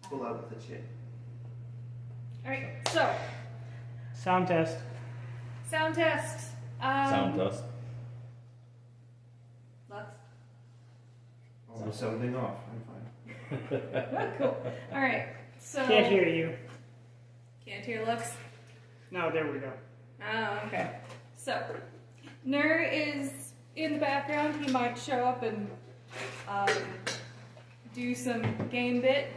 pull out the chip. Alright, so. Sound test. Sound test. Sound test. Lux? Oh, I'm sounding off. I'm fine. Cool. Alright, so. Can't hear you. Can't hear Lux? No, there we go. Oh, okay. So, Ner is in the background. He might show up and do some game bit.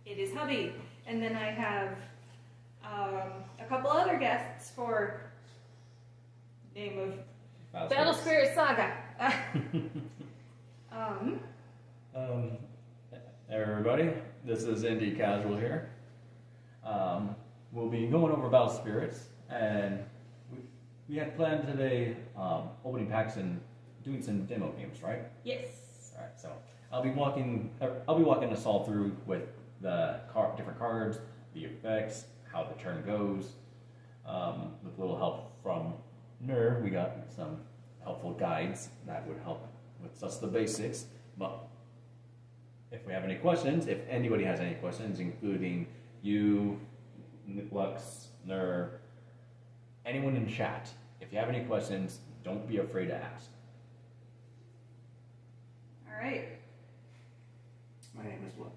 It is hubby. And then I have a couple other guests for name of Battle Spirits Saga. Everybody, this is IndieCasual here. We'll be going over Battle Spirits, and we had planned today opening packs and doing some demo games, right? Yes. All right. So I'll be walking us all through with the different cards, the effects, how the turn goes. With a little help from Ner, we got some helpful guides that would help with just the basics. But if we have any questions, if anybody has any questions, including you, Lux, Ner, anyone in chat, if you have any questions, don't be afraid to ask. Alright. My name is Lux.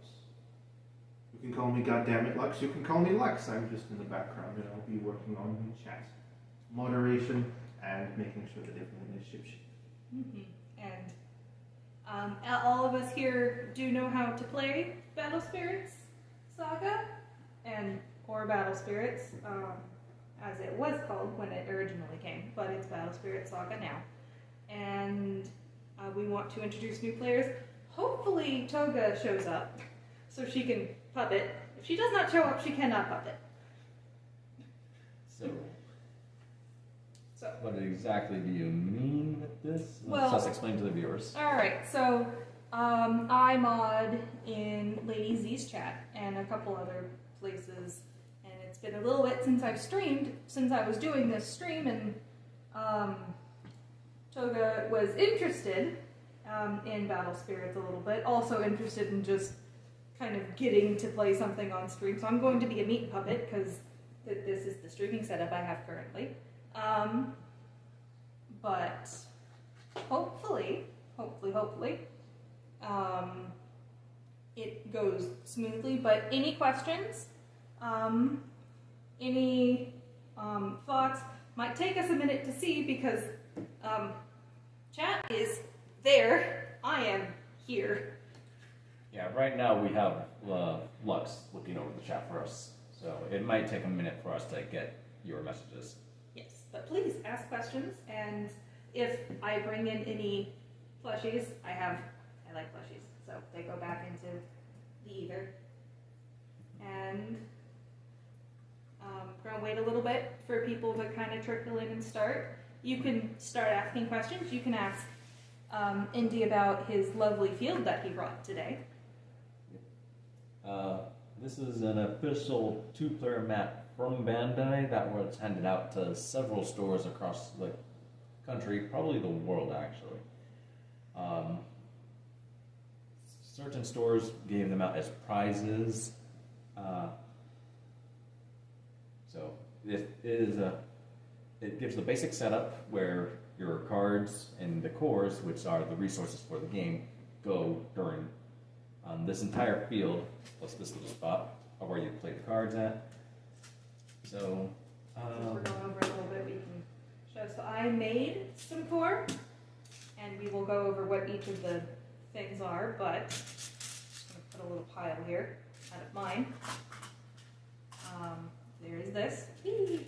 You can call me Goddammit Lux. You can call me Lux. I'm just in the background, and I'll be working on chat moderation and making sure that everyone is shipshape. And all of us here do know how to play Battle Spirits Saga or Battle Spirits, as it was called when it originally came, but it's Battle Spirits Saga now. And we want to introduce new players. Hopefully Toga shows up so she can puppet. If she does not show up, she cannot puppet. So What exactly do you mean with this? Well, Let's just explain to the viewers. Alright, so I mod in Lady Z's chat and a couple other places, and it's been a little bit since I've streamed, since I was doing this stream, and Toga was interested in Battle Spirits a little bit, also interested in just kind of getting to play something on stream, so I'm going to be a meat puppet because this is the streaming setup I have currently. But hopefully, it goes smoothly. But any questions, any thoughts, might take us a minute to see because chat is there. I am here. Yeah, right now we have Lux looking over the chat for us, so it might take a minute for us to get your messages. Yes, but please ask questions, and if I bring in any plushies, I like plushies, so they go back into the ether. And we're gonna wait a little bit for people to kind of trickle in and start. You can start asking questions. You can ask Indy about his lovely field that he brought today. This is an official 2-player map from Bandai that was handed out to several stores across the country, probably the world actually. Certain stores gave them out as prizes. So it gives the basic setup where your cards and the cores, which are the resources for the game, go during this entire field, plus this little spot, are where you play the cards at. So, Since we're going over a little bit, we can show. So I made some core, and we will go over what each of the things are, but I'm just going to put a little pile here out of mine. There is this, and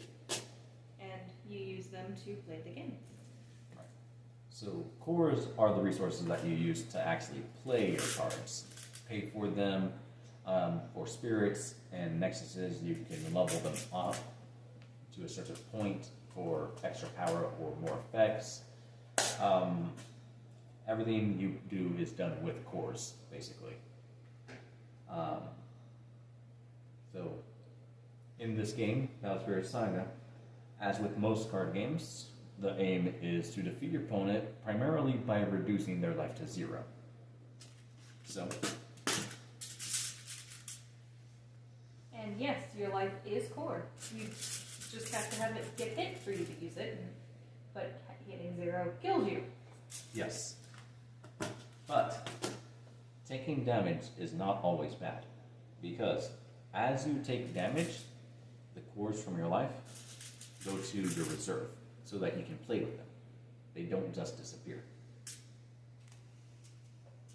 you use them to play the game. right. So cores are the resources that you use to actually play your cards. Pay for them. For spirits and nexuses, you can level them up to a certain point for extra power or more effects. Everything you do is done with cores, basically. So, in this game, Battle Spirits Saga, as with most card games, the aim is to defeat your opponent primarily by reducing their life to 0. So, And yes, your life is core. You just have to have it get hit for you to use it. But hitting 0 kills you. Yes. But taking damage is not always bad, because as you take damage, the cores from your life go to your reserve so that you can play with them. They don't just disappear.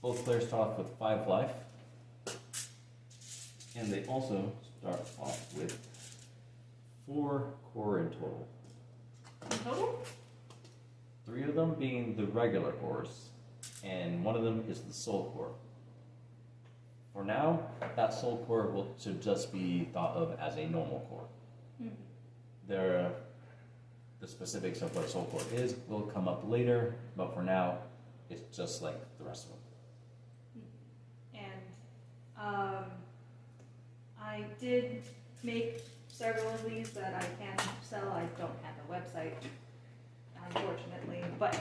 Both players start off with 5 life, and they also start off with 4 core in total. Total? 3 of them being the regular cores, and 1 of them is the soul core. For now, that soul core should just be thought of as a normal core. Mm-hmm. The specifics of what a soul core is will come up later, but for now, it's just like the rest of them. And I did make several of these that I can sell. I don't have a website, unfortunately, but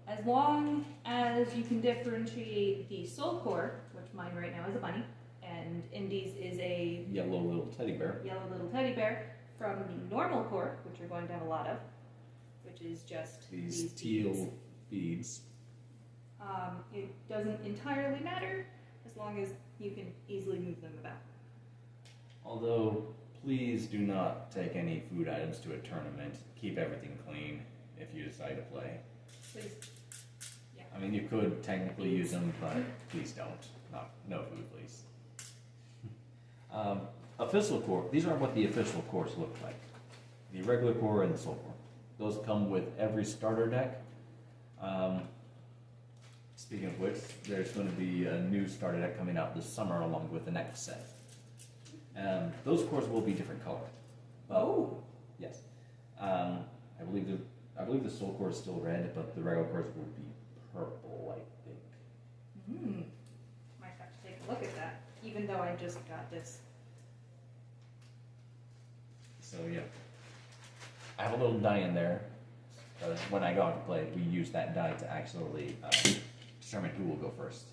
as long as you can differentiate the soul core, which mine right now is a bunny, and Indy's is a Yellow little teddy bear. From the normal core, which you're going to have a lot of, which is just These these teal beads. It doesn't entirely matter as long as you can easily move them about. Although, please do not take any food items to a tournament. Keep everything clean if you decide to play. Please. Yeah. I mean, you could technically use them, but please don't. No food, please. Official core. These are what the official cores look like. The regular core and the soul core. Those come with every starter deck. Speaking of which, there's going to be a new starter deck coming out this summer along with the next set. Those cores will be different color. Oh. Yes. I believe the soul core is still red, but the regular cores will be purple, I think. Might have to take a look at that, even though I just got this. So yeah, I have a little die in there. When I go out to play, we use that die to actually determine who will go first.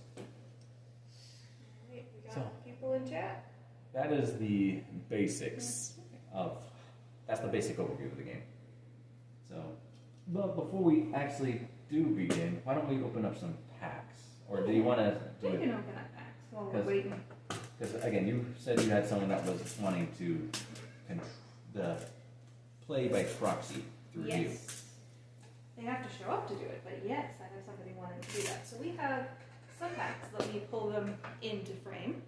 Wait, we got So- people in chat? That is the basics of. That's the basic overview of the game. So, but before we actually do begin, why don't we open up some packs? Or do you want to do We it? can open up packs while we're 'Cause- waiting. Because again, you said you had someone that was wanting to play by proxy through you. Yes. They have to show up to do it, but yes, I have somebody wanting to do that. So we have some packs. Let me pull them into frame.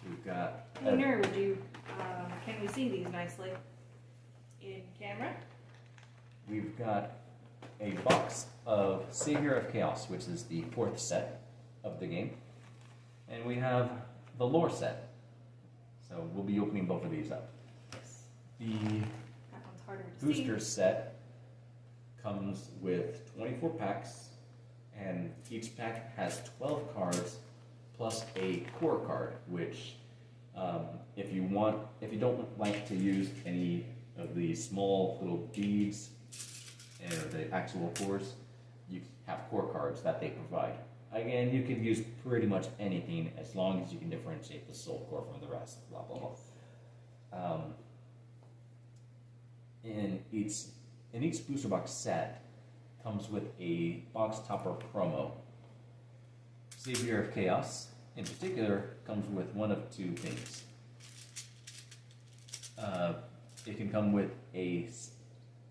We've got. Hey, Ner, would you, can we see these nicely in camera? We've got a box of Savior of Chaos, which is the 4th set of the game. And we have the lore set. So we'll be opening both of these up. Yes. The That one's harder to booster see. set comes with 24 packs, and each pack has 12 cards plus a core card, which if you don't like to use any of the small little beads and the actual cores, you have core cards that they provide. Again, you can use pretty much anything as long as you can differentiate the soul core from the rest. Blah blah blah. In each booster box set comes with a box topper promo. Savior of Chaos, in particular, comes with one of 2 things. It can come with a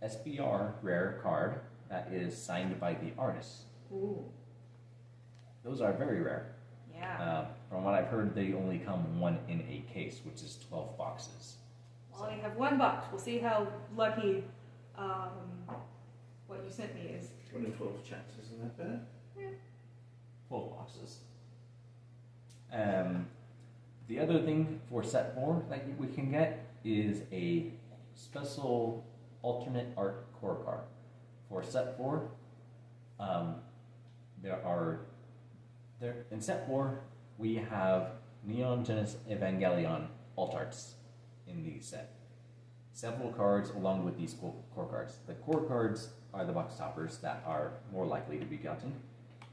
SBR rare card that is signed by the artist. Ooh. Those are very rare. Yeah. From what I've heard, they only come 1 in a case, which is 12 boxes. Well, I have 1 box. We'll see how lucky what you sent me is. 1 in 12 chance, isn't that bad? 12 boxes. The other thing for set 4 that we can get is a special alternate art core card. For set 4, in set 4 we have Neon Genesis Evangelion alt arts in the set. Several cards along with these core cards. The core cards are the box toppers that are more likely to be gotten,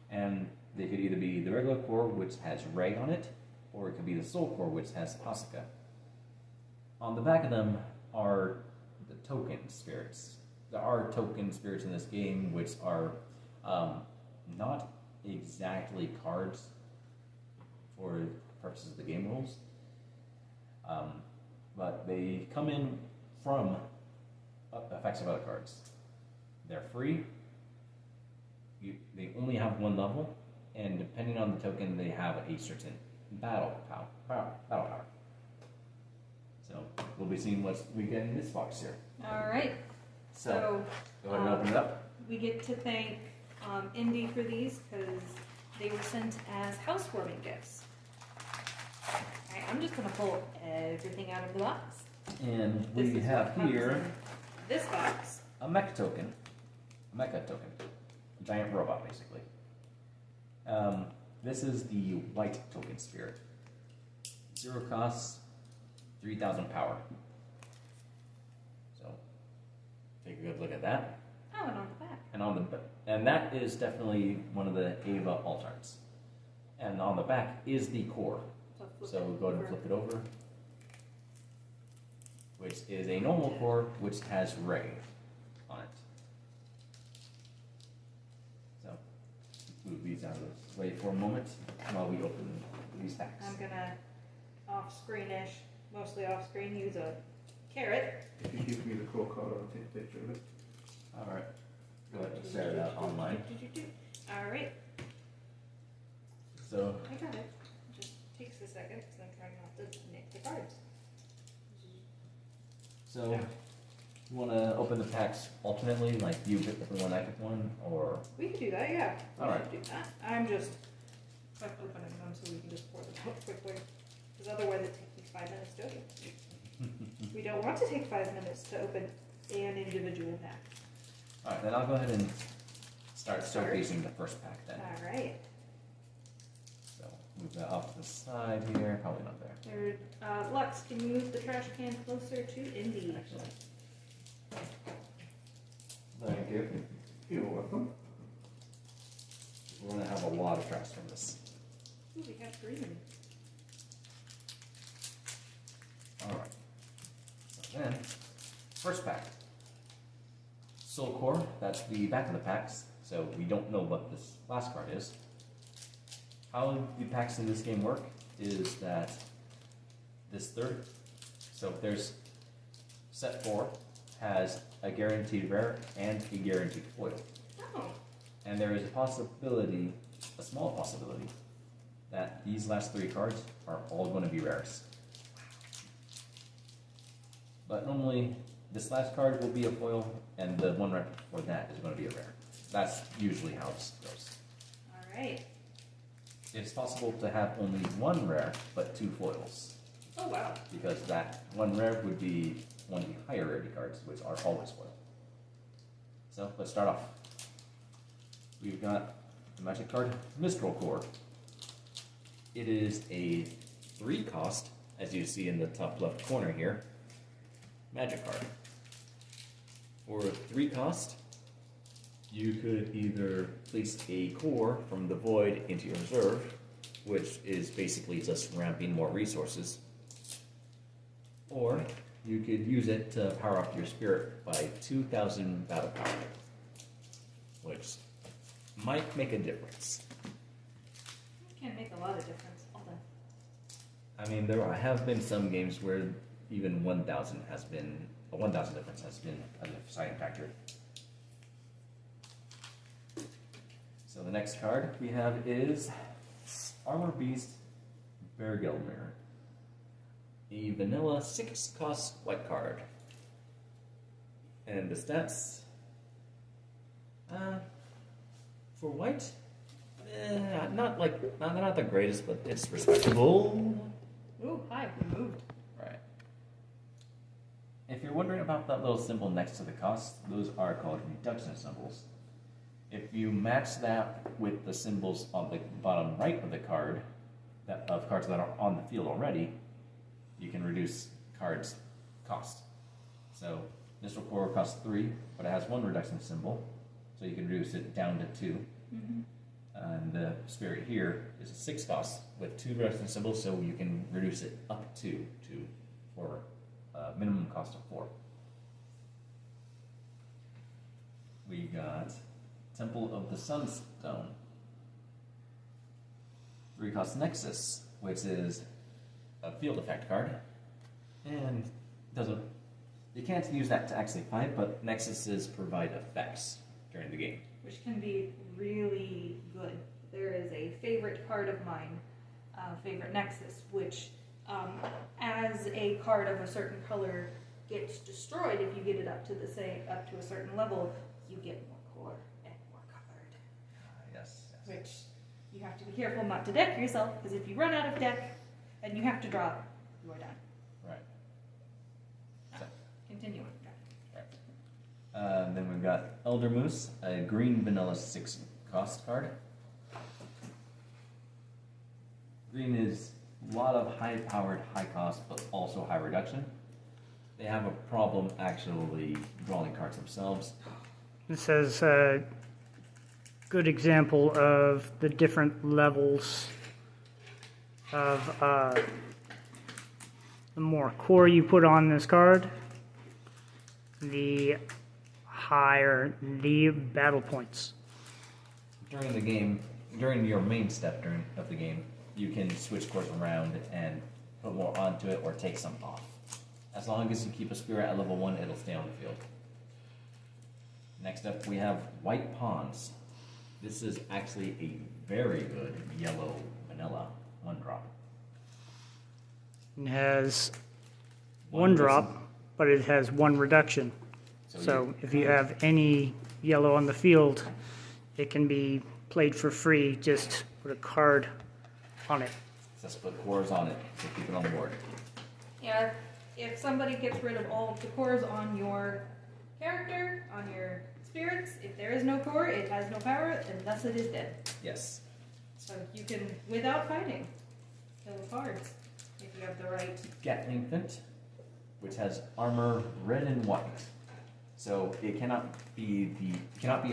and they could either be the regular core, which has Ray on it, or it could be the Soul Core, which has Asuka. On the back of them are the token spirits. There are token spirits in this game, which are not exactly cards for purposes of the game rules, but they come in from effects of other cards. They're free. They only have one level, and depending on the token, they have a certain battle power. So we'll be seeing what we get in this box here. All right. So go ahead and open it up. We get to thank Indie for these because they were sent as housewarming gifts. All right, I'm just gonna pull everything out of the box. And This we is have what comes here in this box. a mecha token. A giant robot, basically. This is the white token spirit. 0 cost, 3,000 power. So take a good look at that. Oh, and on the back. And that is definitely one of the Ava alt arts. And on the back is the core. So go ahead and flip it over. Which is a normal core, which has Ray on it. So move these out of the way for a moment while we open these packs. I'm gonna off-screenish, mostly off-screen, use a carrot. If you give me the core card, I'll take a picture of it. All right. Go ahead and share that online. All right, So I got it. It just takes a second because I'm trying not to nick the cards. So, you want to open the packs alternately, like you pick one, I pick one, or? We could do that, yeah. We All right. should do that. I'm just opening them so we can just pour them out quickly. Because otherwise it takes me 5 minutes to open. We don't want to take 5 minutes to open an individual pack. All right, then I'll go ahead and start showcasing the first pack then. All right. So, move that off to the side here, probably not there. Lux, can you move the trash can closer to Indy? Excellent. Thank you. You're welcome. We're going to have a lot of trash from this. Ooh, we have green. All right. So then, first pack. Soul Core, that's the back of the packs, so we don't know what this last card is. How the packs in this game work is that this third, so there's set 4, has a guaranteed rare and a guaranteed foil. Oh. And there is a possibility, a small possibility, that these last 3 cards are all going to be rares. But normally, this last card will be a foil, and the one right before that is going to be a rare. That's usually how it goes. All right. It's possible to have only 1 rare, but 2 foils. Oh, wow. Because that 1 rare would be one of the higher rarity cards, which are always foil. So, let's start off. We've got the magic card, Mistral Core. It is a 3 cost, as you see in the top left corner here, magic card. For 3 cost, you could either place a core from the void into your reserve, which is basically just ramping more resources, or you could use it to power up your spirit by 2,000 battle power, which might make a difference. It can make a lot of difference. Hold on. I mean, there have been some games where even 1,000 has been, a 1,000 difference has been a deciding factor. So the next card we have is Armor Beast Bergelmir. A vanilla 6 cost white card. And the stats, for white, not the greatest, but it's respectable. Ooh, hi, we moved. Right. If you're wondering about that little symbol next to the cost, those are called reduction symbols. If you match that with the symbols on the bottom right of the card, of cards that are on the field already, you can reduce cards' cost. So, Mistral Core costs 3, but it has 1 reduction symbol, so you can reduce it down to 2. Mm-hmm. And the spirit here is a 6 cost with 2 resistance symbols, so you can reduce it up to 2 for a minimum cost of 4. We got Temple of the Sunstone. 3 cost Nexus, which is a field effect card, and you can't use that to actually fight, but Nexuses provide effects during the game. Which can be really good. There is a favorite card of mine, favorite Nexus, which as a card of a certain color gets destroyed, if you get it up to a certain level, you get more core and more colored. Yes. Which you have to be careful not to deck yourself, because if you run out of deck and you have to draw, you are done. Right. So, Continuing. then we've got Elder Moose, a green vanilla 6 cost card. Green is a lot of high-powered, high cost, but also high reduction. They have a problem actually drawing cards themselves. This is a good example of the different levels of the more core you put on this card, the higher the battle points. During the game, during your main step of the game, you can switch cores around and put more onto it or take some off. As long as you keep a spirit at level 1, it'll stay on the field. Next up, we have White Pawns. This is actually a very good yellow vanilla 1-drop. It has 1 drop, but it has 1 reduction. So if you have any yellow on the field, it can be played for free. Just put a card on it. Just put cores on it to keep it on board. Yeah, if somebody gets rid of all of the cores on your character, on your spirits, if there is no core, it has no power, and thus it is dead. Yes. So you can, without fighting, kill the cards if you have the right. Gatling Flint, which has armor red and white, so it cannot be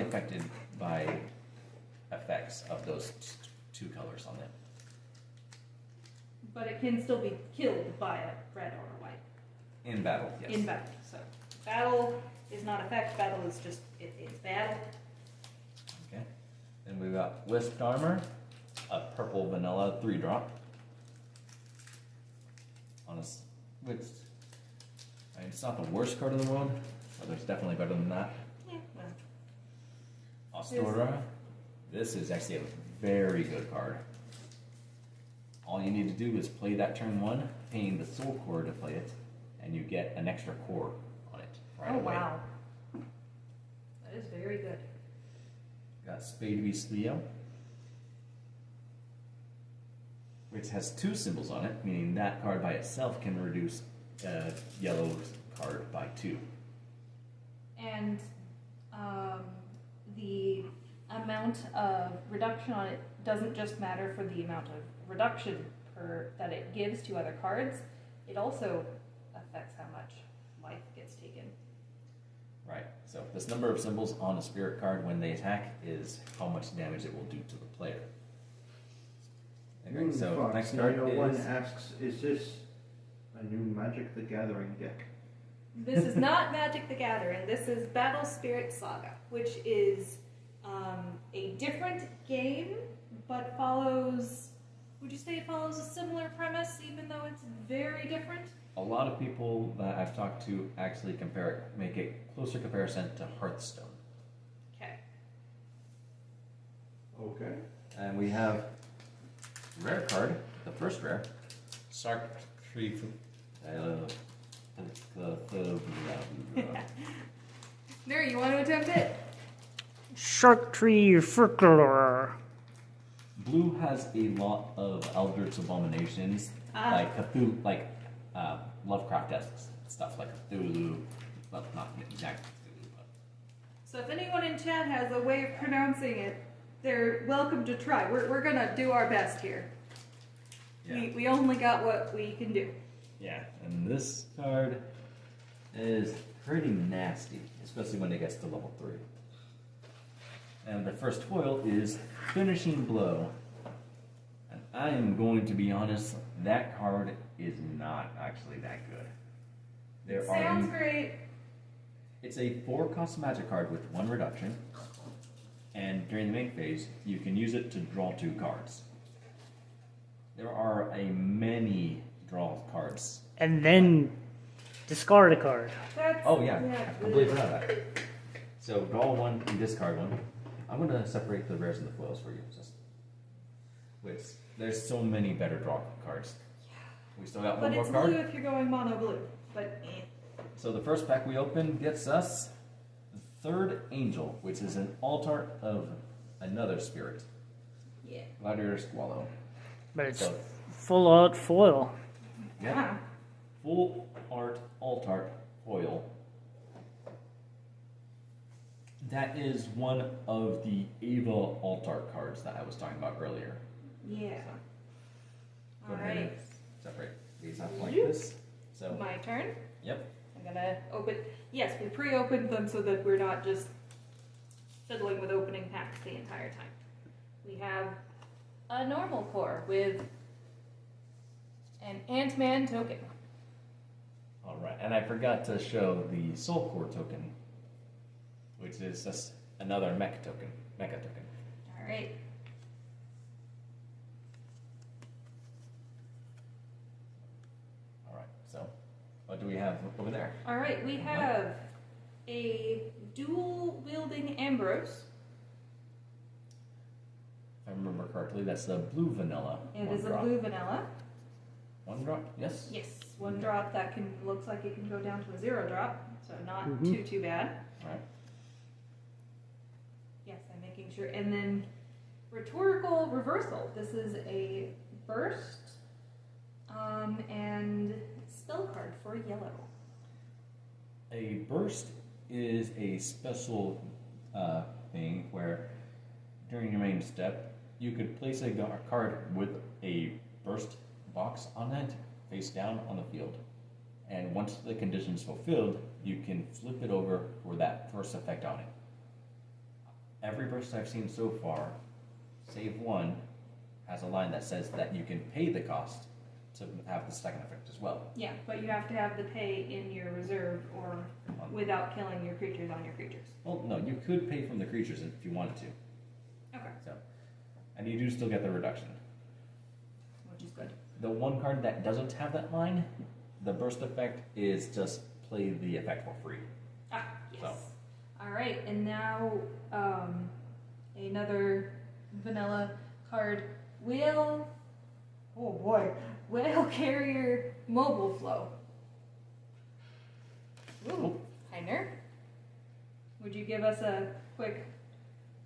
affected by effects of those 2 colors on it. But it can still be killed by a red or a white. In battle, yes. In battle. So battle is not effect, battle is just, it's battle. Okay. Then we've got Wisped Armor, a purple vanilla 3-drop. Which, I mean, it's not the worst card in the world, but there's definitely better than that. Yeah, well. Ostora, this is actually a very good card. All you need to do is play that turn 1, paying the soul core to play it, and you get an extra core on it right away. Wow. That is very good. Got Spade Beast Leo, which has 2 symbols on it, meaning that card by itself can reduce a yellow card by 2. And the amount of reduction on it doesn't just matter for the amount of reduction that it gives to other cards, it also affects how much life gets taken. Right, so this number of symbols on a spirit card when they attack is how much damage it will do to the player. Okay, so next card One is... asks, is this a new Magic the Gathering deck? This is not Magic the Gathering, this is Battle Spirits Saga, which is a different game, but follows, would you say it follows a similar premise, even though it's very different? A lot of people that I've talked to actually make a closer comparison to Hearthstone. Okay. Okay. And we have rare card, the first rare, Sark Tree. Neri, you want to attempt it? Shark Tree Frickler. Blue has a lot of Eldritch Abominations, like Cthulhu, like Lovecraft-esque stuff, like Cthulhu, well, not exactly Cthulhu, but... So if anyone in chat has a way of pronouncing it, they're welcome to try. We're gonna do our best here. Yeah. We only got what we can do. Yeah, and this card is pretty nasty, especially when it gets to level 3. And the first foil is Finishing Blow. And I am going to be honest, that card is not actually that good. Sounds great. It's a 4-cost magic card with 1 reduction. And during the main phase, you can use it to draw 2 cards. There are many draw cards. And then discard a card. Oh yeah, I completely forgot that. So draw 1 and discard 1. I'm going to separate the rares and the foils for you. There's so many better draw cards. We still got one more card. But it's blue if you're going mono blue. But So the first pack we open gets us the 3rd Angel, which is an alt-art of another spirit. Yeah. Gladiator Squallow. But it's So- full out foil. Yeah. Full art alt-art foil. That is one of the Ava alt-art cards that I was talking about earlier. Yeah. Go All ahead and right. separate these up like this. So, My turn. yep. I'm gonna open. Yes, we pre-opened them so that we're not just fiddling with opening packs the entire time. We have a normal core with an Ant-Man token. All right, and I forgot to show the Soul Core token, which is just another mecha token. All right. All right. So, what do we have over there? All right. We have a dual-wielding Ambrose. If I remember correctly, that's the blue vanilla. It one is a drop. blue vanilla. 1 drop. Yes. Yes, 1 drop that looks like it can go down to a 0 drop, so not too bad. All right. Yes, I'm making sure. And then rhetorical reversal. This is a burst and spell card for yellow. A burst is a special thing where during your main step, you could place a card with a burst box on it, face down on the field. And once the condition's fulfilled, you can flip it over for that first effect on it. Every burst I've seen so far, save one, has a line that says that you can pay the cost to have the second effect as well. Yeah, but you have to have the pay in your reserve or without killing your creatures on your creatures. Well, no, you could pay from the creatures if you wanted to. Okay, So, and you do still get the reduction. which is good. The one card that doesn't have that line, the burst effect is just play the effect for free. Ah, yes. So. All right, and now another vanilla card. Whale Carrier Mobile Flow. Ooh, Heiner. Would you give us a quick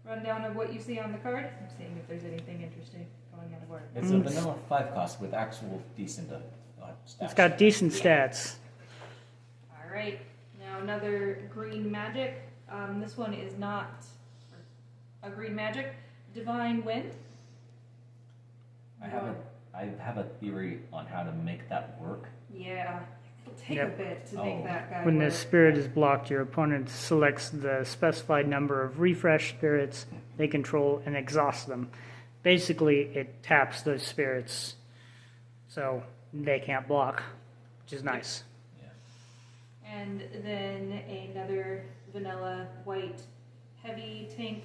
rundown of what you see on the card? I'm seeing if there's anything interesting going on the board. It's a vanilla 5 cost with actual decent stats. It's got decent stats. All right, now another green magic. This one is not a green magic. Divine Wind. I have a theory on how to make that work. Yeah, it'll take Yep. a bit to make that guy When work. the spirit is blocked, your opponent selects the specified number of refresh spirits they control and exhausts them. Basically, it taps those spirits so they can't block, which is nice. Yeah. And then another vanilla white heavy tank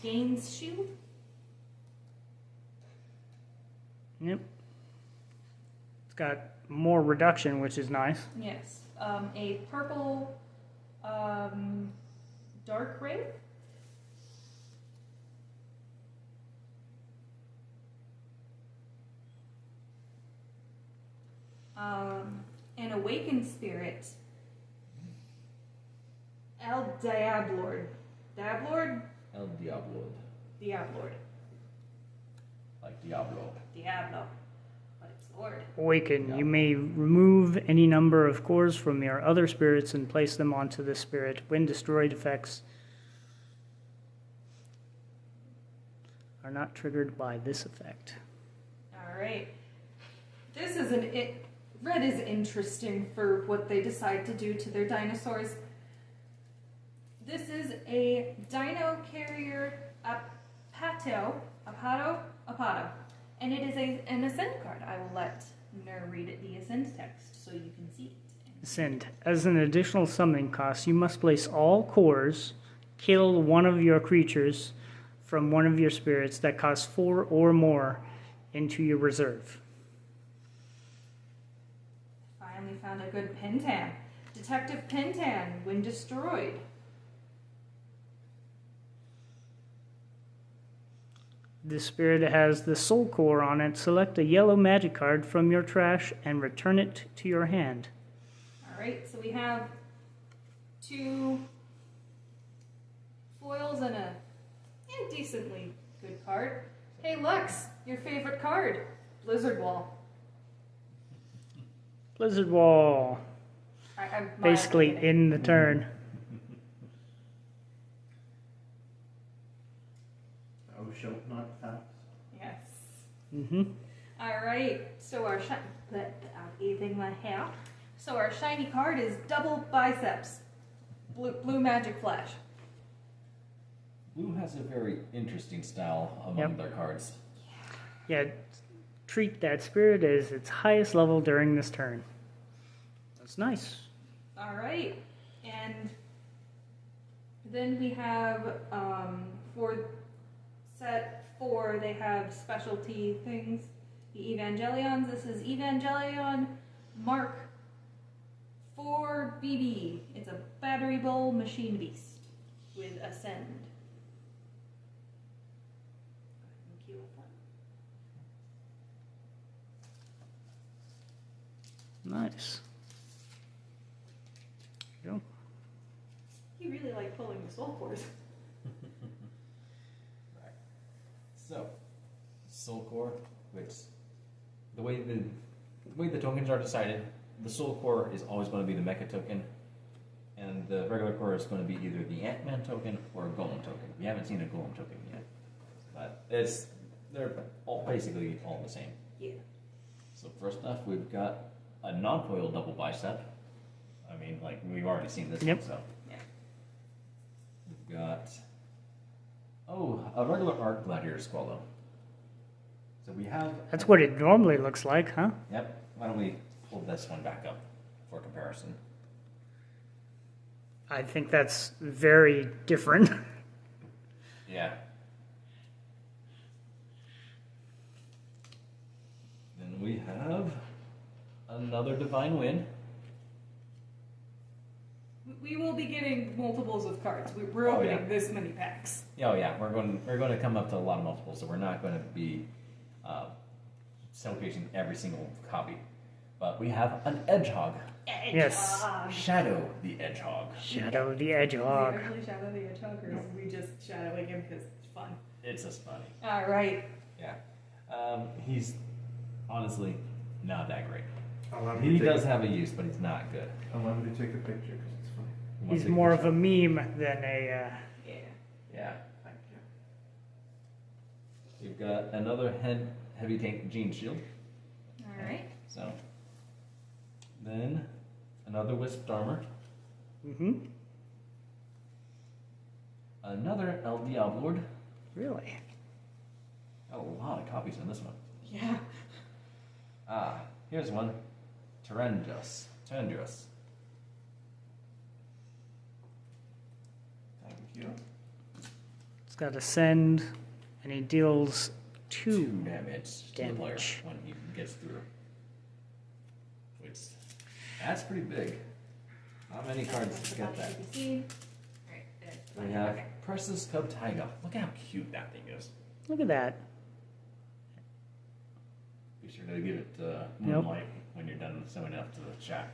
gains shield. Yep. It's got more reduction, which is nice. Yes. A purple dark ray. An awakened spirit. El Diablord. Diablord? El Diablo. Diablord. Like Diablo. Diablo. But it's Lord. Awaken. Yeah. You may remove any number of cores from your other spirits and place them onto the spirit. When destroyed effects are not triggered by this effect. Alright. This is red is interesting for what they decide to do to their dinosaurs. This is a Dino Carrier Apato, and it is an Ascend card. I will let Ner read the Ascend text so you can see it. Ascend. As an additional summoning cost, you must place all cores, kill one of your creatures from one of your spirits that costs 4 or more into your reserve. Finally found a good Pentan. Detective Pentan, when destroyed. This spirit has the soul core on it. Select a yellow magic card from your trash and return it to your hand. Alright, so we have 2 foils and a indecently good card. Hey Lux, your favorite card. Blizzard Wall. Blizzard Wall. Basically in the turn. Thou shalt not pass. Yes. Mm-hmm. Alright, so our So our shiny card is Double Biceps. Blue Magic Flash. Blue has a very interesting style among their cards. Yeah, treat that spirit as its highest level during this turn. That's nice. Alright, and then we have for set 4, they have specialty things. The Evangelions, this is Evangelion Mark 4 BB. It's a battery bowl machine beast with Ascend. Nice. Go. You really like pulling the soul cores. Right. So, soul core, which the way the tokens are decided, the soul core is always going to be the mecha token, and the regular core is going to be either the Ant-Man token or a Golem token. We haven't seen a Golem token yet, but they're basically all the same. Yeah. So first off, we've got a non-foil double bicep. I mean, like, we've already seen this one, so. Yeah. We've got, a regular Art Gladiator Squallow. So we have... That's what it normally looks like, huh? Yep. Why don't we pull this one back up for comparison? I think that's very different. Yeah. Then we have another Divine Wind. We will be getting multiples of cards. We're opening this many packs. Oh yeah, we're going to come up to a lot of multiples, so we're not going to be showcasing every single copy. But we have an Edgehog. Yes. Shadow the Edgehog. Shadow the Hedgehog. Is he actually Shadow the Hedgehog, or is we just shadowing him because it's fun? It's just funny. All right. Yeah. He's honestly not that great. He does have a use, but he's not good. Allow me to take a picture because it's funny. He's more of a meme than a... Yeah. Thank you. We've got another heavy tank Gene Shield. All right. So, then another Wisp Armor. Mm-hmm. Another El Diablord. Really? Got a lot of copies in this one. Yeah. Here's one. Terendrus. Thank you. It's got Ascend, and he deals 2 damage to the player when he gets through. Which, that's pretty big. Not many cards get that. We have Precious Cub Taiga. Look how cute that thing is. Look at that. Be sure to give it Moonlight when you're done sewing up to the chat.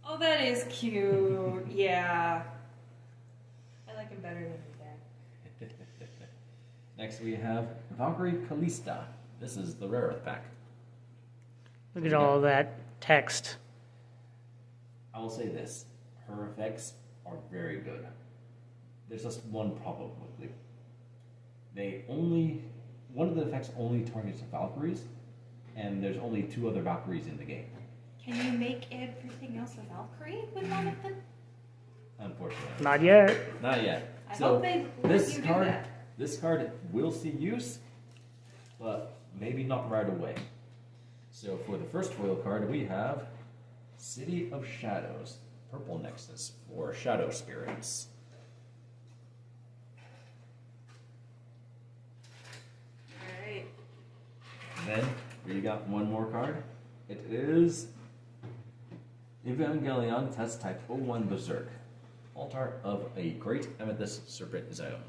Oh, that is cute. Yeah. I like him better than his dad. Next we have Valkyrie Callista. This is the rarest pack. Look at all that text. I will say this. Her effects are very good. There's just one problem with them. One of the effects only targets Valkyries, and there's only 2 other Valkyries in the game. Can you make everything else a Valkyrie with one of them? Unfortunately. Not yet. Not yet. I So hope they let this you do card, that. this card will see use, but maybe not right away. So for the first foil card, we have City of Shadows, purple Nexus for Shadow Spirits. Alright. And then we got one more card. It is Evangelion Test Type 01 Berserk, Altar of a Great Amethyst Serpent Zone.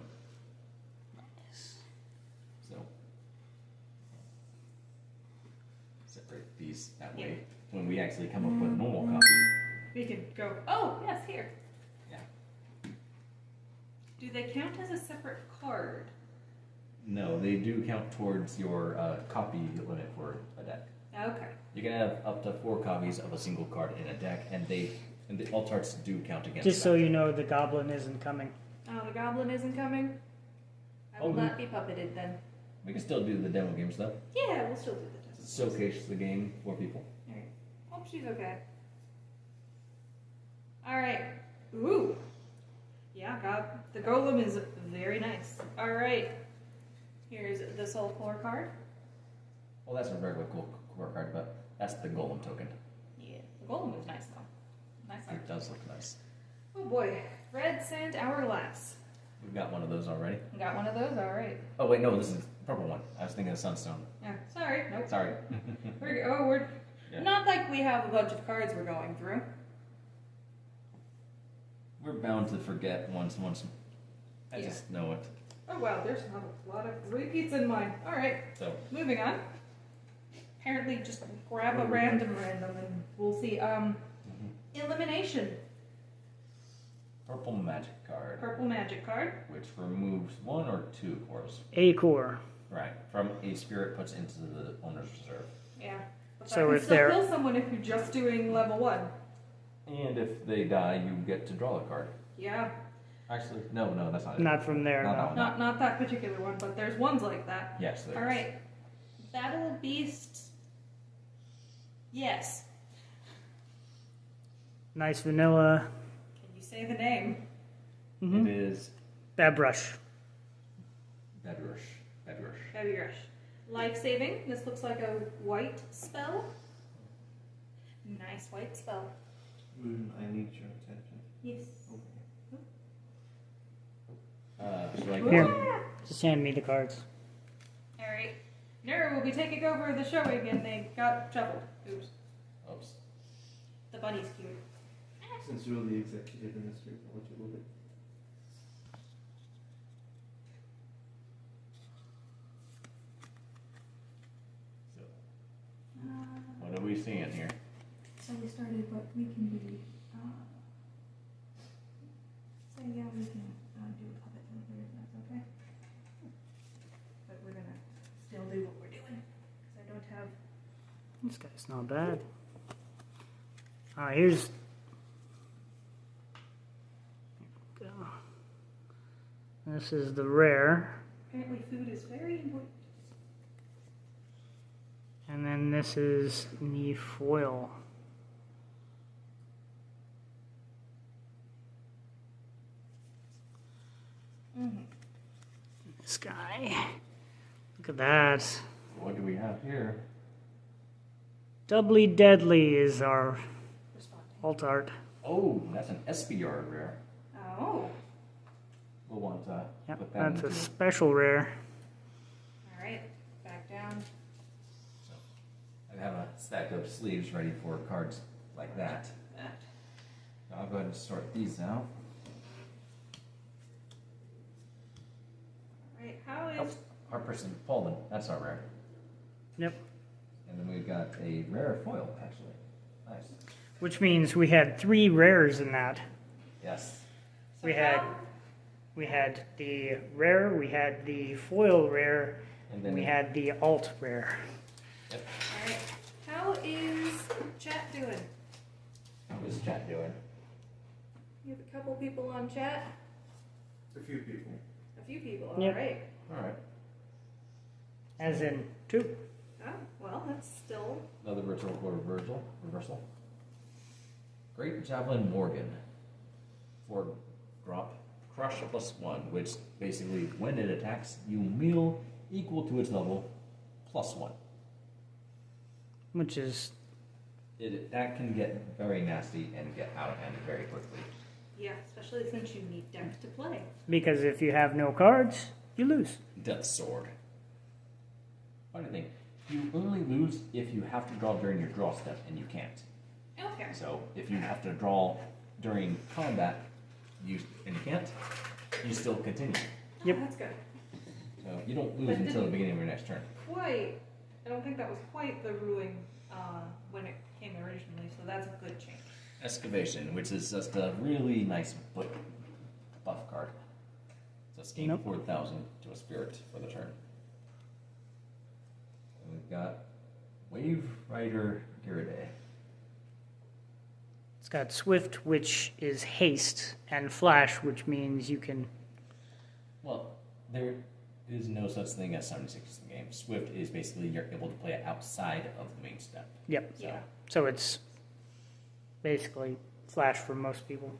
So separate these that way. When we actually come up with a normal copy. We can go. Oh, yes, here. Yeah. Do they count as a separate card? No, they do count towards your copy limit for a deck. Okay. You can have up to 4 copies of a single card in a deck, and the altarts do count against Just that. so you know, the goblin isn't coming. Oh, the goblin isn't coming? I will Oh, not be puppeted then. We can still do the demo games though. Yeah, we'll still do the test. Showcase the game for people. Alright. Hope she's okay. Alright. Ooh. Yeah, God. The golem is very nice. Alright. Here's the soul core card. Well, that's a regular core card, but that's the golem token. Yeah. The golem is nice though. Nice art. It does look nice. Oh boy. Red Sand Hourglass. We've got one of those already. Got one of those? Alright. Oh wait, no, this is the purple one. I was thinking of Sunstone. Yeah. Sorry. Nope. Sorry. We're Yeah. not like we have a bunch of cards we're going through. We're bound to forget once. I Yeah. just know it. Oh wow, there's not a lot of repeats in mine. Alright. So Moving on. Apparently just grab a random and we'll see. Elimination. purple magic card, Purple magic card. which removes 1 or 2 cores. A core. Right, from a spirit puts into the owner's reserve. Yeah. But So that can if still they're- kill someone if you're just doing level 1. And if they die, you get to draw a card. Yeah. Actually, no, that's not it. Not from there, No, no. no. Not that particular one, but there's ones like that. Yes, there is. Alright. Battle Beast. Yes. Nice vanilla. Can you say the name? Mm-hmm. It is Bad brush. Bedrush. Heavy Rush. Life saving. This looks like a white spell. Nice white spell. I need your attention. Yes. So like Here. Just hand me the cards. Alright. Nero will be taking over the showing and they got shuffled. Oops. Oops. The bunny's cute. Since you're the executive in this group, I'll let you move it. So, what are we seeing here? So we started, but we can do. So yeah, we can do a puppet later if that's okay. But we're gonna still do what we're doing because I don't have. This guy's not bad. Here's. This is the rare. Apparently, food is very important. And then this is the foil. Mm-hmm. This guy. Look at that. What do we have here? Doubly Deadly is our Responding. alt art. Oh, that's an SPR rare. Oh. We'll want to Yep, put that that's a into. special rare. All right. Back down. So, I have a stack of sleeves ready for cards like that. That. I'll go ahead and sort these out. All right. How is? Our person, Paulin, that's our rare. Yep. And then we've got a rare foil, actually. Nice. Which means we had 3 rares in that. Yes. So We had- how- We had the rare, we had the foil rare, And and then we had the alt rare. Yep. All right. How is chat doing? How is chat doing? You have a couple people on chat. A few people. A few people. All Yep. right. All right. As in 2. Oh, well, that's still. Another virtual core reversal. Great Javelin Morgan 4-drop Crush +1, which basically, when it attacks, you meal equal to its level +1. Which is, That can get very nasty and get out of hand very quickly. Yeah, especially since you need deck to play. because if you have no cards, you lose. Death Sword. Funny thing, you only lose if you have to draw during your draw step, and you can't. Okay. So if you have to draw during combat, and you can't, you still continue. Yep. Oh, that's good. So you don't lose But until the didn't- beginning of your next turn. I don't think that was quite the ruling when it came originally, so that's a good change. Excavation, which is just a really nice buff card. Just gain Nope. 4,000 to a spirit for the turn. And we've got Wave Rider Gyarados. It's got Swift, which is haste, and Flash, which means you can. Well, there is no such thing as 76 in the game. Swift is basically you're able to play it outside of the main step. Yep. So, Yeah. So it's basically Flash for most people.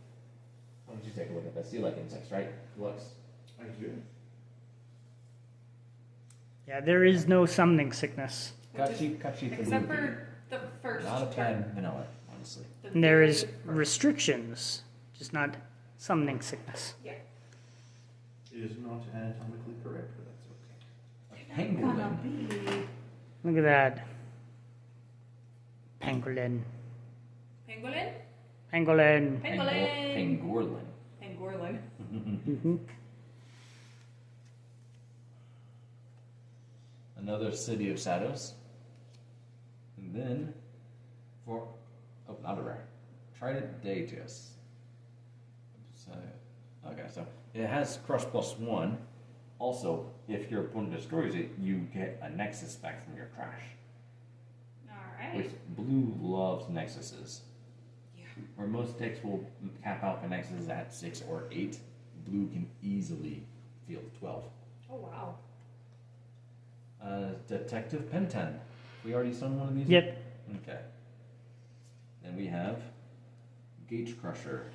why don't you take a look at this? You like insects, right? Looks. I do. Yeah, there is no summoning sickness. Cut cheap for Except blue. for the first Not a turn. bad vanilla, honestly. The And there very is first. restrictions, just not summoning sickness. Yeah. It is not anatomically correct, but that's okay. A pangolin. Be Look at that. Pangolin. Pangolin? Pangolin. Pangolin. Pangorlin. Pangorlin. Mm-hmm. Another City of Shadows. And then, not a rare. Trident Datus. Okay, so it has Crush +1. Also, if your opponent destroys it, you get a Nexus back from your trash. Alright. Which blue loves Nexuses. Yeah. Where most decks will cap out the Nexuses at 6 or 8, blue can easily field 12. Oh, wow. Detective Pentan. We already sung one of these? Yep. Okay. Then we have Gauge Crusher.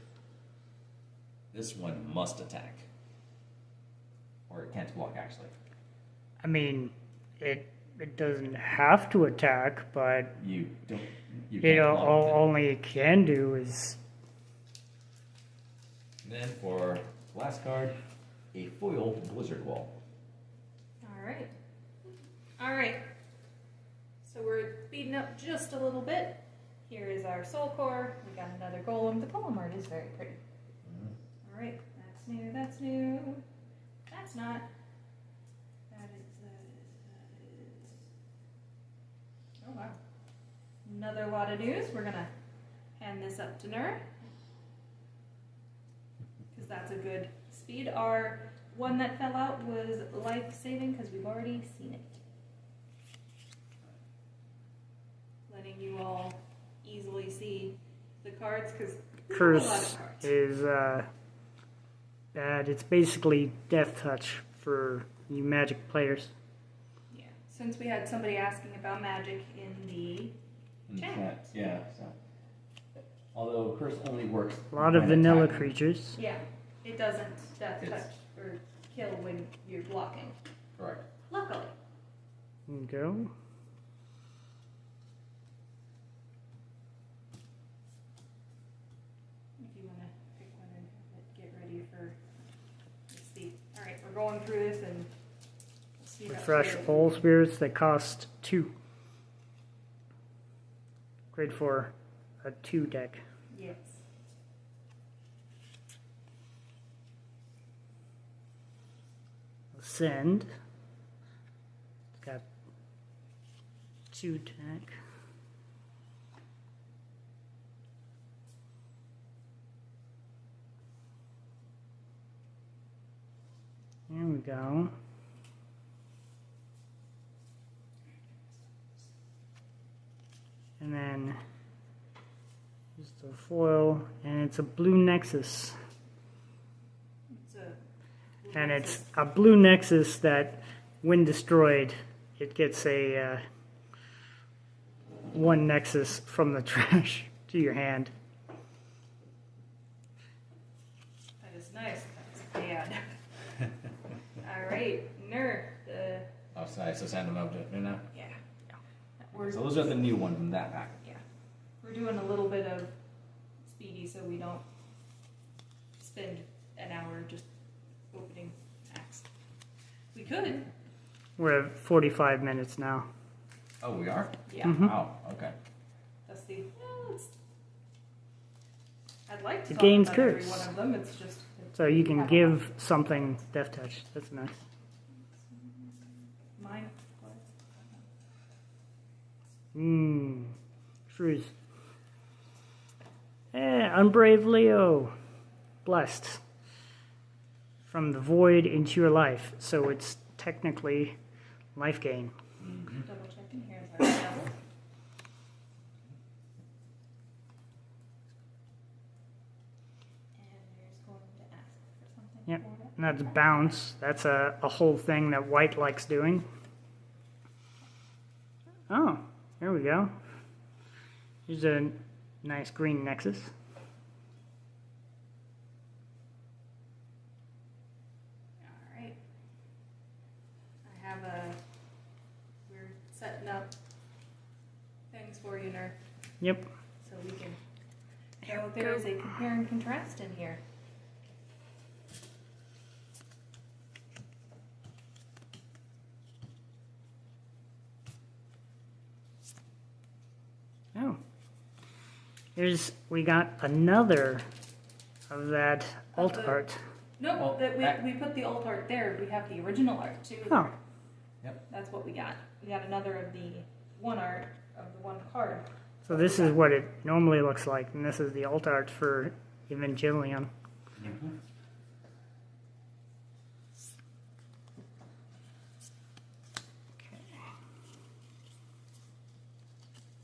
This one must attack. Or it can't block, actually. I mean, it doesn't have to attack, but You don't. You you can't know, block all it. only it can do is. Then for last card, a foil Blizzard Wall. Alright. Alright. So we're speeding up just a little bit. Here is our Soul Core. We got another Golem. The Golem art is very pretty. Alright, that's new, that's new. That's not. That is. Oh wow. Another lot of news. We're gonna hand this up to Ner. Because that's a good speed. Our one that fell out was life saving because we've already seen it. Letting you all easily see the cards because a lot Curse of cards. is bad. It's basically Death Touch for you Magic players. Yeah. Since we had somebody asking about magic in the In Chat. chat, yeah. So. Although Curse only works. A lot of when vanilla attacking. creatures. yeah, it doesn't death It's- touch or kill when you're blocking. Correct. Luckily. There you go. If you want to pick one and get ready for the speed. All right, we're going through this and we'll see about Refresh spirits. all spirits. They cost 2. Great for a 2 deck. Yes. Ascend. It's got 2 deck. There we go. And then here's the foil, and it's a blue Nexus. It's a And it's a blue Nexus that, when destroyed, it gets a 1 Nexus from the trash to your hand. So I still send them out to now. Yeah. So those are the new ones in that package. Yeah. We're doing a little bit of speedy so we don't spend an hour just opening packs. We could. We're at 45 minutes now. Oh, we are? Yeah. Mhm. Oh, okay. That's the. Well, I'd like to The talk game's about every curse. one of them. It's just. So you can have give something Death Touch. That's nice. mine. Shrews. Unbrave Leo. Blessed. From the void into your life. So it's technically life gain. Double checking. Here's our spell. And there's going to ask for something. Yep. For it. And that's bounce. That's a whole thing that white likes doing. Oh, there we go. Here's a nice green nexus. Alright. I have we're setting up things for you, Ner, Yep. so we can. So there is a compare and contrast in here. Oh. We got another of that alt the- art. No, Oh, that- we put the alt art there. We have the original art too. Oh. Yep. That's what we got. We got another of the one art of the one card. So this is what it normally looks like, and this is the alt art for Evangelion. Mm-hmm.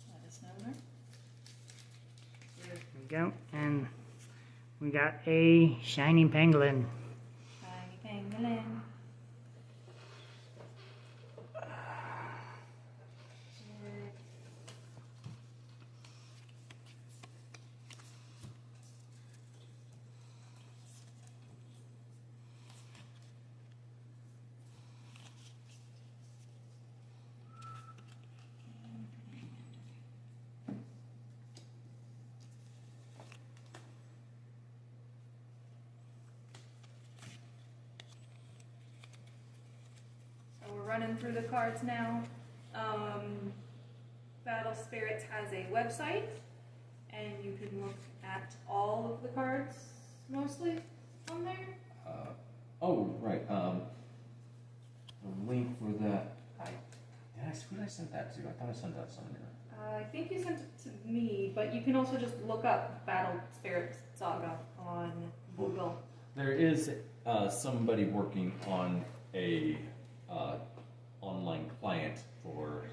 Let us know, Ner. There we go. And we got a shiny pangolin. Shiny pangolin. So we're running through the cards now. Battle Spirits has a website, and you can look at all of the cards mostly on there. Oh, right. The link for that. Who did I send that to? I thought I sent that to someone. I think you sent it to me, but you can also just look up Battle Spirits Saga on Google. There is somebody working on a online client for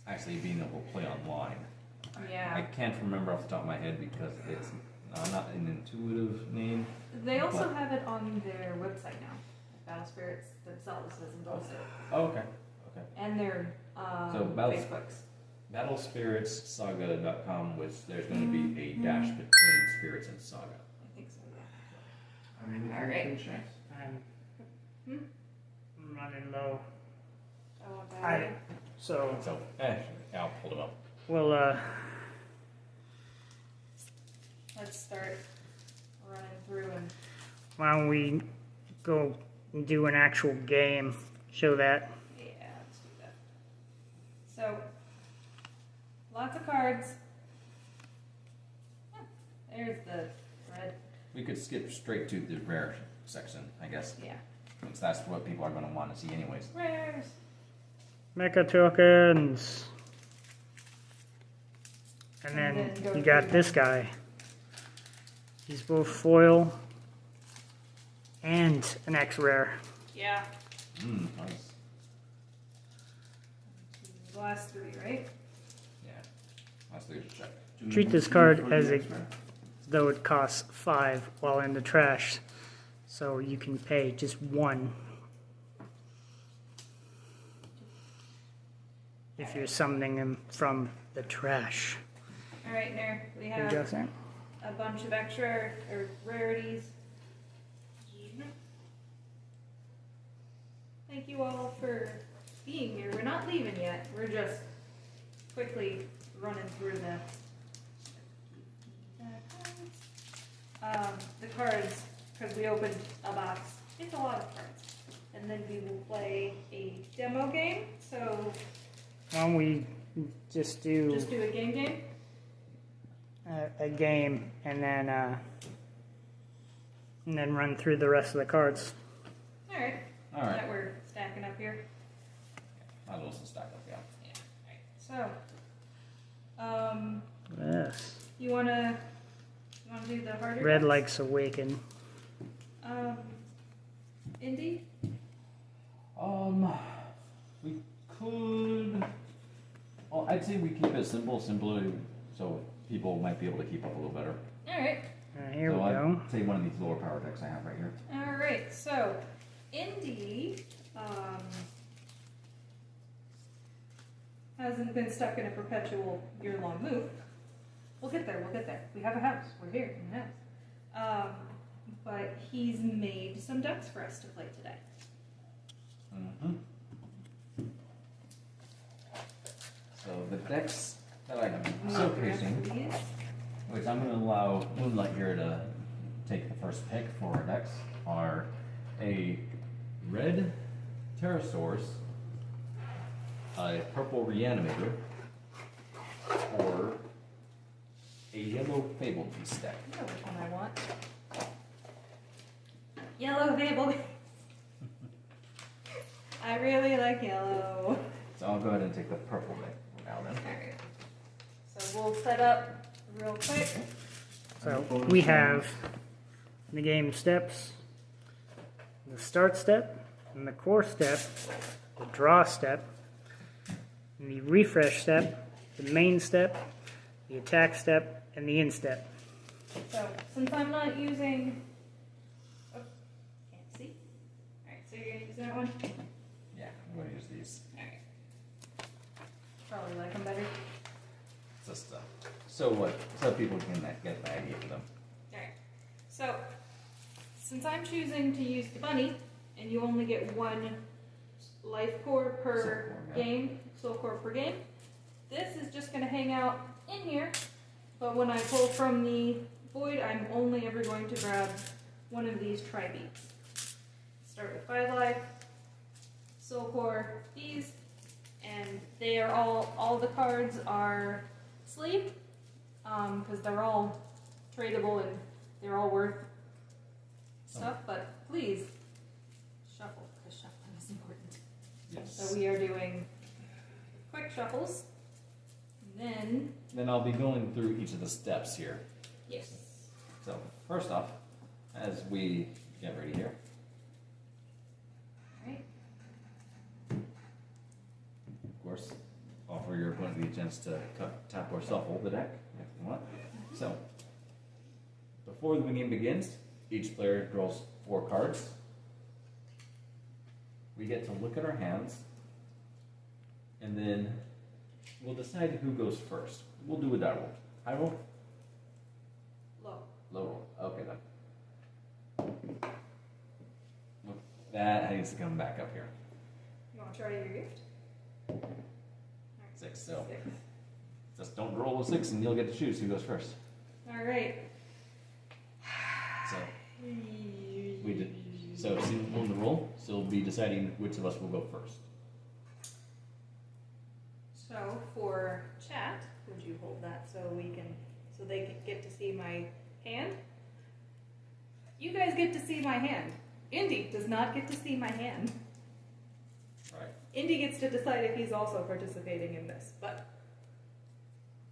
actually being able to play online. I Yeah. can't remember off the top of my head because it's not an intuitive name. They also But- have it on their website now. Battle Spirits themselves has endorsed it. Oh, okay. Okay. And their So Battle- Facebooks. BattleSpiritsSaga.com, which there's going to be a dash between spirits and saga. I think so, yeah. I mean, All right. we can check. I'm running low. Oh, I- So So, I'll pull them up. we'll let's start running through and why don't we go and do an actual game? Show that. yeah, let's do that. So, lots of cards. Oh, there's the red. We could skip straight to the rare section, I guess, Yeah. since that's what people are going to want to see anyways. Rares. Mecha tokens. And And then then go you got through this guy. He's both foil and an X rare. Yeah. Nice. The last three, right? Yeah. Let's do a check. Treat this card as though it costs 5 while in the trash. So you can pay just 1 if you're summoning him from the trash. All right, there we Here you go, have sir. a bunch of extra or rarities. thank you all for being here. We're not leaving yet. We're just quickly running through the cards, because we opened a box. It's a lot of cards. And then we will play a demo game. So Why don't we just do a game? a game and then run through the rest of the cards. All right. All right. That we're stacking up here. Might as well just stack up, yeah. So, Yes. you wanna do the harder Red ones? likes Awaken. Indie? We could. Well, I'd say we keep it simple, so people might be able to keep up a little better. All right. Here so we go. I'd say one of these lower power decks I have right here. All right. So, Indie hasn't been stuck in a perpetual year-long move. We'll get there. We have a house. We're here in the house. But he's made some decks for us to play today. Mm-hmm. So the decks that I'm showcasing, which I'm going to allow Moonlight here to take the first pick for our decks, are a red Pterosaurus, a purple Reanimator, or a yellow Fable Beast deck. You know which one I want. Yellow Fable. I really like yellow. So I'll go ahead and take the purple deck now then. Alright. So we'll set up real quick. So we have the game steps, the start step, and the core step, the draw step, and the refresh step, the main step, the attack step, and the end step. So since I'm not using, oh, can't see. Alright, so you're gonna use that one? Yeah, I'm going to use these. Alright. Probably like them better. Just so people can get the idea for them. Alright. So since I'm choosing to use the bunny, and you only get one life core per Soul core, yeah. game, soul core per game, this is just gonna hang out in here. But when I pull from the void, I'm only ever going to grab one of these tri-beats. Start with 5 life, soul core, these, and they are all the cards are sleeve, because they're all tradable and they're all worth stuff, but please shuffle, because shuffling is important. Yes. So we are doing quick shuffles, and Then I'll be going through each of the steps here. yes. So first off, as we get ready here, Alright. of course, offer your opponent the chance to tap or shuffle the deck if you want. So before the game begins, each player draws 4 cards. We get to look at our hands, and then we'll decide who goes first. We'll do a die roll. High roll? Low. Low roll. Okay then. With that needs to come back up here. You want to try your gift? 6. So 6. just don't roll a 6 and you'll get to choose who goes first. Alright. So we did. So since we're on the roll, so we'll be deciding which of us will go first. So for chat, would you hold that so they can get to see my hand? You guys get to see my hand. Indy does not get to see my hand. Right. Indy gets to decide if he's also participating in this, but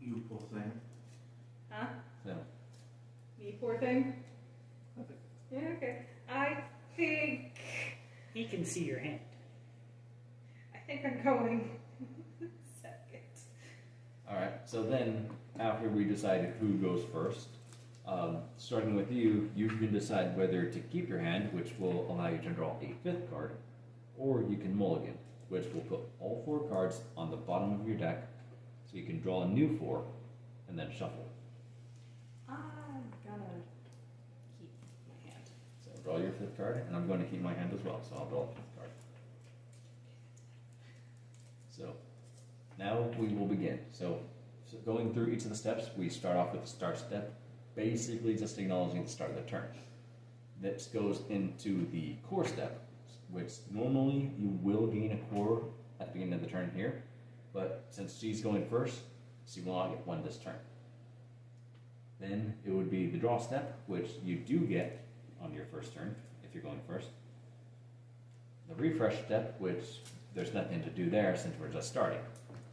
You poor thing. huh? So Me poor thing? Perfect. Yeah, okay. I think He can see your hand. I'm going second. all right. So then, after we decide who goes first, starting with you, you can decide whether to keep your hand, which will allow you to draw a 5th card, or you can mulligan, which will put all 4 cards on the bottom of your deck, so you can draw a new 4, and then shuffle. I'm gonna keep my hand. So draw your 5th card, and I'm going to keep my hand as well, so I'll draw the 5th card. So now we will begin. So going through each of the steps, we start off with the start step, basically just acknowledging the start of the turn. This goes into the core step, which normally you will gain a core at the beginning of the turn here, but since she's going first, she will not get one this turn. Then it would be the draw step, which you do get on your first turn if you're going first. The refresh step, which there's nothing to do there since we're just starting.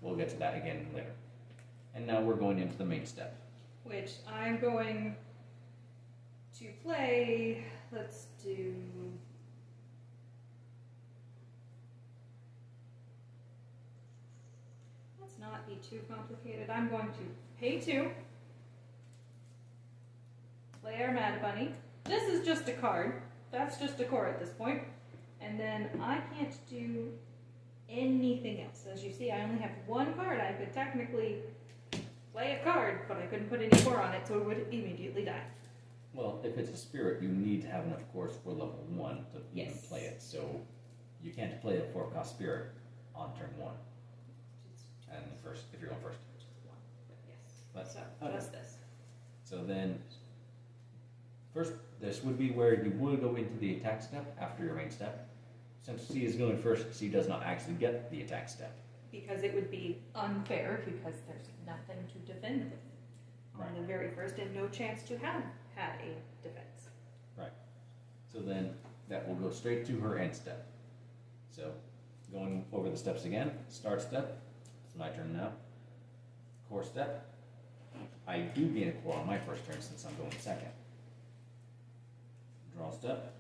We'll get to that again later. And now we're going into the main step. Which I'm going to play. Let's do. Let's not be too complicated. I'm going to pay 2. Play our Mad Bunny. This is just a card. That's just a core at this point. And then I can't do anything else. As you see, I only have 1 card. I could technically play a card, but I couldn't put any core on it, so it would immediately die. Well, if it's a spirit, you need to have enough cores for level 1 to even play it. So you can't play a 4-cost spirit on turn 1. And first, if you're going first. Yes. But, So okay. just this. So then, first, this would be where you would go into the attack step after your main step. Since she is going first, she does not actually get the attack step. Because it would be unfair because there's nothing to defend with on the very first and no chance to have had a defense. Right. So then that will go straight to her end step. So going over the steps again, start step, it's my turn now. Core step, I do gain a core on my first turn since I'm going second. Draw step,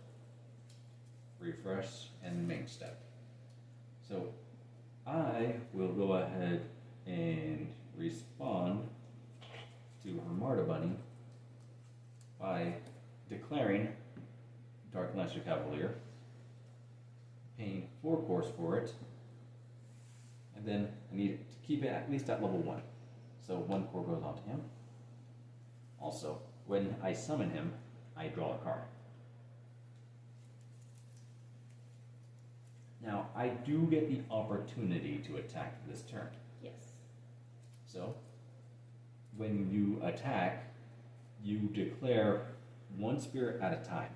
refresh, and main step. So I will go ahead and respond to her Marta Bunny by declaring Dark Master Cavalier, paying 4 cores for it, and then I need to keep it at least at level 1. So 1 core goes onto him. Also, when I summon him, I draw a card. Now, I do get the opportunity to attack this turn. Yes. So, when you attack, you declare 1 spirit at a time.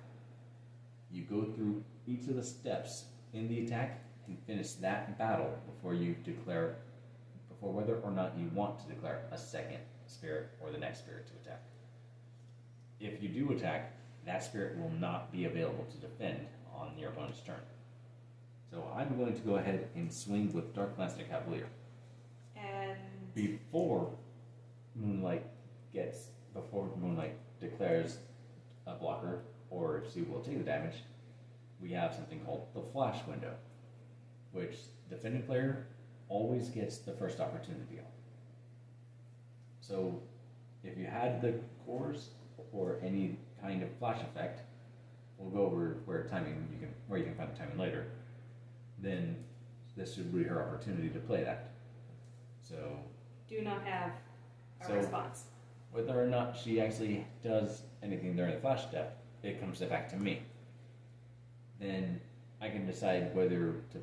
You go through each of the steps in the attack and finish that battle before you declare, before whether or not you want to declare a second spirit or the next spirit to attack. If you do attack, that spirit will not be available to defend on your opponent's turn. So I'm going to go ahead and swing with Dark Master Cavalier. And Before Moonlight declares a blocker, or if she will take the damage, we have something called the flash window, which the defending player always gets the first opportunity on. So if you had the cores or any kind of flash effect, we'll go over where you can find the timing later, then this should be her opportunity to play that. So do not have a So- response. whether or not she actually does anything during the flash step, it comes back to me. Then I can decide whether to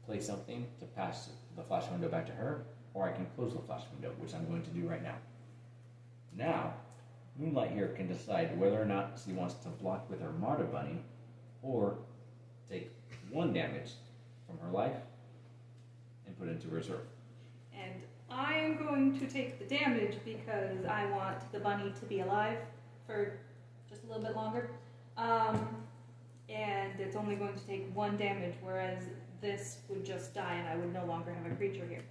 play something to pass the flash window back to her, or I can close the flash window, which I'm going to do right now. Now, Moonlight here can decide whether or not she wants to block with her Marta Bunny, or take 1 damage from her life and put it into reserve. And I am going to take the damage because I want the bunny to be alive for just a little bit longer. And it's only going to take 1 damage, whereas this would just die and I would no longer have a creature here.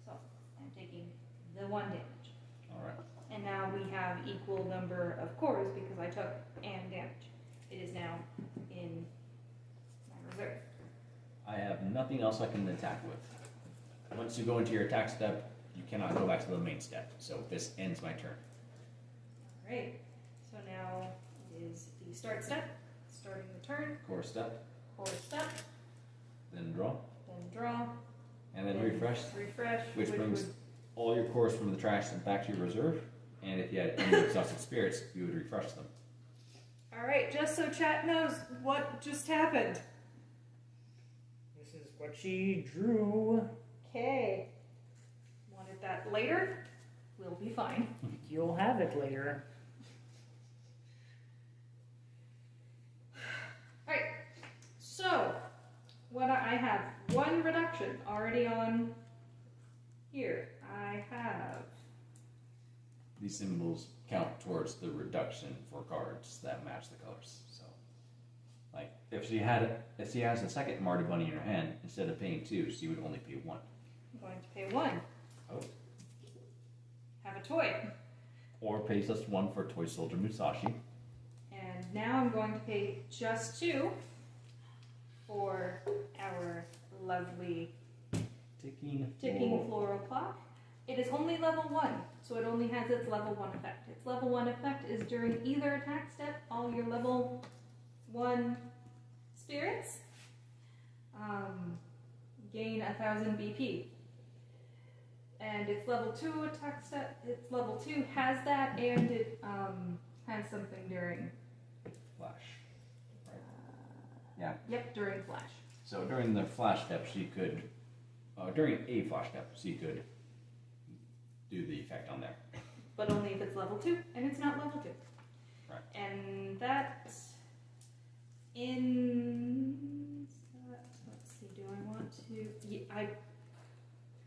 So I'm taking the 1 damage. Alright. And now we have equal number of cores because I took and damage. It is now in my reserve. I have nothing else I can attack with. Once you go into your attack step, you cannot go back to the main step. So this ends my turn. Alright, so now is the start step, starting the turn, Core step, core step, then draw, then draw, and then refresh, refresh, which brings would, all your cores from the trash back to your reserve. And if you had any exhausted spirits, you would refresh them. Alright, just so chat knows what just happened. This is what she drew. Okay. Wanted that later? We'll be fine. You'll have it later. Alright, so what I have one reduction already on here. I have These symbols count towards the reduction for cards that match the colors. So, like if she has a second Marty Bunny in her hand, instead of paying 2, she would only pay 1. I'm going to pay 1. Oh. Have a toy. Or pays us 1 for Toy Soldier Musashi. And now I'm going to pay just 2 for our lovely Ticking floral clock. It is only level 1, so it only has its level 1 effect. Its level 1 effect is during either attack step, all your level 1 spirits gain 1000 BP. And its level 2 attack step, its level 2 has that, and it has something during Flash. Right. Yeah. Yep, during flash. So during the flash step, she could, during a flash step, she could do the effect on there. But only if it's level 2, and it's not level 2. Right. And that in... Let's see, do I want to... Yeah,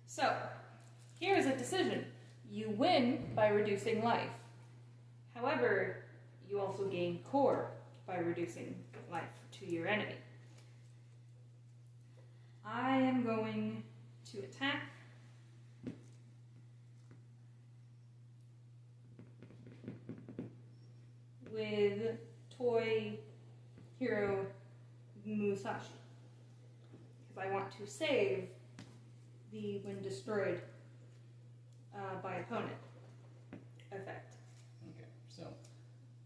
so, here's a decision. You win by reducing life. However, you also gain core by reducing life to your enemy. I am going to attack with Toy Hero Musashi because I want to save the when destroyed by opponent effect. Okay, so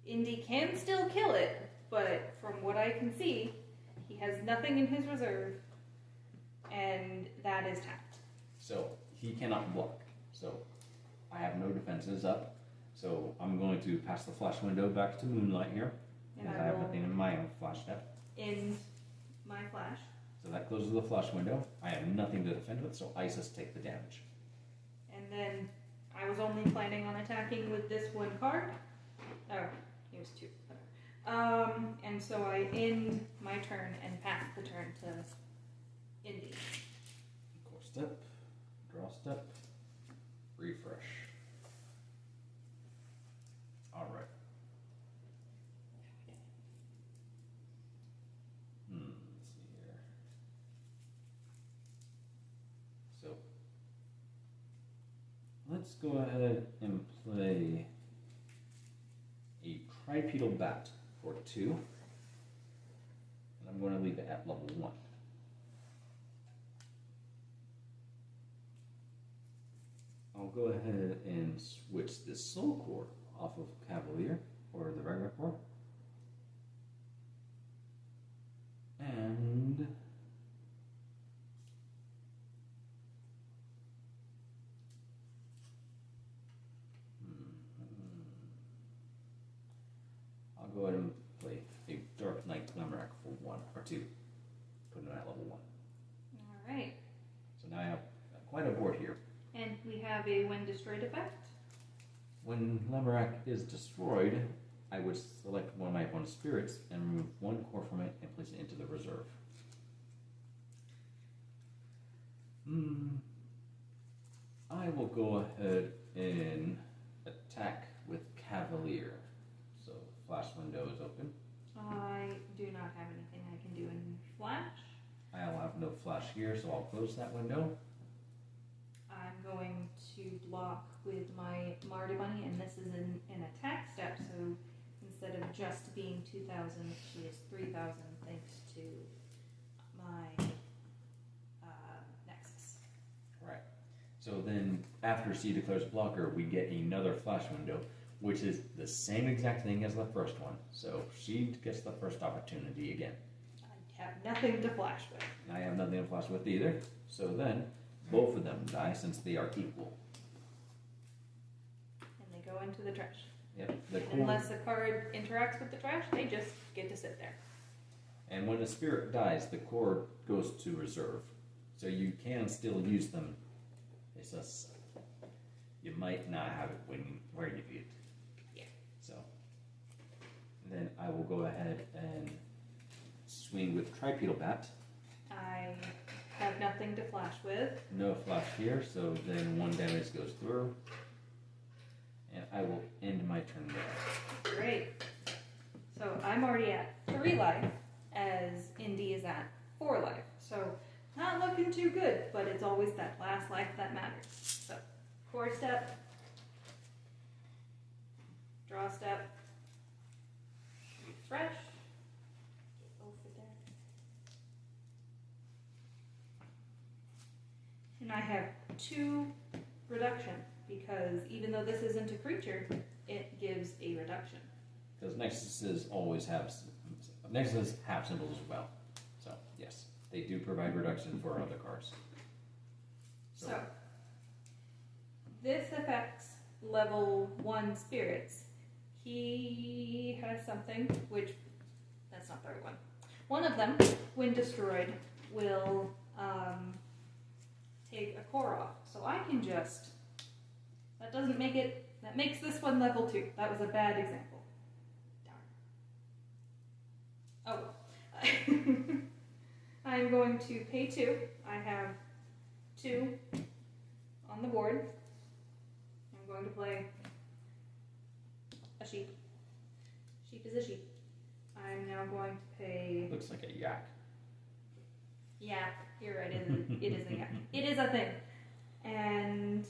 Indy can still kill it, but from what I can see, he has nothing in his reserve, and that is tapped. So he cannot block. So I have no defenses up. So I'm going to pass the flash window back to Moonlight here. And Because I I have will nothing in my own flash step. end my flash. So that closes the flash window. I have nothing to defend with, so Isis take the damage. And then I was only planning on attacking with this one card. Oh, here's 2. And so I end my turn and pass the turn to Indy. Core step, draw step, refresh. Alright. Let's see here. So, let's go ahead and play a tripedal bat for 2. And I'm going to leave it at level 1. I'll go ahead and switch this soul core off of Cavalier, or the regular core. And I'll go ahead and play a Dark Knight Glimmer for 1 or 2. Put it at level 1. Alright. So now I have quite a board here. And we have a when destroyed effect. When Lemerack is destroyed, I would select one of my opponent's spirits and remove 1 core from it and place it into the reserve. I will go ahead and attack with Cavalier. So flash window is open. I do not have anything I can do in flash. I'll have no flash here, so I'll close that window. I'm going to block with my Marty Bunny, and this is an attack step, so instead of just being 2,000, she is 3,000 thanks to my Nexus. Right. So then, after she declares blocker, we get another flash window, which is the same exact thing as the first one. So she gets the first opportunity again. I have nothing to flash with. And I have nothing to flash with either. So then, both of them die since they are equal. And they go into the trash. Yep. Unless a card interacts with the trash, they just get to sit there. And when a spirit dies, the core goes to reserve. So you can still use them. It's just you might not have it where you need it. Yeah. So then I will go ahead and swing with Tripedal Bat. I have nothing to flash with. No flash here, so then 1 damage goes through. And I will end my turn there. Great. So I'm already at 3 life, as Indy is at 4 life. So not looking too good, but it's always that last life that matters. So 4 step, draw step, refresh. Get over there. And I have 2 reduction, because even though this isn't a creature, it gives a reduction. Because Nexuses have symbols as well. So yes, they do provide reduction for other cards. So this affects level 1 spirits. He has something, which, that's not the right one. One of them, when destroyed, will take a core off. So I can just, that doesn't make it, that makes this one level 2. That was a bad example. Darn. Oh. I'm going to pay 2. I have 2 on the board. I'm going to play a sheep. Sheep is a sheep. I'm now going to pay... Looks like a yak. Yeah, you're right. It is a yak. It is a thing. And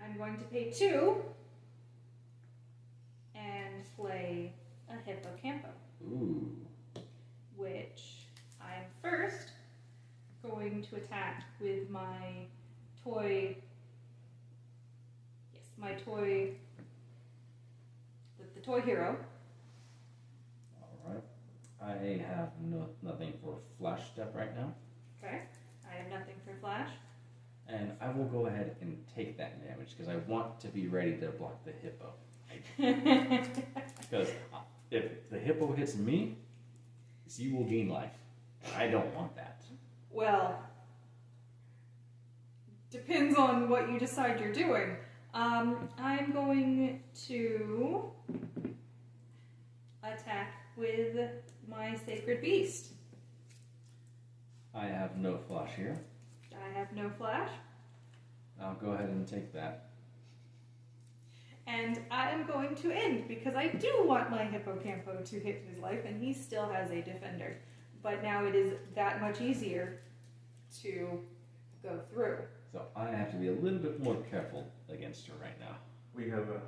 I'm going to pay 2 and play a hippocampo. Ooh. Which I'm first going to attack with my toy. Yes, my toy. With the toy hero. Alright. I have nothing for flash step right now. Okay. I have nothing for flash. And I will go ahead and take that damage because I want to be ready to block the hippo. Because if the hippo hits me, you will gain life. I don't want that. Well, depends on what you decide you're doing. I'm going to attack with my sacred beast. I have no flash here. I have no flash. I'll go ahead and take that. And I am going to end, because I do want my hippocampo to hit his life, and he still has a defender. But now it is that much easier to go through. So I have to be a little bit more careful against her right now. We have a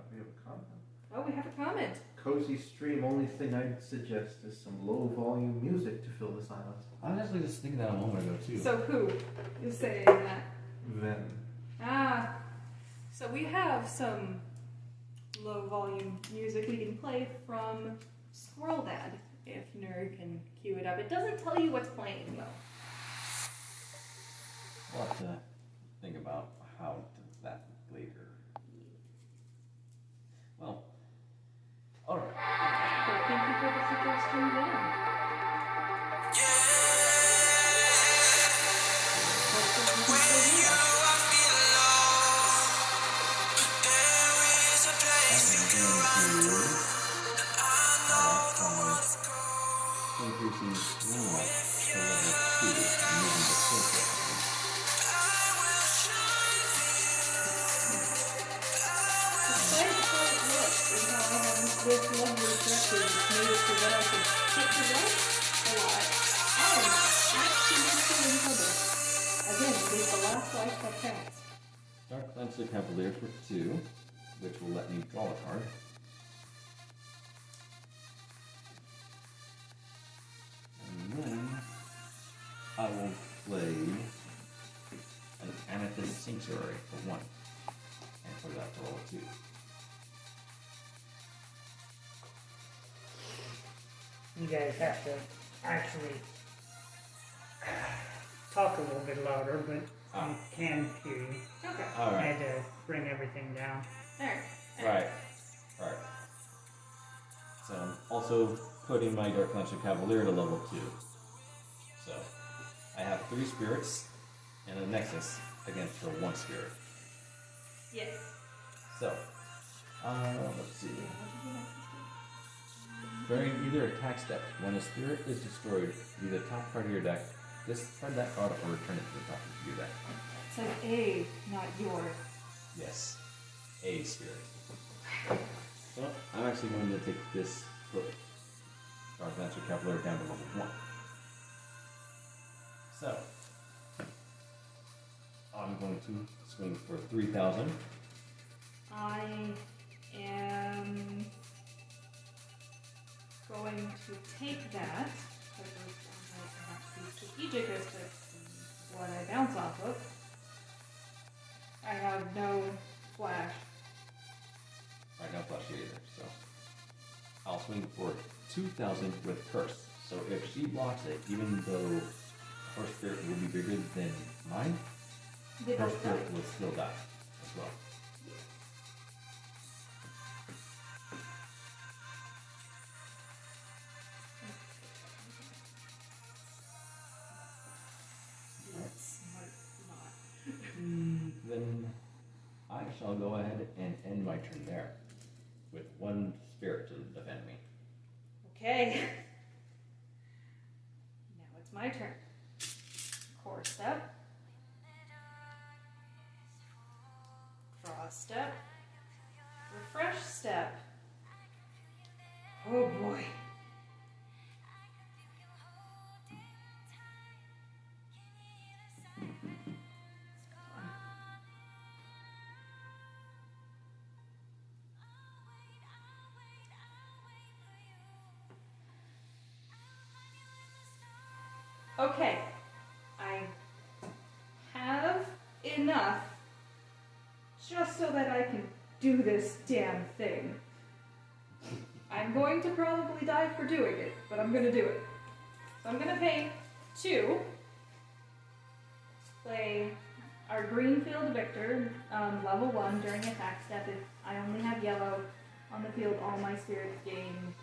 comment. Oh, we have a comment. Cozy stream. Only thing I'd suggest is some low volume music to fill the silence. I was actually just thinking that a moment ago too. So who is saying that? Then Ah, so we have some low volume music we can play from Squirrel Dad, if Nerd can cue it up. It doesn't tell you what's playing though. We'll have to think about how to that later. Well, alright. But thank you for the suggestion then. Increasing now to level 2 and moving the circle. Despite how it looks and how I have this lovely structure that's made it so that I can hit the right a lot, I am actually still in trouble. Again, it is the last life that counts. Dark Lancer Cavalier for 2, which will let me draw a card. And then I will play an Amethyst Sanctuary for 1 and put that to level 2. You guys have to actually talk a little bit louder, but I can hear you. Okay. I Alright. had to bring everything down. Alright. Right. So I'm also putting my Dark Lancer Cavalier to level 2. 3 spirits and a nexus against her 1 spirit. Yes. So, let's see. During either attack step, when a spirit is destroyed, view the top part of your deck, discard that card or return it to the top of your deck. It says A, not yours. Yes, a spirit. So, I'm actually going to take this Dark Master Cavalier down to level 1. So, I'm going to swing for 3,000. I am going to take that, because I have to be strategic as to what I bounce off of. I have no flash. Right, no flash here either, so I'll swing for 2,000 with Curse. So if she blocks it, even though her spirit will be bigger than mine, Did her I spirit die? will still die as well. Let's not. Then I shall go ahead and end my turn there with 1 spirit to defend me. Okay. Now it's my turn. Core step. Draw step. Refresh step. Oh boy. Okay, I have enough just so that I can do this damn thing. I'm going to probably die for doing it, but I'm going to do it. So I'm going to pay 2, play our Greenfield Victor, level 1 during attack step. If I only have yellow on the field, all my spirits gain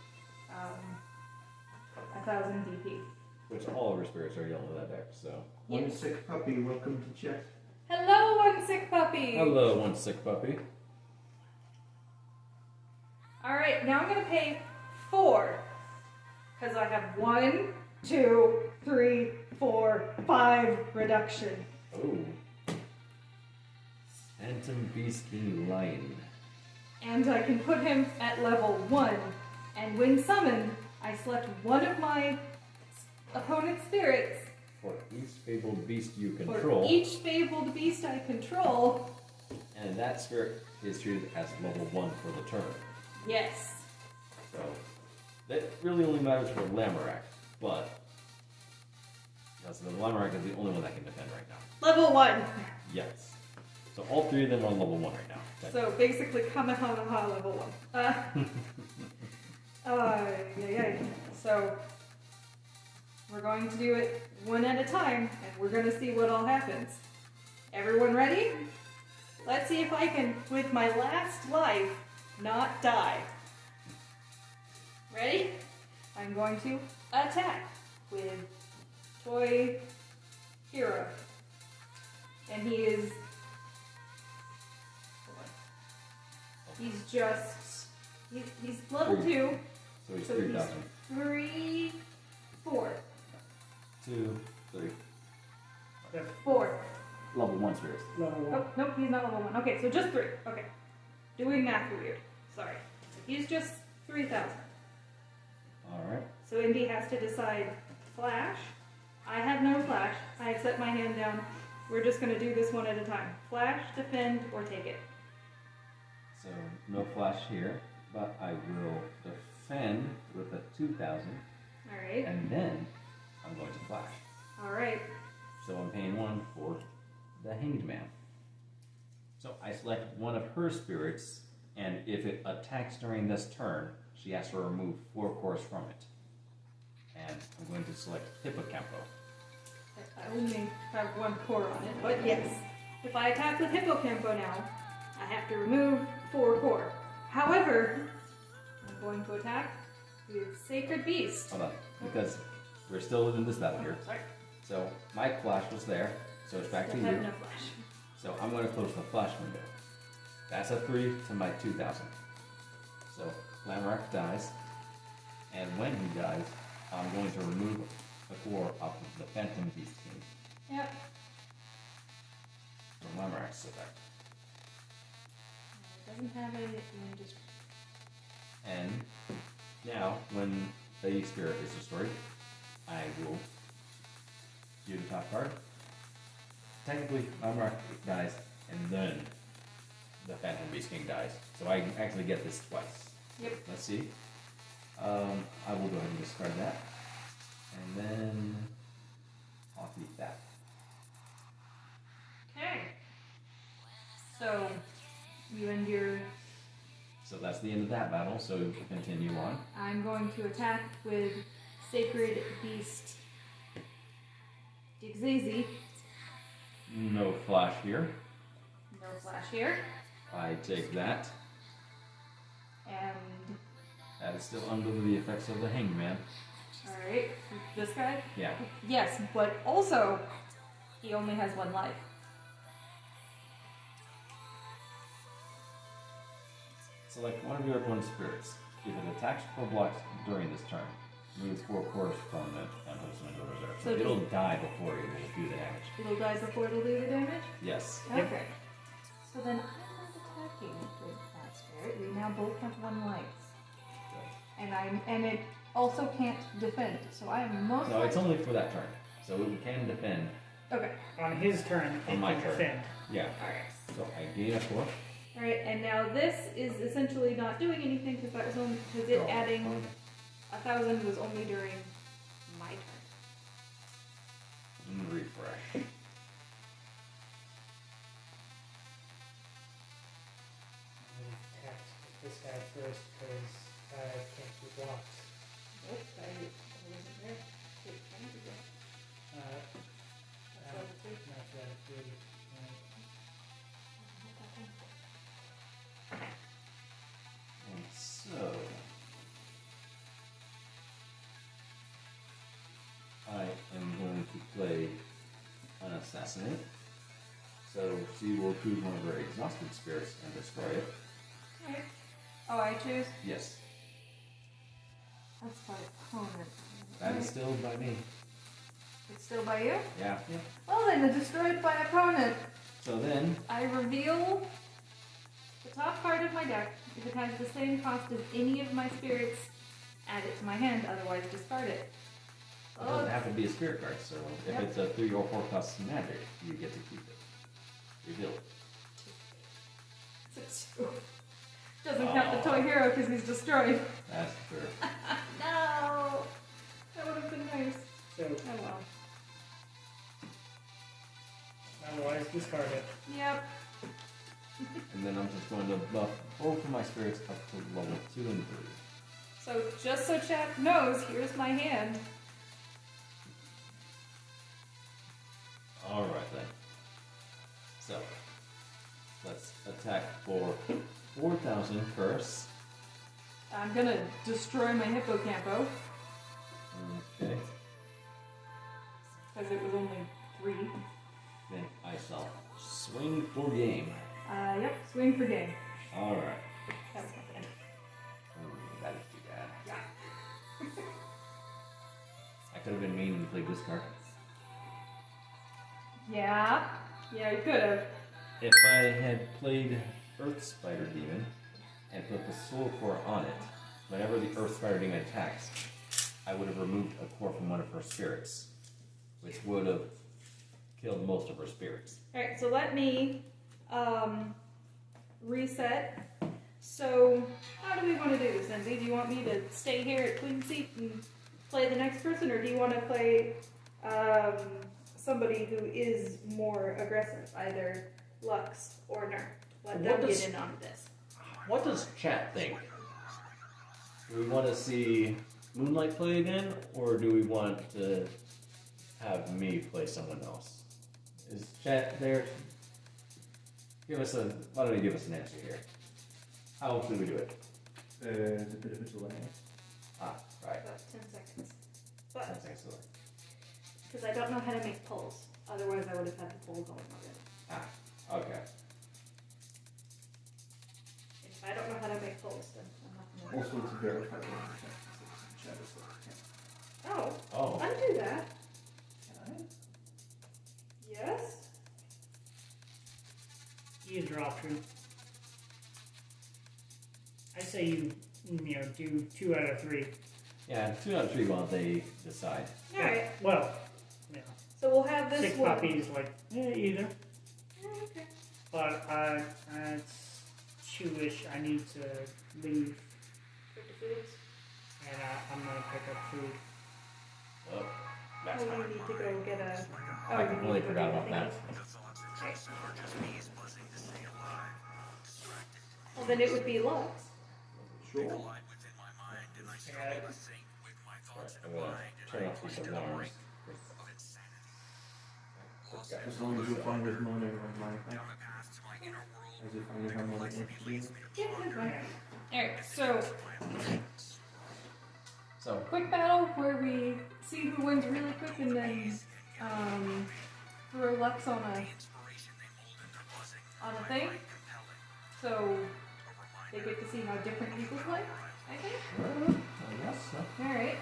1,000 DP. Which all of her spirits are yellow in that deck, so. One Yes. sick puppy, welcome to chat. Hello, one sick puppy! Hello, 1 sick puppy. Alright, now I'm gonna pay 4. Because I have 1, 2, 3, 4, 5 reduction. Oh. Phantom Beast King Lion. And I can put him at level 1. And when summoned, I select one of my opponent's spirits. For each fabled beast you For control. each fabled beast I control. And that spirit is treated as level 1 for the turn. Yes. So, that really only matters for Lamorak, but because the Lamorak is the only one that can defend right now. Level 1. Yes. So all 3 of them are level 1 right now. So basically, Kamehameha level 1. Yeah. So we're going to do it one at a time, and we're going to see what all happens. Everyone ready? Let's see if I can, with my last life, not die. Ready? I'm going to attack with Toy Hero. And he is... He's just... He's level 2. So he's So 3,000. 3, 4. 2, 3. 4. Level 1 spirits. Level 1. Oh, nope, he's not level 1. Okay, so just 3. Okay. Doing math weird. Sorry. So he's just 3,000. Alright. So Indy has to decide flash. I have no flash. I have set my hand down. We're just going to do this one at a time. Flash, defend, or take it. So no flash here, but I will defend with a 2,000, Alright. and then I'm going to flash. Alright. So I'm paying 1 for the Hanged Man. So I select one of her spirits, and if it attacks during this turn, she has to remove 4 cores from it. And I'm going to select Hippocampo. I only have 1 core on it, but yes. If I attack with Hippocampo now, I have to remove 4 core. However, I'm going to attack with Sacred Beast. Hold on, because we're still in this battle here. Sorry. So my flash was there, so it's back to Still you. have no flash. So I'm going to close the flash window. That's a 3 to my 2,000. So Lamarck dies, and when he dies, I'm going to remove a core off of the Phantom Beast King. Yep. So Lamarck's effect. It doesn't have it in just. And now, when the spirit is destroyed, I will do the top card. Technically, Lamarck dies, and then the Phantom Beast King dies. So I actually get this twice. Yep. Let's see. I will go ahead and discard that. And then I'll keep that. Okay. So you end your. So that's the end of that battle, so we'll continue on. I'm going to attack with Sacred Beast Digzazy. No flash here. No flash here. I take that. And That is still under the effects of the Hangman. alright. This guy? Yeah. Yes, but also he only has 1 life. Select one of your opponent's spirits. If it attacks or blocks during this turn, move 4 cores from it and put them into reserve. So So it'll die before it will do the damage. It'll die before it'll do the damage? Yes. Yep. Okay. So then I'm not attacking with that spirit. We now both have 1 life. And it also can't defend. So I am most No, it's only for that turn. So it can defend. Okay. On his turn, On it my can turn. defend. Yeah. Alright. So I gain a 4. Alright, and now this is essentially not doing anything because that was only because it adding 1,000 was only during my turn. And refresh. I'm going to attack this guy first because I can't be blocked. Nope, I wasn't there. Wait, can I do that? That's level 3. Not level 3. And so I am going to play an assassinate. So she will choose one of her exhausted spirits and destroy it. Alright. Oh, I choose? Yes. That's my opponent. That is still by me. It's still by you? Yeah. Well then, the destroyed by opponent. So then, I reveal the top card of my deck. If it has the same cost as any of my spirits, add it to my hand, otherwise discard it. it doesn't have to be a spirit card, so if Yep. it's a 3 or 4 cost magic, you get to keep it. Reveal it. It's a 2. Doesn't count the toy hero because he's destroyed. That's true. No! That would have been nice. So, Oh well. otherwise, discard it. Yep. And then I'm just going to buff both of my spirits up to level 2 and 3. So, just so chat knows, here's my hand. Alright then. So, let's attack for 4,000 first. I'm gonna destroy my hippocampo, Okay. because it was only 3. Then I shall swing for game. Yep, swing for game. Alright. That was my hand. That is too bad. Yeah. I could have been mean and played this card. Yeah. Yeah, you could have. If I had played Earth Spider Demon and put the Soul Core on it, whenever the Earth Spider Demon attacks, I would have removed a core from one of her spirits, which would have killed most of her spirits. Alright, so let me reset. So, how do we want to do this, Lindsay? Do you want me to stay here at Queen Seat and play the next person, or do you want to play somebody who is more aggressive, either Lux or Ner? Let What them does- get in on this. What does chat think? Do we want to see Moonlight play again, or do we want to have me play someone else? Is chat there? Why don't you give us an answer here? How should we do it? There's a bit of a delay. Ah, right. About 10 seconds. 10 But seconds away. Because I don't know how to make pulls. Otherwise, I would have had the pull going already. Ah, okay. If I don't know how to make pulls, then I'm not going to. Also, it's a verified one. Chat is like, Oh, Oh. undo that. can I? Yes. You drop through. I say you do 2 out of 3. Yeah, 2 out of 3 while they decide. Alright, Well, yeah. so we'll have this 6 one. puppies, like, either. Okay. But it's 2-ish. I need to leave, Put the foods. and I'm gonna pick up food. Oh, that's Oh, fine. you need to go get a. Oh, I you need completely to go forgot get about a that. thingy. Okay. Well, then it would be Lux. Sure. Yeah, Turn off these alarms. As long as you're fine with moaning on my thing. As if I knew how much interesting. Yeah, that's fine. Alright, so So, quick battle where we see who wins really quick and then throw Lux on a thing. So they get to see how different people play, I think. I guess so. Alright.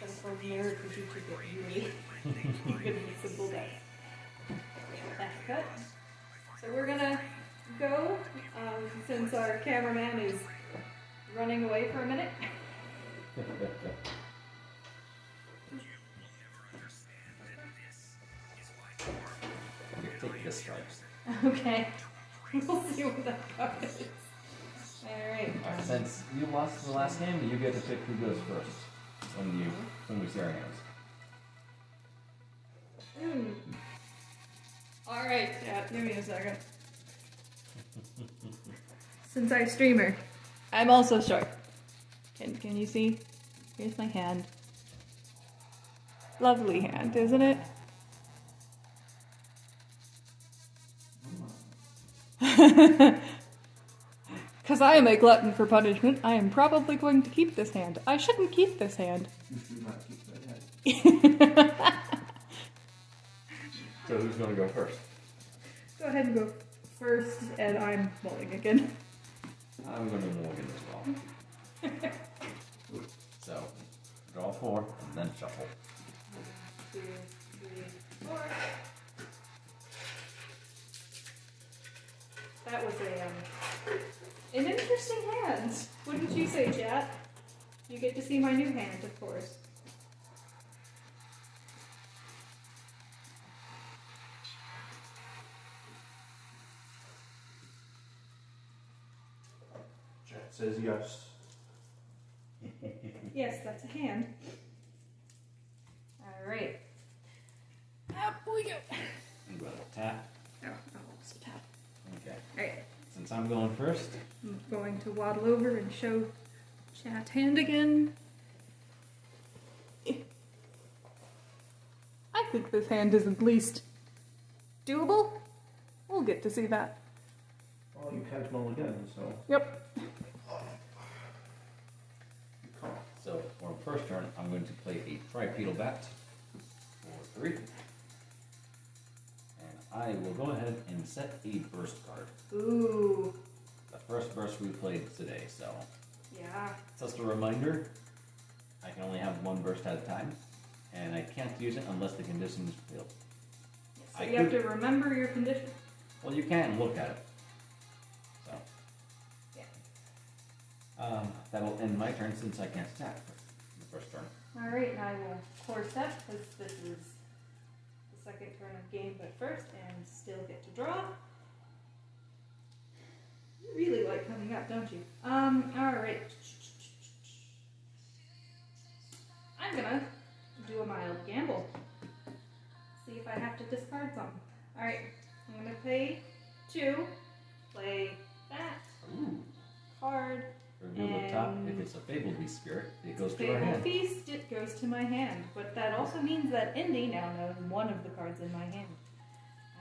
That's for nerd because you could get really good with simple dice. That cut. So we're gonna go, since our cameraman is running away for a minute. Take this card. Okay. We'll see what that card is. Alright. Alright, since you lost the last game, you get to pick who goes first when we see our hands. Alright, yeah, give me a second. Since I'm streamer, I'm also short. Can you see? Here's my hand. Lovely hand, isn't it? Because I am a glutton for punishment, I am probably going to keep this hand. I shouldn't keep this hand. You should not keep that head. So who's going to go first? Go ahead and go first, and I'm mulling again. I'm going to mulligan as well. So, draw 4 and then shuffle. 1, 2, 3, 4. That was an interesting hand. Wouldn't you say, chat? You get to see my new hand, of course. Chat says yes. Yes, that's a hand. Alright. Up we go. I'm going to tap. Oh, it's a tap. Okay. Alright. Since I'm going first, I'm going to waddle over and show chat hand again. I think this hand is at least doable. We'll get to see that. Well, you can't mull again, so. Yep. You can't. so for my first turn, I'm going to play a tripedal bat for 3. And I will go ahead and set a burst card. Ooh. The first burst we played today, so Yeah. just a reminder, I can only have 1 burst at a time, and I can't use it unless the condition is fulfilled. So I you have could- to remember your condition. Well, you can look at it. So. Yeah. That'll end my turn since I can't attack the first turn. Alright, and I will core step because this is the second turn of game but first and still get to draw. You really like coming up, don't you? Alright. I'm gonna do a mild gamble. See if I have to discard something. Alright, I'm gonna pay 2, play that Ooh. card. Reveal the top. If And- it's a Fabled Beast Spirit, it goes to our Fable hand. Feast, it goes to my hand. But that also means that Indy now knows one of the cards in my hand.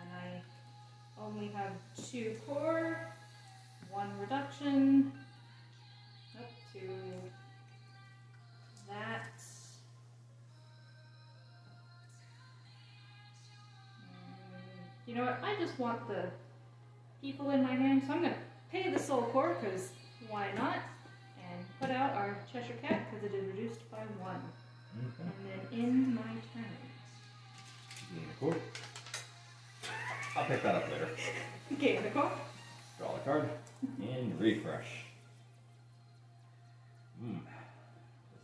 And I only have 2 core, 1 reduction, up to that, You know what? I just want the people in my hand, so I'm gonna pay the soul core, because why not? And put out our Cheshire Cat, because it is reduced by 1. Okay. And then end my turn. Gain a core. I'll pick that up later. Gain the core. Draw a card and refresh. This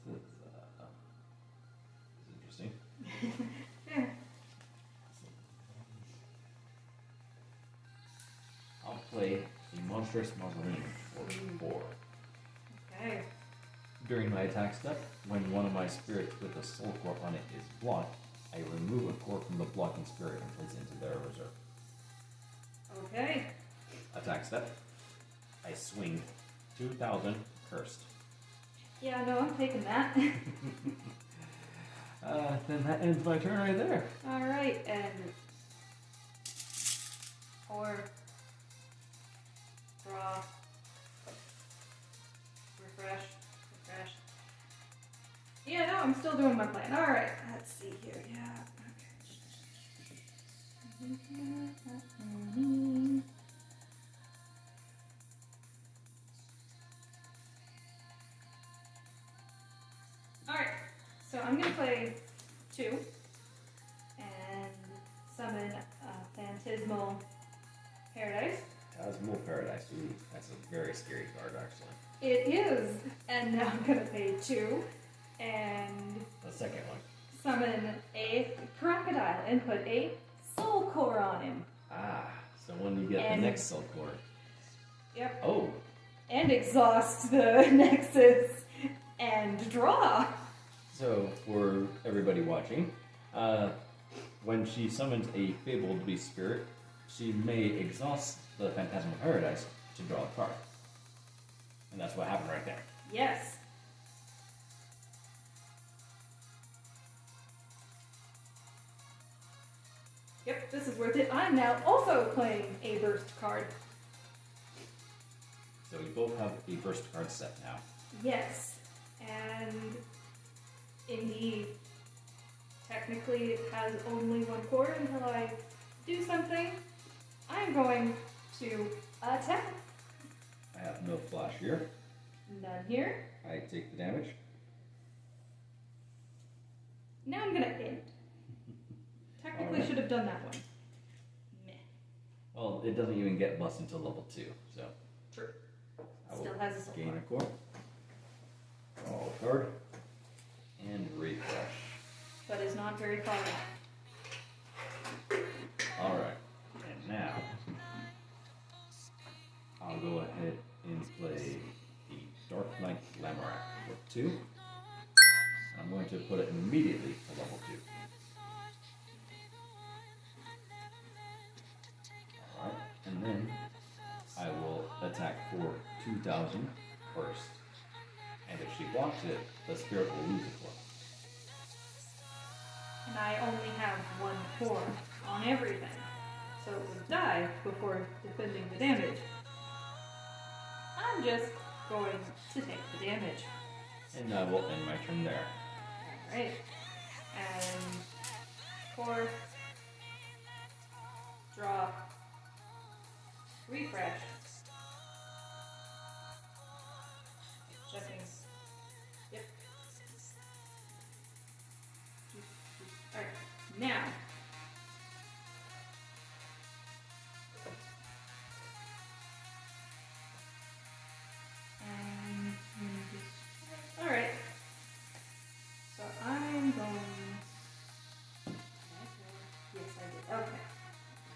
is interesting. Yeah. I'll play a monstrous mausoleum for 4. Okay. During my attack step, when one of my spirits with a soul core on it is blocked, I remove a core from the blocking spirit and place it into their reserve. Okay. Attack step. I swing 2,000 cursed. Yeah, no, I'm taking that. Then that ends my turn right there. Alright, and... Or... Draw. Refresh. Refresh. Yeah, no, I'm still doing my plan. Alright, let's see here. Yeah, okay. Alright, so I'm going to play 2 and summon Phantasmal Paradise. Phantasmal Paradise. Ooh, that's a very scary card, actually. It is, and now I'm going to pay 2 and The second one. summon a crocodile and put a soul core on him. Ah, so when you get And- the next soul core. Yep. Oh, And exhaust the Nexus and draw. so for everybody watching, when she summons a fabled beast spirit, she may exhaust the Phantasmal Paradise to draw a card. And that's what happened right there. Yes. Yep, this is worth it. I'm now also playing a burst card. So we both have a burst card set now. Yes, and indeed, technically it has only 1 core until I do something. I'm going to attack. I have no flash here. None here. I take the damage. Now I'm gonna end. Technically Alright. should have done that one. Meh. Well, it doesn't even get buffed until level 2, so. True. I will Still has a soul gain core. a core. Draw a card. And refresh. But is not very far off. Alright. And now, I'll go ahead and play the Dark Knight Lamorak for 2. I'm going to put it immediately to level 2. Alright, and then I will attack for 2,000 first. And if she blocks it, the spirit will lose a core. And I only have 1 core on everything. So it would die before defending the damage. I'm just going to take the damage. And I will end my turn there. Alright. And core. Draw. Refresh. Checking. Yep. Alright. Now. And alright. So I'm going. Yes, I did. Okay.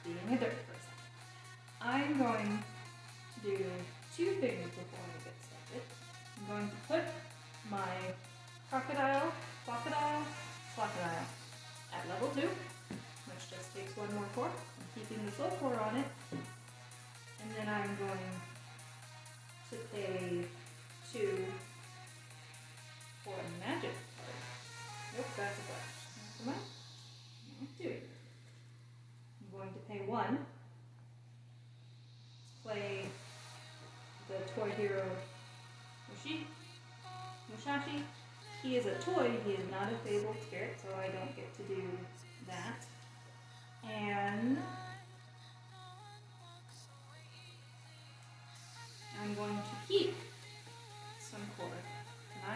Being a dirt person. I'm going to do 2 things before we get started. I'm going to put my crocodile at level 2, which just takes 1 more core. I'm keeping the soul core on it. And then I'm going to pay 2 for a magic card. Nope, that's a flash. Come on. Not 2. I'm going to pay 1. Play the toy hero Mushashi. He is a toy, he is not a fabled spirit, so I don't get to do that. And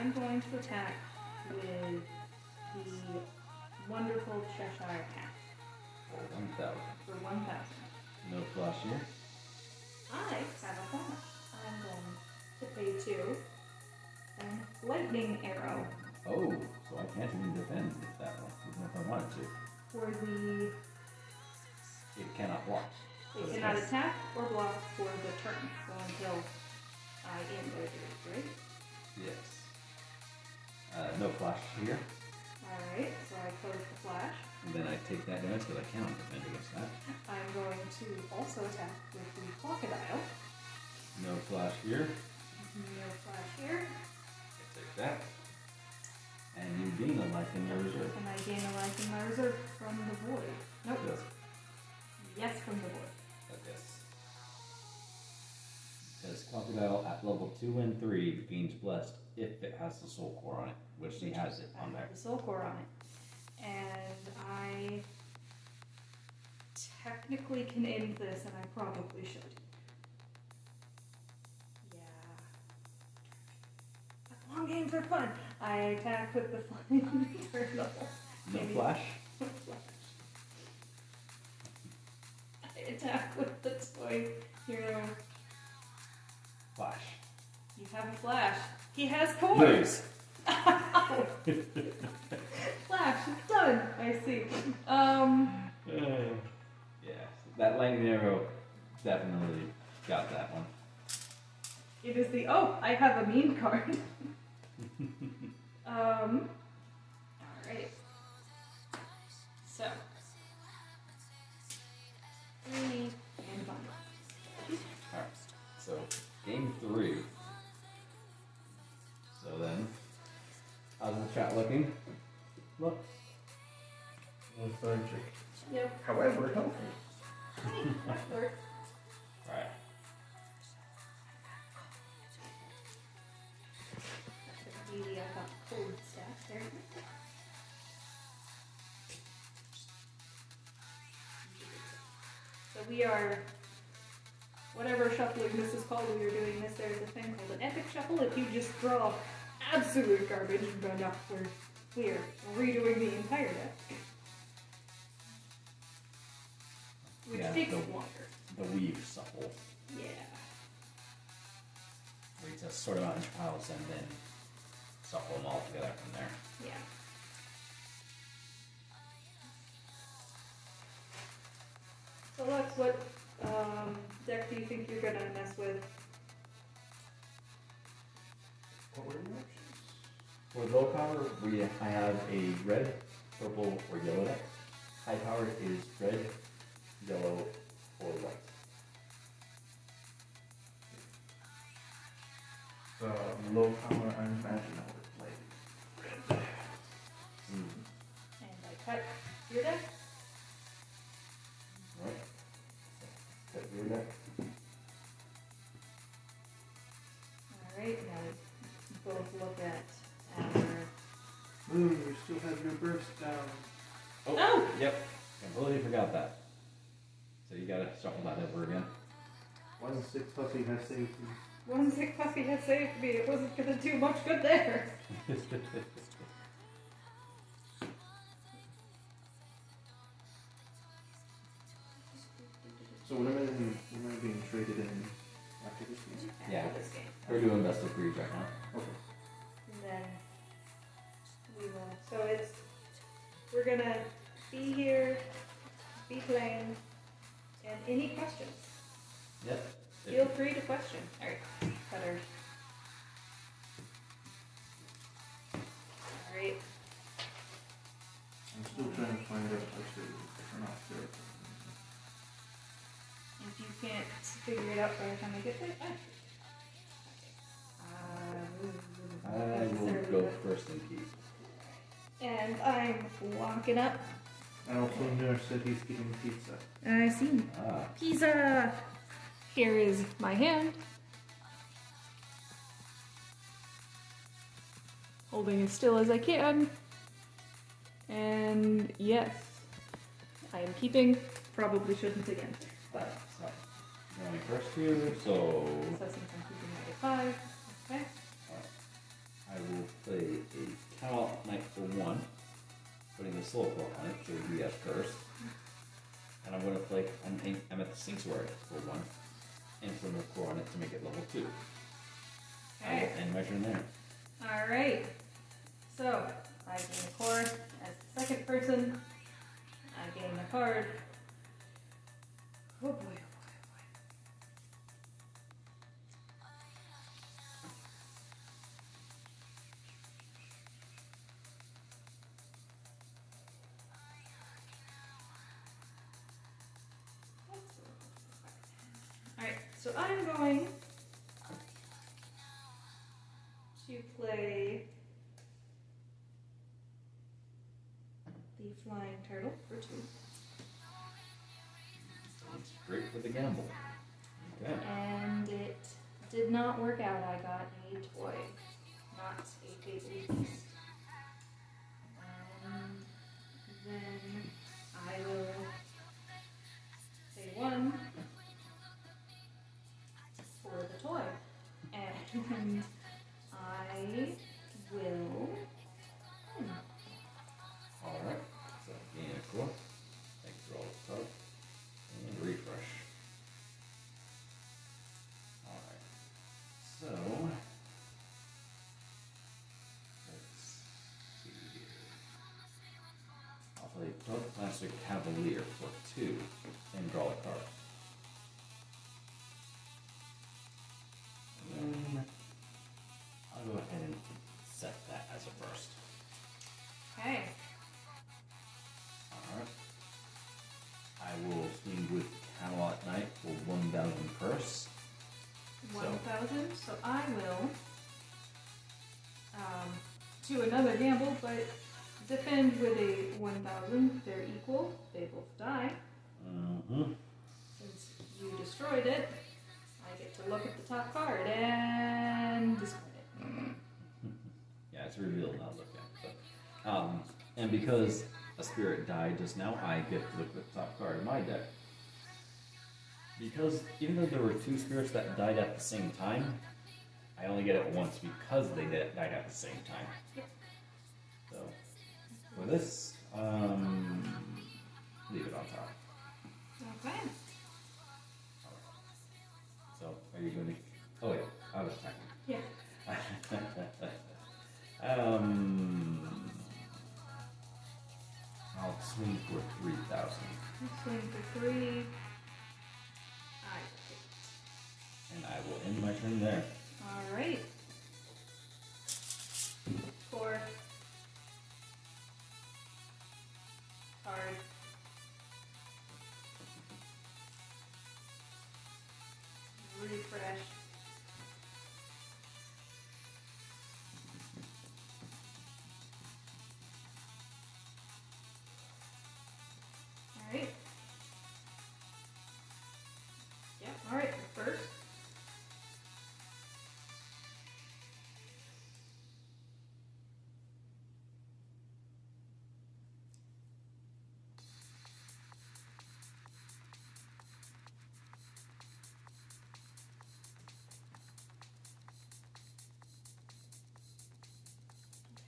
I'm going to attack with the wonderful Cheshire Cat For 1,000. for 1,000. No flash here. I have a flash. I'm going to pay 2. And lightning arrow Oh, so I can't even defend with that one, even if I wanted to. for the. It cannot block. It cannot attack or block for the turn, so until I end it, right? Yes. No flash here. Alright, so I close the flash. And then I take that damage because I cannot defend against that. I'm going to also attack with the crocodile. No flash here. No flash here. I take that. And you gain a life in your reserve. And I gain a life in my reserve from the void. Nope. Yes. Yes, from the void. Yes. Because Crocodile at level 2 and 3 gains blessed if it has the soul core on it, which he has it on I there. have the soul core on it. And I technically can end this, and I probably should. Yeah. Long games are fun. I attack with the flying turtle. No Maybe- flash. I attack with the toy hero. Flash. You have a flash. He has cores. Flash, done. I see. Yeah, that lightning arrow definitely got that one. It is the I have a meme card. Alright. So 3 and bundle. Alright, so game 3. So then, how's the chat looking? Look. Lethargic. Yep. However, healthy. That works. Alright. Maybe I got cold stack there. So we are, whatever shuffling this is called, we are doing this. There's a thing called an epic shuffle. If you just draw absolute garbage, but not we're clear. We're redoing the entire deck. Which Yeah, takes the- longer. The weave shuffle. Yeah. Where you just sort them out into piles and then shuffle them all together from there. Yeah. So Lex, what deck do you think you're gonna mess with? What were the options? For low power, I have a red, purple, or yellow deck. High power is red, yellow, or white. Low power, I imagine I would play red. And I cut your deck. Right. Cut your deck. Alright, now we both look at our... Moon, you still have your burst down. Oh! Yep. Completely forgot that. So you gotta shuffle that over again. 1/6 puppy has saved you. 1/6 puppy has saved me. It wasn't gonna do much good there. So when am I being traded in after this game? After Yeah. this game. We're doing best of breeds right now. Okay. And then we will. So it's we're gonna be here, be playing, and any questions? Yep. Feel free to question. Alright, cutter. Alright, I'm still trying to find out how to turn off their. if you can't figure it out by the time I get there, I will go first in keep. And I'm walking up. And also Nur said he's getting pizza. I see. Ah. Pizza! Here is my hand. Holding as still as I can. And yes, I am keeping. Probably shouldn't again. But So, going first here, so. so since I'm keeping, I get 5. Okay. I will play a Camelot Knight for 1, putting the Soul Core on it, so we have curse. And I'm going to play an Amethyst Sanctuary for 1, and put a core on it to make it level 2. I will end my turn there. Alright. So, I gain a core as the second person. I gain a card. Oh boy, oh boy, oh boy. Alright, so I'm going to play the Flying Turtle for 2. It's great for the gamble. Okay. And it did not work out. I got a toy, not a Fable Beast. And then I will say 1 for the toy. And I will. Alright, so gain a core, take draw a card, and refresh. Alright, so let's see here. I'll play Dark Classic Cavalier for 2 and draw a card. And then I'll go ahead and set that as a burst. Okay. Alright. I will swing with Camelot Knight for 1,000 curse. 1,000. So I will do another gamble, but defend with a 1,000. They're equal. They both die. Mm-hmm. Since you destroyed it, I get to look at the top card and discard it. Yeah, it's revealed, not looked at. But, and because a spirit died just now, I get to look at the top card of my deck. Because even though there were 2 spirits that died at the same time, I only get it once because they died at the same time. Yep. So, for this, leave it on top. Okay. So, are you going to... Oh wait, I was attacking. Yeah. I'll swing for 3,000. Swing for 3. And I will end my turn there. Alright. 4. Card. Refresh. Alright. Yep, alright, first.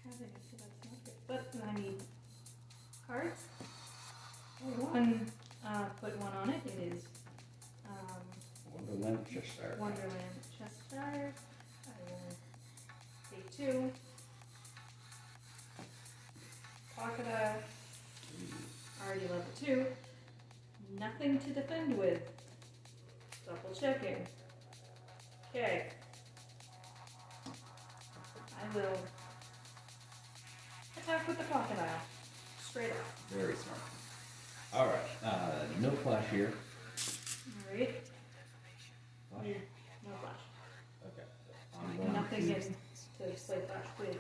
Having it, so that's not good. But I need cards. One, put 1 on it. It is Wonderland Cheshire. Wonderland Cheshire. I will pay 2. Crocodile. Already level 2. Nothing to defend with. Double checking. Okay. I will attack with the crocodile. Straight up. Very smart. Alright, no flash here. Alright. Flash? No flash. Okay. I'm going Nothing to... in to play flash with.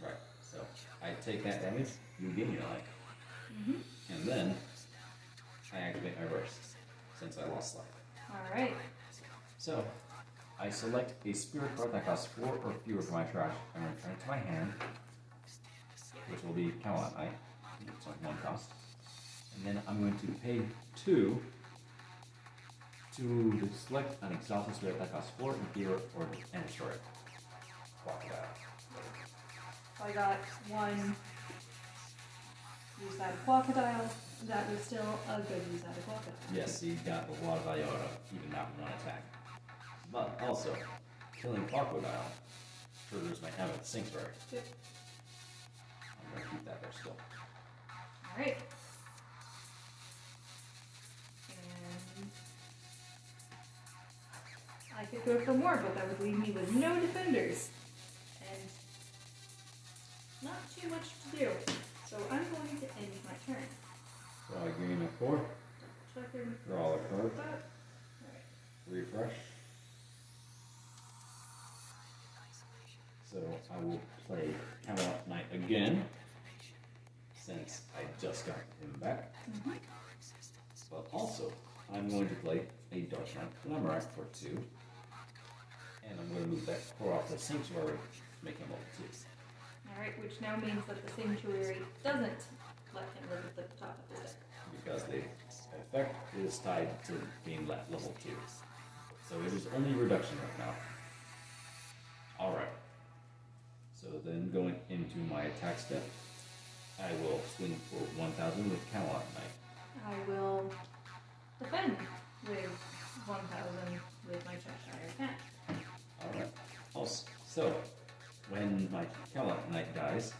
Right, so I take that damage, you give me your life. Mm-hmm. And then I activate my burst, since I lost life. Alright. So, I select a spirit card that costs 4 or fewer from my trash and return it to my hand, which will be Camelot Knight. It's only 1 cost. And then I'm going to pay 2 to select an exhausted spirit that costs 4 and fewer and destroy it. Crocodile. I got one use that crocodile. That was still a good use that crocodile. Yes, he got a lot of value out of even that one attack. But also, killing crocodile triggers my Amulet Sanctuary. Yep. I'm gonna keep that there still. Alright. And I could go for more, but that would leave me with no defenders. And not too much to do. So I'm going to end my turn. So I gain a 4, Checking draw a card, that. Alright. refresh. So I will play Camelot Knight again, since I just got him back. But also, I'm going to play a Dark Knight Glamorite for 2. And I'm going to move that core off the Sanctuary, make him level 2. Alright, which now means that the Sanctuary doesn't let him live at the top of his deck. Because the effect is tied to being level 2. So it is only reduction right now. Alright. So then going into my attack step, I will swing for 1,000 with Camelot Knight. I will defend with 1,000 with my Cheshire attack. Alright. Also, so, when my Camelot Knight dies,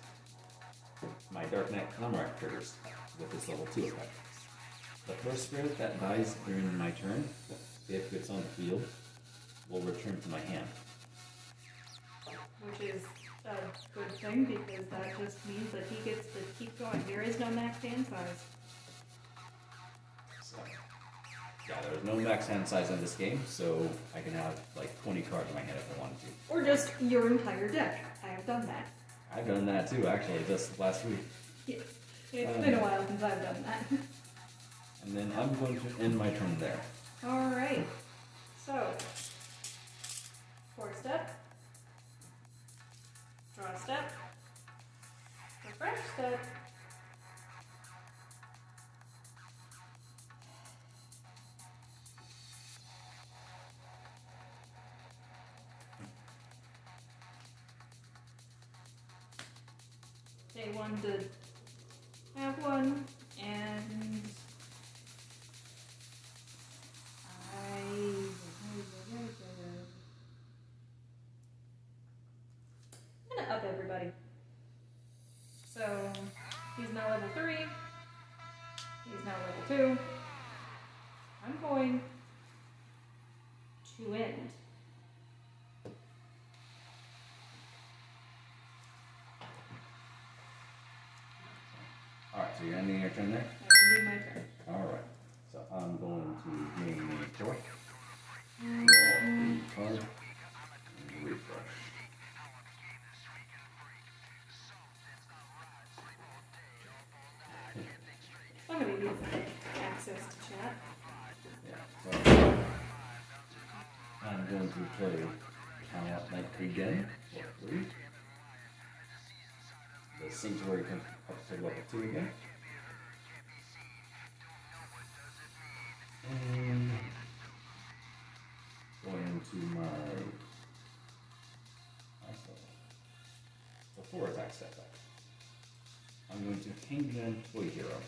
my Dark Knight Glamorite triggers with its level 2 effect. The first spirit that dies during my turn, if it's on the field, will return to my hand. Which is a good thing because that just means that he gets to keep going. There is no max hand size. So, yeah, there's no max hand size in this game, so I can have like 20 cards in my hand if I wanted to. Or just your entire deck. I have done that. I've done that too, actually, just last week. Yes. It's been a while since I've done that. And then I'm going to end my turn there. Alright. So, 4 step. Draw a step. Refresh step. Day 1 to have one, and I'm gonna up everybody. So he's now level 3. He's now level 2. I'm going to end. Alright, so you're ending your turn there? I'm ending my turn. Alright, so I'm going to gain a choice, draw a card, and refresh. Some of you have access to chat. Yeah, so I'm going to play Camelot Knight again for 3. The Sanctuary comes up to level 2 again. And going into my before attack step back. I'm going to Hangman Toy Hero.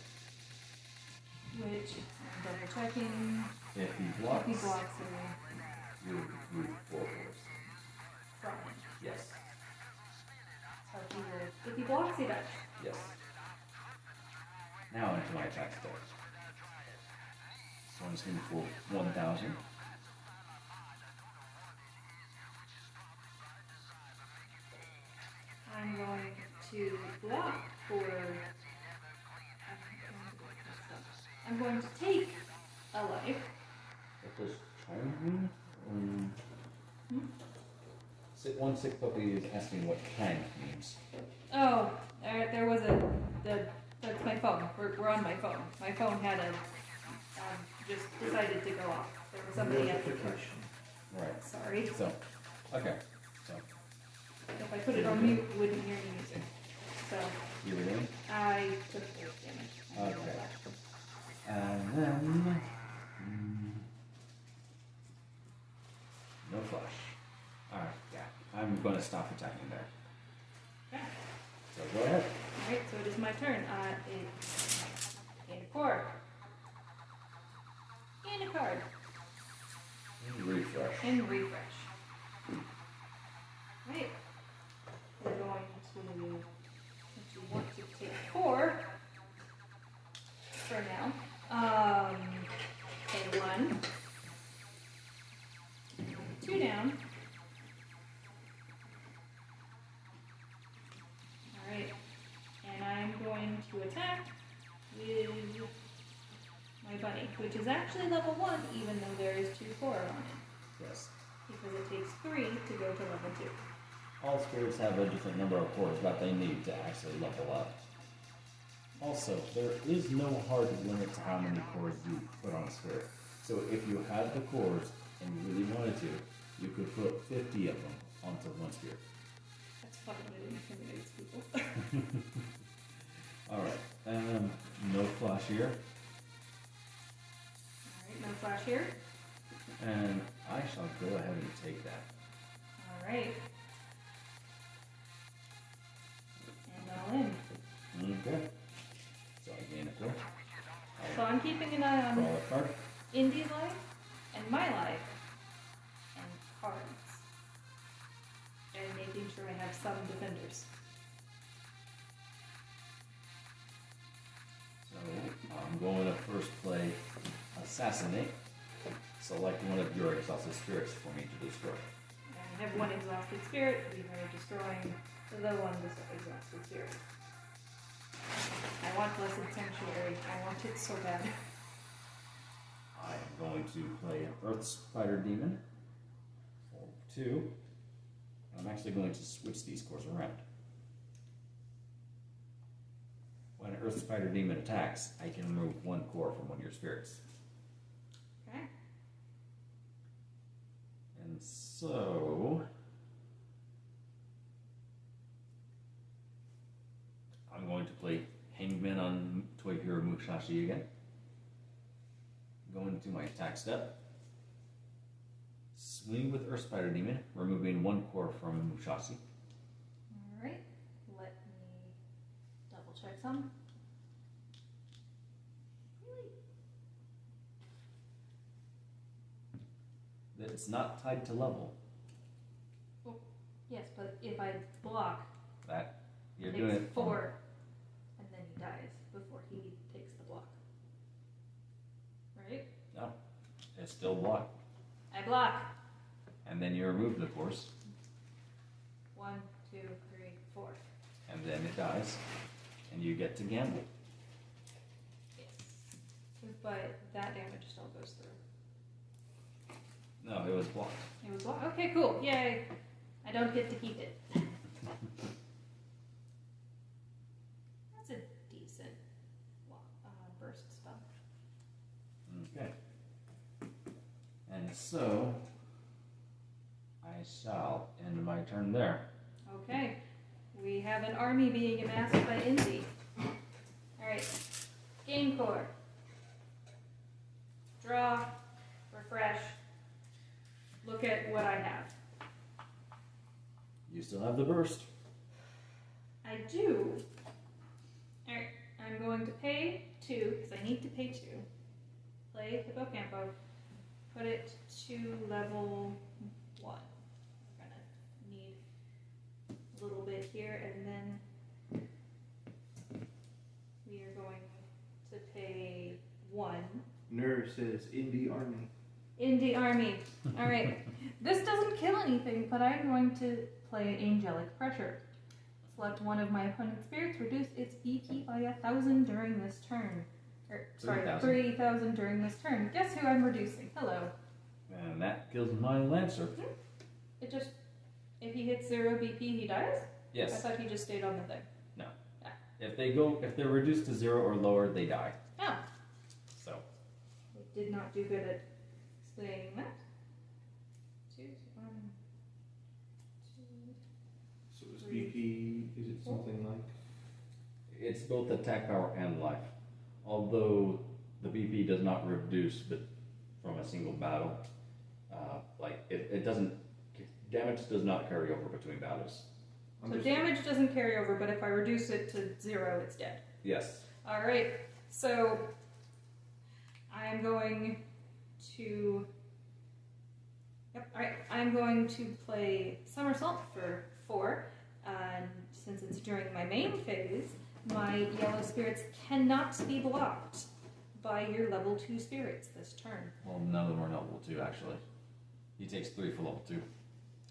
Which I'm double checking. If he blocks, If he blocks it, you move 4 force. from. Yes. So he will, if he blocks, he dies. Yes. Now into my attack step. So I'm just going for 1,000. I'm going to block for. I'm going to take a life. What does charm mean? One sick puppy is asking what kind means. Oh, there was that's my phone. We're on my phone. My phone had just decided to go off. There was somebody at the door. Notification. Right. Sorry. So, okay. So, If I put it on mute, you wouldn't hear any music. So, you ready? I took force damage. Okay. And then, no flash. Alright, yeah. I'm going to stop attacking there. Okay. Go ahead. Alright, so it is my turn. Gain a core. Gain a card. And refresh. And refresh. Right. We're going to, if you want to take 4 for now. Okay, 1. 2 down. Alright. And I'm going to attack with my bunny, which is actually level 1, even though there is 2 core on it. Yes. Because it takes 3 to go to level 2. All spirits have a different number of cores that they need to actually level up. Also, there is no hard limit to how many cores you put on a spirit. So if you had the cores and you really wanted to, you could put 50 of them onto one spirit. That's fun when it intimidates people. Alright, no flash here. Alright, no flash here. And I shall go ahead and take that. Alright. And all in. Okay. So I gain a core. So I'm keeping an eye Draw on a card. Indie's life and my life and cards. And making sure I have some defenders. So I'm going to first play Assassinate. Select one of your exhausted spirits for me to destroy. I have 1 exhausted spirit. We are destroying the 1 exhausted spirit. I want Blessed Sanctuary. I want it so bad. I am going to play Earth Spider Demon for 2. I'm actually going to switch these cores around. When Earth Spider Demon attacks, I can remove 1 core from one of your spirits. Okay. And so I'm going to play Hangman on Toy Hero Musashi again. Go into my attack step. Swing with Earth Spider Demon, removing 1 core from Musashi. Alright. Let me double check some. Really? It's not tied to level. Oh, yes, but if I block, That you're it doing takes it 4, and then he dies before he takes the block. Right? No, it's still blocked. I block. And then you remove the course, 1, 2, 3, 4. and then it dies, and you get to gamble. Yes. But that damage still goes through. No, it was blocked. It was blocked. Okay, cool. Yay. I don't get to keep it. That's a decent burst spell. Okay. And so I shall end my turn there. Okay. We have an army being amassed by Indy. Alright. Game core. Draw. Refresh. Look at what I have. You still have the burst. I do. Alright. I'm going to pay 2, because I need to pay 2. Play Hippocampo. Put it to level 1. We're gonna need a little bit here, and then we are going to pay 1. Nerve says Indie Army. Indie Army. Alright. This doesn't kill anything, but I'm going to play Angelic Pressure. Select one of my opponent's spirits, reduce its BP by 1,000 during this turn. Sorry, 3,000 during this turn. Guess who I'm reducing? Hello. And that kills my Lancer. It just, if he hits 0 BP, he dies? I Yes. thought he just stayed on the thing. No. If they're reduced to 0 or lower, they die. Oh. So. We did not do good at explaining that. 2, 1, 2. So is BP, is it something like? It's both attack power and life. Although the BP does not reduce but from a single battle. It doesn't, damage does not carry over between battles. So Understood. damage doesn't carry over, but if I reduce it to 0, it's dead. Yes. Alright, so I'm going to. Yep, alright. I'm going to play Somersault for 4. And since it's during my main phase, my yellow spirits cannot be blocked by your level 2 spirits this turn. Well, none of them are level 2, actually. He takes 3 for level 2.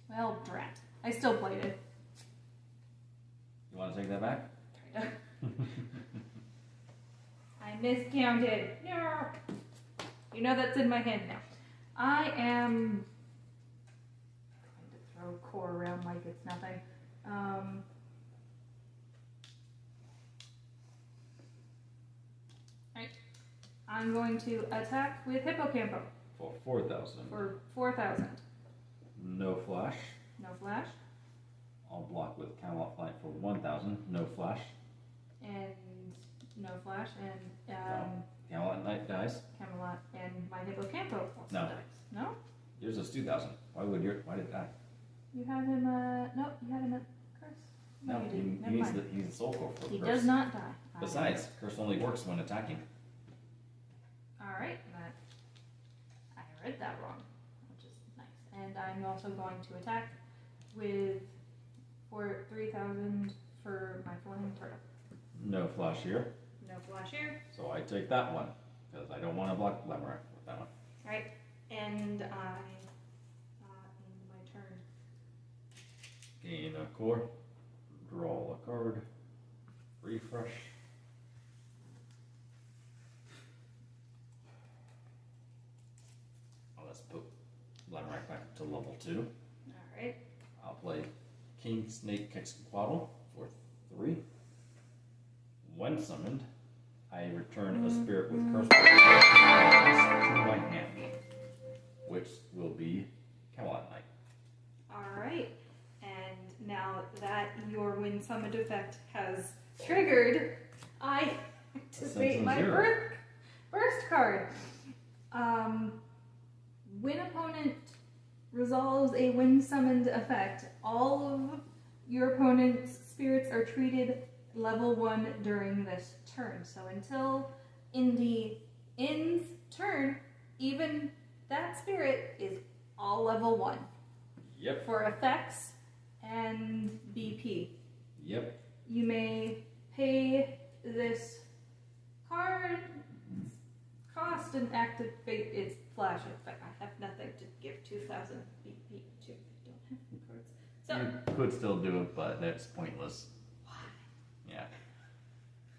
Well, drat. I still played it. You want to take that back? Kinda. I miscounted. No. You know that's in my hand now. I am trying to throw core around like it's nothing. Right. I'm going to attack with Hippocampo For 4,000. for 4,000. No flash. No flash. I'll block with Camelot Flight for 1,000. No flash. And no flash. And Camelot Knight dies. Camelot and my Hippocampo also No. dies. No? Yours is 2,000. Why did it die? You had him no, you had him at curse. No, you he didn't. Never needs mind. he's a soul core for He curse. does not die. Besides, curse only works when attacking. Alright, I read that wrong, which is nice. And I'm also going to attack with 3,000 for my flying turtle. No flash here. No flash here. So I take that one. Because I don't want to block Lemuric with that one. Right, and I end my turn. Gain a core. Draw a card. Refresh. Let's put Lemuric back to level 2. Alright. I'll play King Snake Quetzalcoatl for 3. When summoned, I return a spirit with curse to my hand, which will be Camelot Knight. Alright, and now that your wind summoned effect has triggered, I activate my burst card. When opponent resolves a wind summoned effect, all of your opponent's spirits are treated level 1 during this turn. So until Indie ends turn, even that spirit is all level 1. Yep. For effects and BP. Yep. You may pay this card cost and activate its flash effect. I have nothing to give 2,000 BP to. I don't have cards. So You could still do it, but that's pointless. why? Yeah.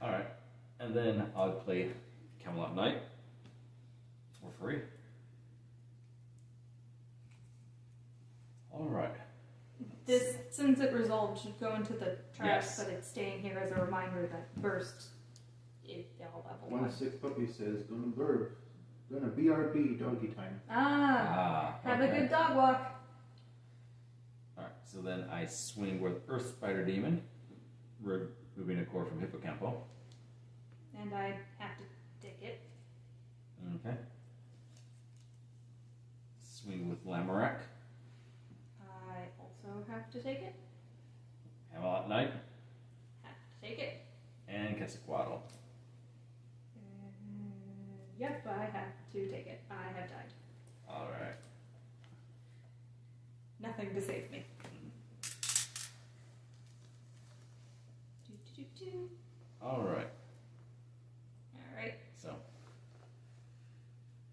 Alright. And then I'll play Camelot Knight for free. Alright. This, since it resolved, should go into the trash, Yes. but it's staying here as a reminder that burst is all level 1. 1-6 puppy says, gonna BRB doggy time. Have a Okay. good dog walk. Alright, so then I swing with Earth Spider Demon, removing a core from Hippocampo. And I have to take it. Okay. Swing with Lamorak, I also have to take it. Camelot Knight, Have to take it. and Quetzalcoatl. Yep, I have to take it. I have died. Alright. Nothing to save me. Do. Alright. Alright. So.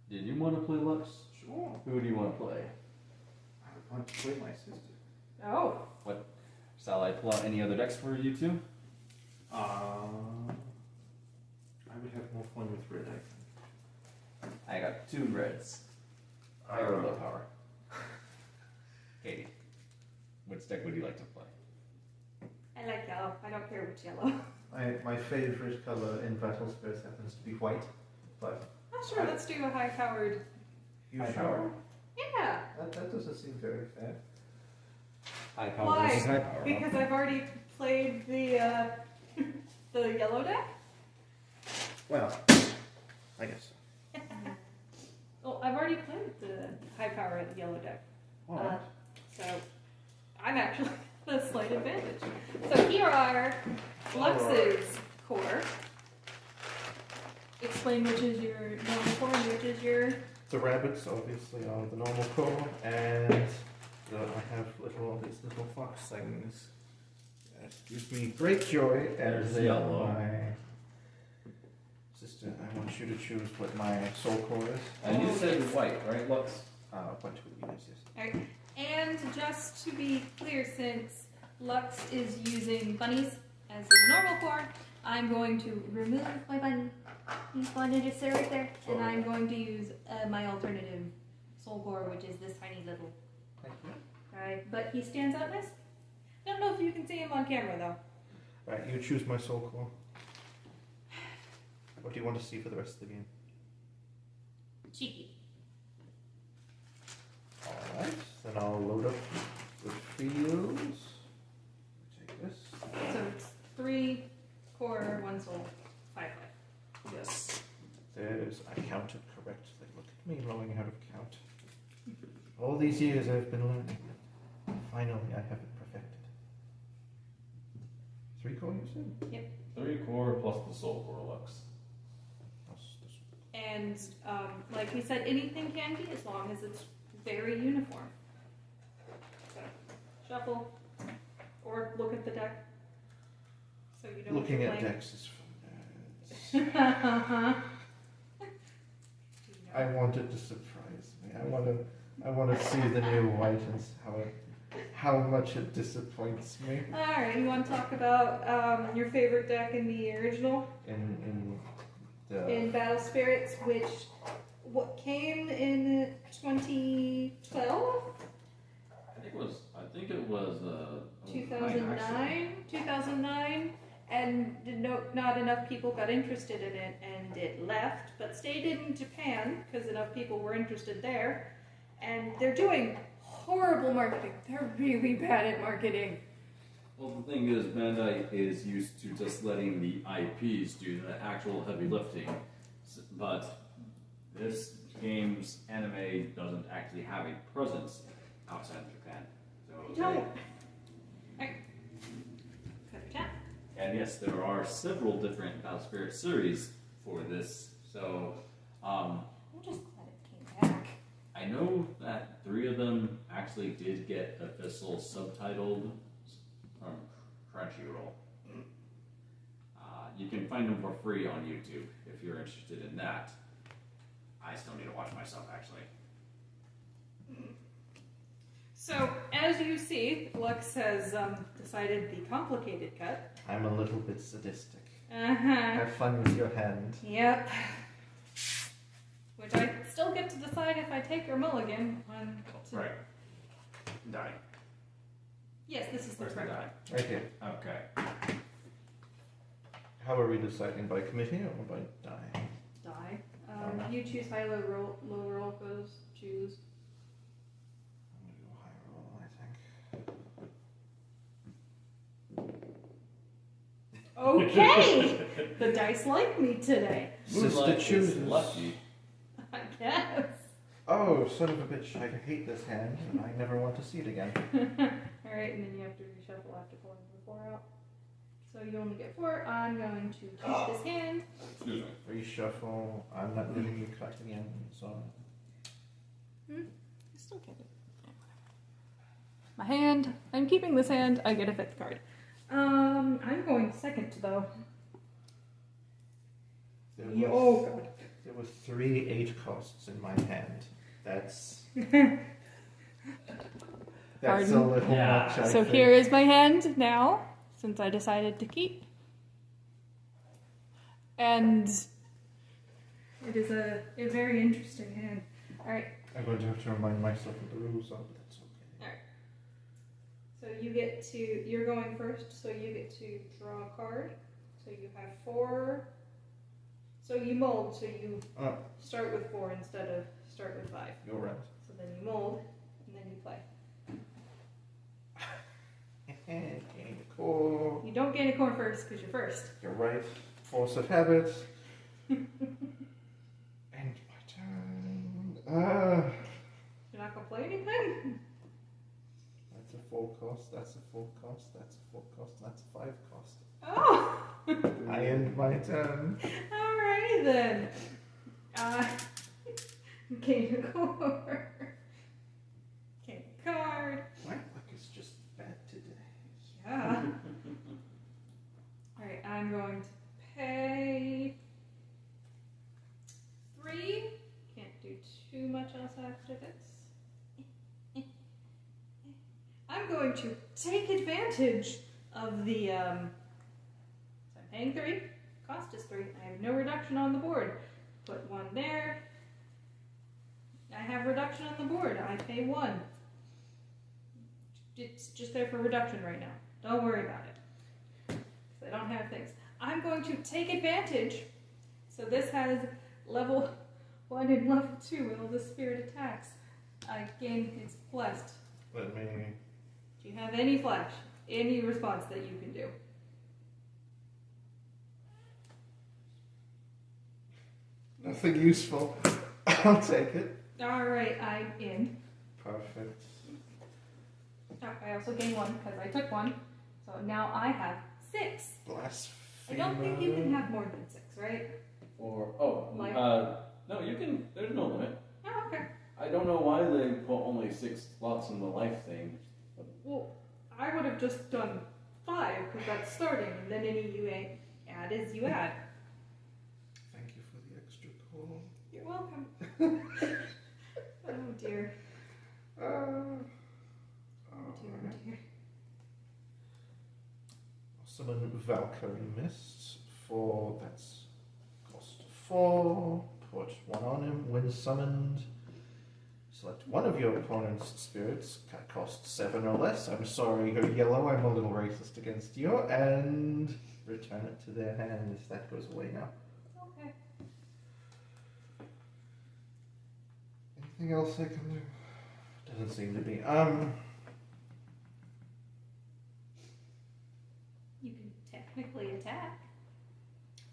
Did you want to play Lux? Sure. Who do you want to play? I want to play my sister. Oh. Shall I pull out any other decks for you two? I would have more fun with red, I think. I got 2 reds. High or low power? Katie, which deck would you like to play? I like yellow. I don't care which yellow. My favorite color in Battle Spirits happens to be white, but Oh, sure. Let's do a high-powered. you High sure? power. Yeah. That doesn't seem very fair. High power Why? versus high power. Because I've already played the the yellow deck. Well, I guess so. Well, I've already played the high power yellow deck. Alright. So I'm actually a slight advantage. So here are Lux's core. Explain which is your normal core and which is your... The rabbits obviously are the normal core, and I have these little fox things. That gives me great joy, and There's they are yellow. my sister. I want you to choose what my soul core is. And you said white, right, Lux? What two yes. Alright, and just to be clear, since Lux is using bunnies as his normal core, I'm going to remove my bunny. He's going to just sit right there, and I'm going to use my alternative soul core, which is this tiny little. Thank you. Alright, but he stands out nice. Don't know if you can see him on camera though. Alright, you choose my soul core. What do you want to see for the rest of the game? Cheeky. Alright, then I'll load up the fields. Take this. So it's 3 core, 1 soul, 5 life. Yes. I counted correctly. Look at me knowing how to count. All these years I've been learning. Finally, I have it perfected. 3 core, you said? 3 core plus the soul core, Lux. And like we said, anything can be as long as it's very uniform. So shuffle or look at the deck. So you know Looking what at you're decks is playing. fun. I wanted to surprise me. I want to see the new white and how much it disappoints me. Alright, you want to talk about your favorite deck in the original? In Battle Spirits, which came in 2012? I think it was 2009, and not enough people got interested in it, and it left, but stayed in Japan because enough people were interested there, and they're doing horrible marketing. They're really bad at marketing. Well, the thing is, Bandai is used to just letting the IPs do the actual heavy lifting, but this game's anime doesn't actually have a presence outside of Japan. So Don't. Alright. Cut your tap. And yes, there are several different Battle Spirit series for this. So I'm just glad it came back. I know that 3 of them actually did get official subtitled from Crunchyroll. You can find them for free on YouTube if you're interested in that. I still need to watch myself, actually. So, as you see, Lux has decided the complicated cut. I'm a little bit sadistic. Uh-huh. Have fun with your hand. Yep. Which I still get to decide if I take or mulligan. Right. Die. Yes, this is the Where's the correct die? Right here. Okay. How are we deciding? By committee or by die? die. You choose high, low roll goes, choose. I'm gonna go high roll, I think. Okay! The dice like me today. Sister Moonlight chooses. is lucky. I guess. Oh, son of a bitch, I hate this hand, and I never want to see it again. Alright, and then you have to reshuffle after pulling the 4 out. So you only get 4. I'm going to keep this hand. Excuse me. Reshuffle. I'm not letting you cut again, so. I still get it. My hand. I'm keeping this hand. I get a 5th card. I'm going second though. There Oh was, god. there were 3 8 costs in my hand. That's a Pardon? little Yeah. much. I So think. here is my hand now, since I decided to keep. And it is a very interesting hand. Alright, I'm going to have to remind myself of the rules, but that's okay. so you're going first, so you get to draw a card. So you have 4. So you mold, so you start with 4 instead of start with 5. You're right. So then you mold, and then you play. Gain a core. You don't gain a core first, because you're first. You're right. Force of habit. End my turn. You're not going to play anything? That's a full cost, that's a 4 cost, that's a 4 cost, and that's a 5 cost. Oh! I end my turn. Alrighty then. Gain a card. Gain a card. My luck is just bad today. Yeah. Alright, I'm going to pay 3. Can't do too much else after this. I'm going to take advantage of the, so I'm paying 3. Cost is 3. I have no reduction on the board. Put 1 there. I have reduction on the board. I pay 1. It's just there for reduction right now. Don't worry about it. Because I don't have things. I'm going to take advantage. So this has level 1 and level 2 with all the spirit attacks. Again, it's blessed. Let me. Do you have any flash? Any response that you can do? Nothing useful. I'll take it. Alright, I'm in. Perfect. Oh, I also gained 1 because I took 1. So now I have 6. Blasphemer. I don't think you can have more than 6, right? Like- no, you can. There's no limit. Oh, okay. I don't know why they put only 6 slots in the life thing. Well, I would have just done 5 because that's starting, and then any you add is you add. Thank you for the extra call. You're welcome. Oh dear. Oh, Dear. I'll summon Valkyrie Mist for that's cost 4. Put 1 on him when summoned. Select one of your opponent's spirits, cost 7 or less. I'm sorry, you're yellow, I'm a little racist against you, and return it to their hand if that goes away now. Okay. Anything else I can do? Doesn't seem to be. You can technically attack.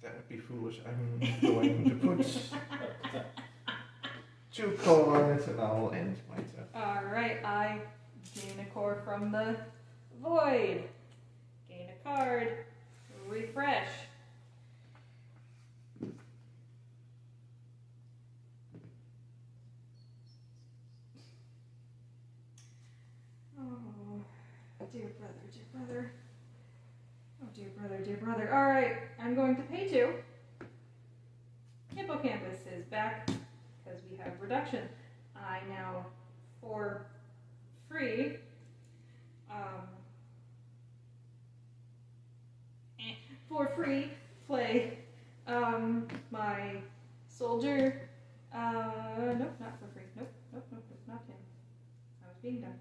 That would be foolish. I'm going to put 2 core on it and I'll end my turn. Alright, I gain a core from the void. Gain a card. Refresh. Oh, dear brother, dear brother. Oh, dear brother, dear brother. Alright, I'm going to pay 2. Hippocampus is back because we have reduction. I now, for free, play my soldier. Nope, not for free. Nope, not him. I was being done.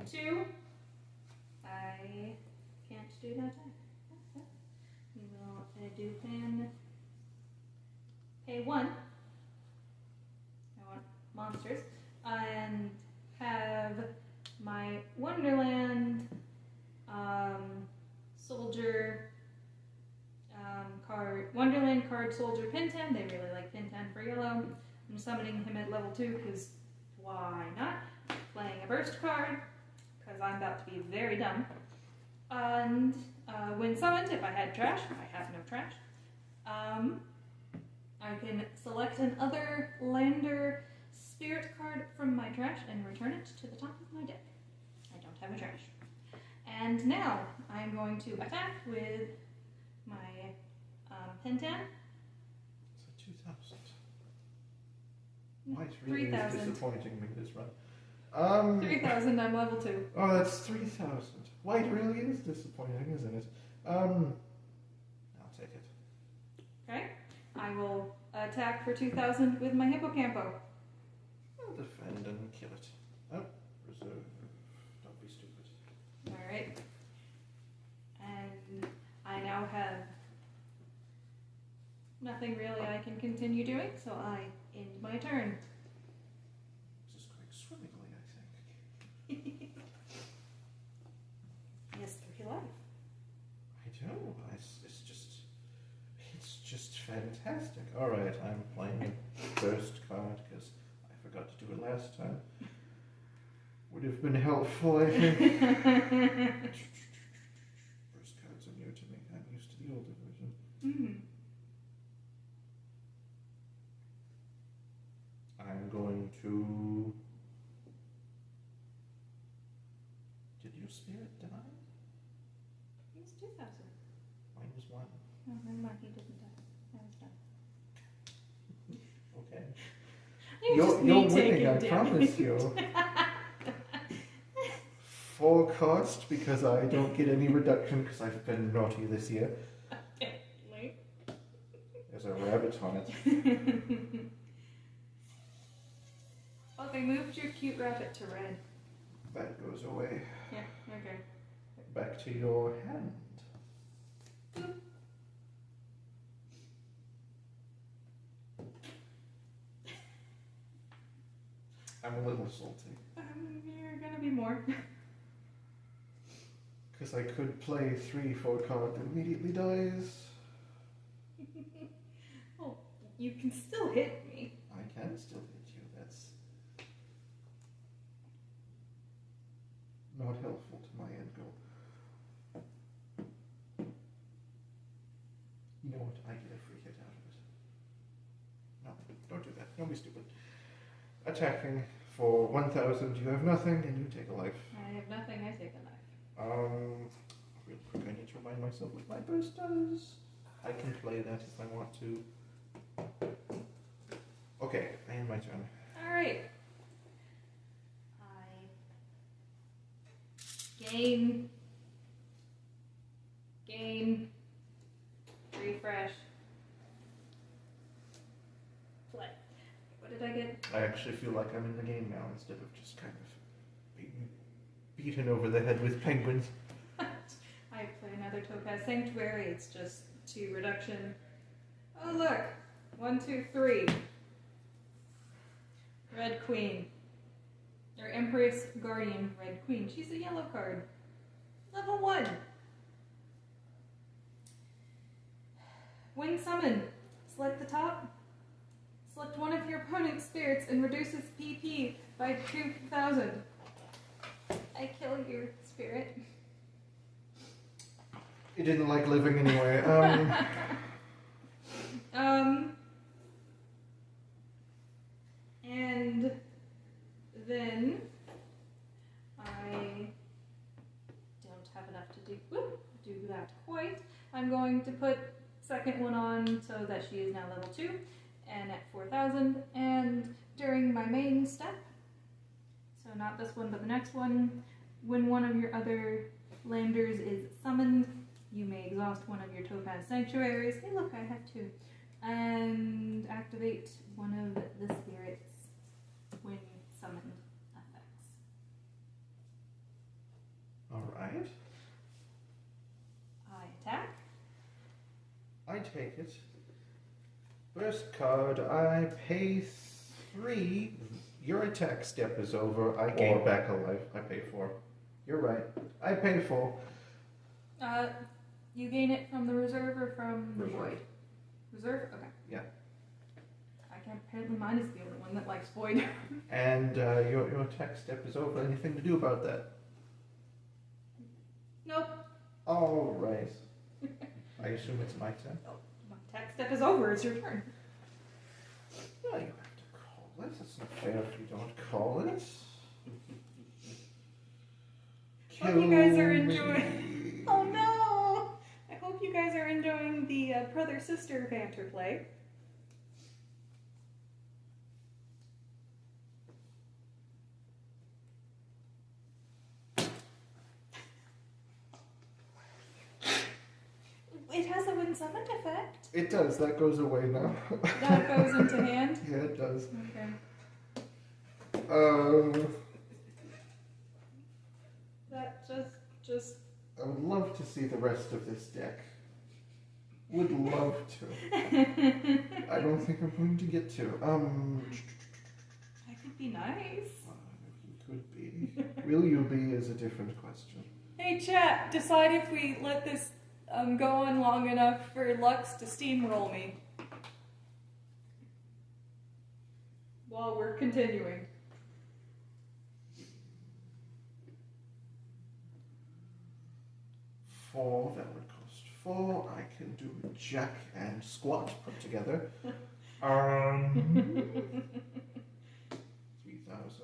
2. I can't do that. We will do pay 1. I want monsters. And have my Wonderland soldier card, Wonderland card soldier Pintan. They really like Pintan for yellow. I'm summoning him at level 2 because why not? Playing a burst card because I'm about to be very dumb. And when summoned, if I had trash, I have no trash. I can select another lander spirit card from my trash and return it to the top of my deck. I don't have a trash. And now I'm going to attack with my Pintan. So 2,000. White really is 3,000. disappointing me this run. 3,000, I'm level 2. Oh, that's 3,000. White really is disappointing, isn't it? I'll take it. Okay. I will attack for 2,000 with my Hippocampo. I'll defend and kill it. Oh, reserve. Don't be stupid. Alright. And I now have nothing really I can continue doing, so I end my turn. This is going swimmingly, I think. Yes, 3 life. I know. It's just fantastic. All right, I'm playing a first card because I forgot to do it last time. Would would have been helpful, I think. First cards are new to me. I'm used to the older version. I'm going to... Did your spirit die? He was 2,000. Mine was 1. No, never mind, he didn't die. I was done. Okay. You're You're winning, I promise you. Full cost, because I don't get any reduction because I've been naughty this year. There's a rabbit on it. Oh, they moved your cute rabbit to red. That goes away. Yeah, okay. Back to your hand. Boop. I'm a little salty. You're gonna be more. Because I could play 3 for a card that immediately dies. Oh, you can still hit me. I can still hit you. That's not helpful to my end goal. You know what? I get a free hit out of it. No, don't do that. Don't be stupid. Attacking for 1,000. You have nothing, and you take a life. I have nothing, I take a life. Real quick, I need to remind myself what my burst does. I can play that if I want to. Okay, I end my turn. Alright. I gain, refresh, play. What did I get? I actually feel like I'm in the game now instead of just kind of being beaten over the head with penguins. I play another Topaz Sanctuary. It's just 2 reduction. Oh look! 1, 2, 3. Red Queen. Or Empress Guardian Red Queen. She's a yellow card. Level 1. When summoned, select the top. Select one of your opponent's spirits and reduces PP by 2,000. I kill your spirit. It didn't like living anyway. And then I don't have enough to do that quite. I'm going to put second one on so that she is now level 2 and at 4,000. And during my main step, so not this one but the next one, when one of your other landers is summoned, you may exhaust one of your Topaz Sanctuaries. Hey look, I have 2. And activate one of the spirits when summoned effects. Alright. I attack. I take it. First card, I pay 3. Your attack step is over. I gain back a life. I pay 4. You're right. I pay 4. You gain it from the reserve or from the Reserve. void? Reserve? Okay. Yeah. I can't, apparently mine is the only one that likes void. And your attack step is over. Anything to do about that? Nope. Alright. I assume it's my turn. Oh, my attack step is over. It's your turn. No, you have to call it. It's not fair if you don't call it. Hope you guys are Kill enjoying. me. Oh no! I hope you guys are enjoying the brother-sister banter play. It has a when summoned effect. It does. That goes away now. That goes into hand. Yeah, it does. Okay. That just. I would love to see the rest of this deck. Would love to. I don't think I'm going to get to. That could be nice. You could be. Will you be is a different question. Hey chat, decide if we let this go on long enough for Lux to steamroll me. While we're continuing. 4. That would cost 4. I can do jack and squat put together. 3,000. That's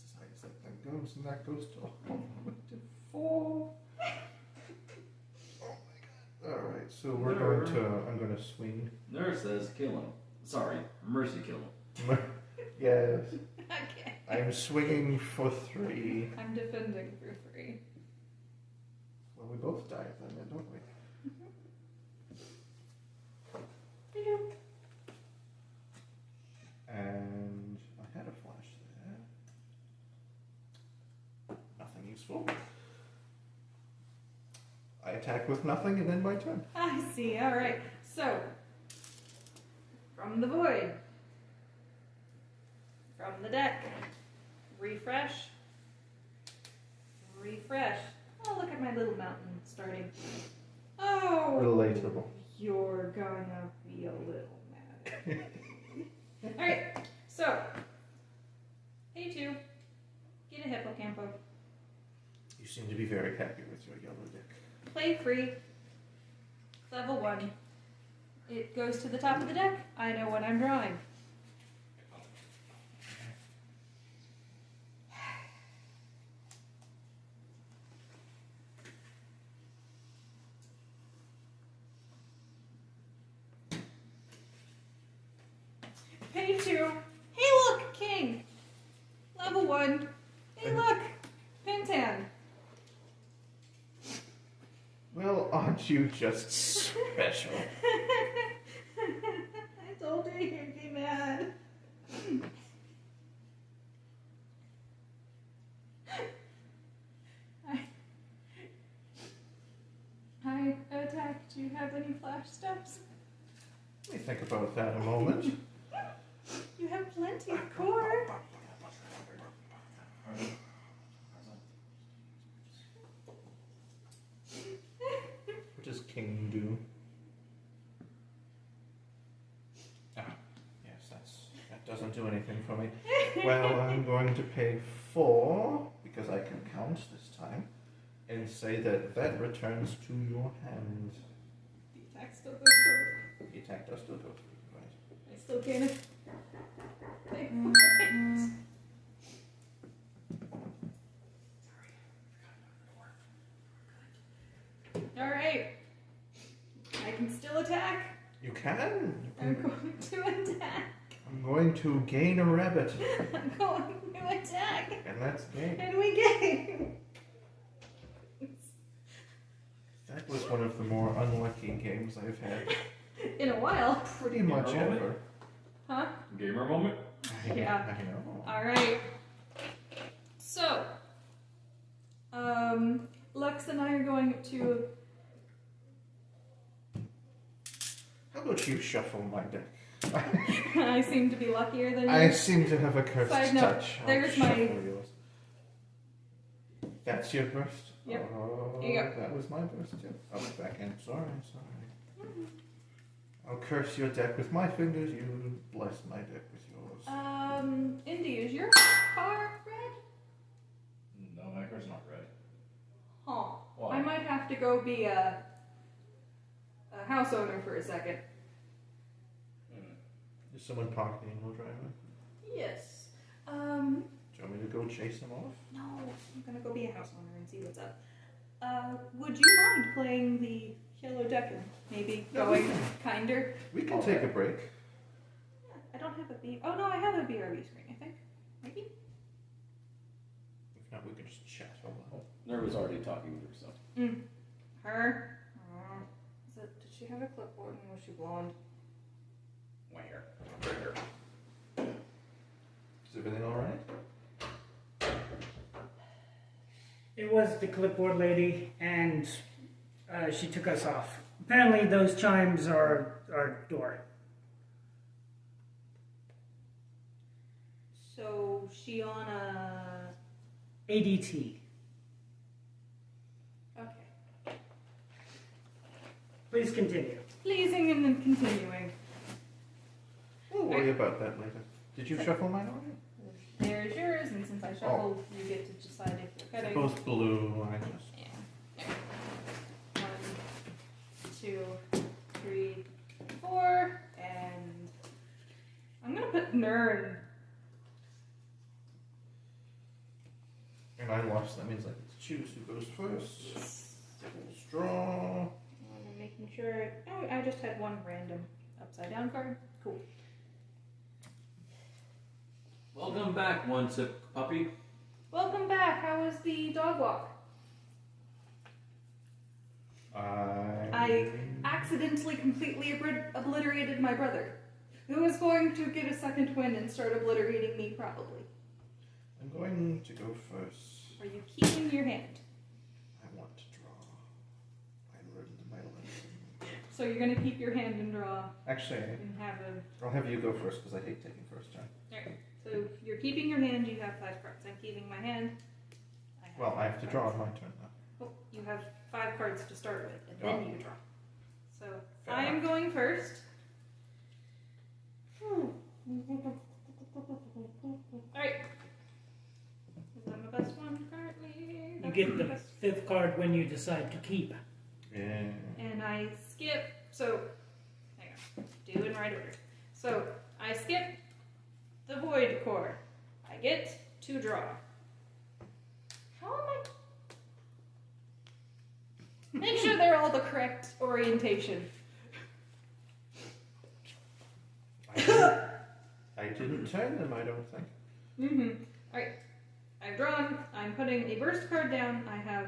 as high as that thing goes, and that goes to 4. Alright, so we're going to. I'm going to swing. Nurse says kill him. Sorry, mercy kill him. Yes. Okay. I'm swinging for 3. I'm defending for 3. Well, we both die then, don't we? And I had a flash there. Nothing useful. I attack with nothing and end my turn. I see. All right. So, from the void, from the deck, refresh, refresh. Oh, look at my little mountain starting. Oh, Relatable. you're gonna be a little mad. All right. So, hey, 2, get a hippocampo. You seem to be very happy with your yellow deck. Play free. Level 1. It goes to the top of the deck. I know what I'm drawing. Pay 2. Hey look, king. Level 1. Hey look, Pintan. Well, aren't you just special? I told you you'd be mad. I attacked. Do you have any flash steps? Let me think about that a moment. You have plenty of core. What does king do? Ah, yes, that doesn't do anything for me. Well, I'm going to pay 4, because I can count this time, and say that returns to your hand. The attack still goes through. The attack does still go through, right? I still can't pay for it. Alright. I can still attack. You can. I'm going to attack. I'm going to gain a rabbit, I'm going to attack. and that's gain. And we gain. That was one of the more unlucky games I've had. In a while. Pretty much Gamer moment? ever. Huh? Gamer moment? Yeah. I know. Alright. So, Lux and I are going to. How about you shuffle my deck? I seem to be luckier than you. I seem to have a cursed Side note, touch. I'll there's my- shuffle yours. That's your burst? Yep. Oh, Here you go. that was my burst too. Oh, back end. Sorry. I'll curse your deck with my fingers. You bless my deck with yours. Indy, is your car red? No, my car's not red. Huh. Why? I might have to go be a house owner for a second. Is someone parked in your driveway? Yes. Do you want me to go chase them off? No, I'm gonna go be a house owner and see what's up. Would you mind playing the yellow deck and maybe going kinder? We can take a break. Yeah, I don't have a B. Oh no, I have a BRB screen, I think. Maybe? If not, we can just chat a while. Nerd was already talking to herself. Her? Did she have a clipboard and was she blonde? Where? Is everything alright? It was the clipboard lady, and she took us off. Apparently, those chimes are our door. So she on a. ADT. Okay. Please continue. Pleasing and then continuing. We'll worry about that later. Did you shuffle mine already? there's yours, and since I shuffled, you get to decide if you're They're cutting. both blue. I just. Yeah. 1, 2, 3, 4, and I'm gonna put Nern. And I lost. That means I get to choose who goes first. Devil's draw. I'm making sure. Oh, I just had one random upside down card. Cool. Welcome back, one sip puppy. Welcome back. How was the dog walk? I accidentally completely obliterated my brother, who is going to get a second win and start obliterating me probably. I'm going to go first. Are you keeping your hand? I want to draw. I learned my lesson. So you're going to keep your hand and draw Actually, and have a... I'll have you go first because I hate taking first turn. Alright, so you're keeping your hand, you have 5 cards. I'm keeping my hand. Well, I have to 5 draw cards. on my turn now. Oh, you have 5 cards to start with, and Oh. then you draw. So Fair I am enough. going first. Alright. Is that my best one currently? You That's get my the best. 5th card when you decide to keep. Yeah. And I skip, so, hang on, do in right order. So, I skip the Void Core. I get to draw. How am I? Make sure they're all the correct orientation. I didn't turn them, I don't think. Mm-hmm. Alright, I've drawn, I'm putting a burst card down. I have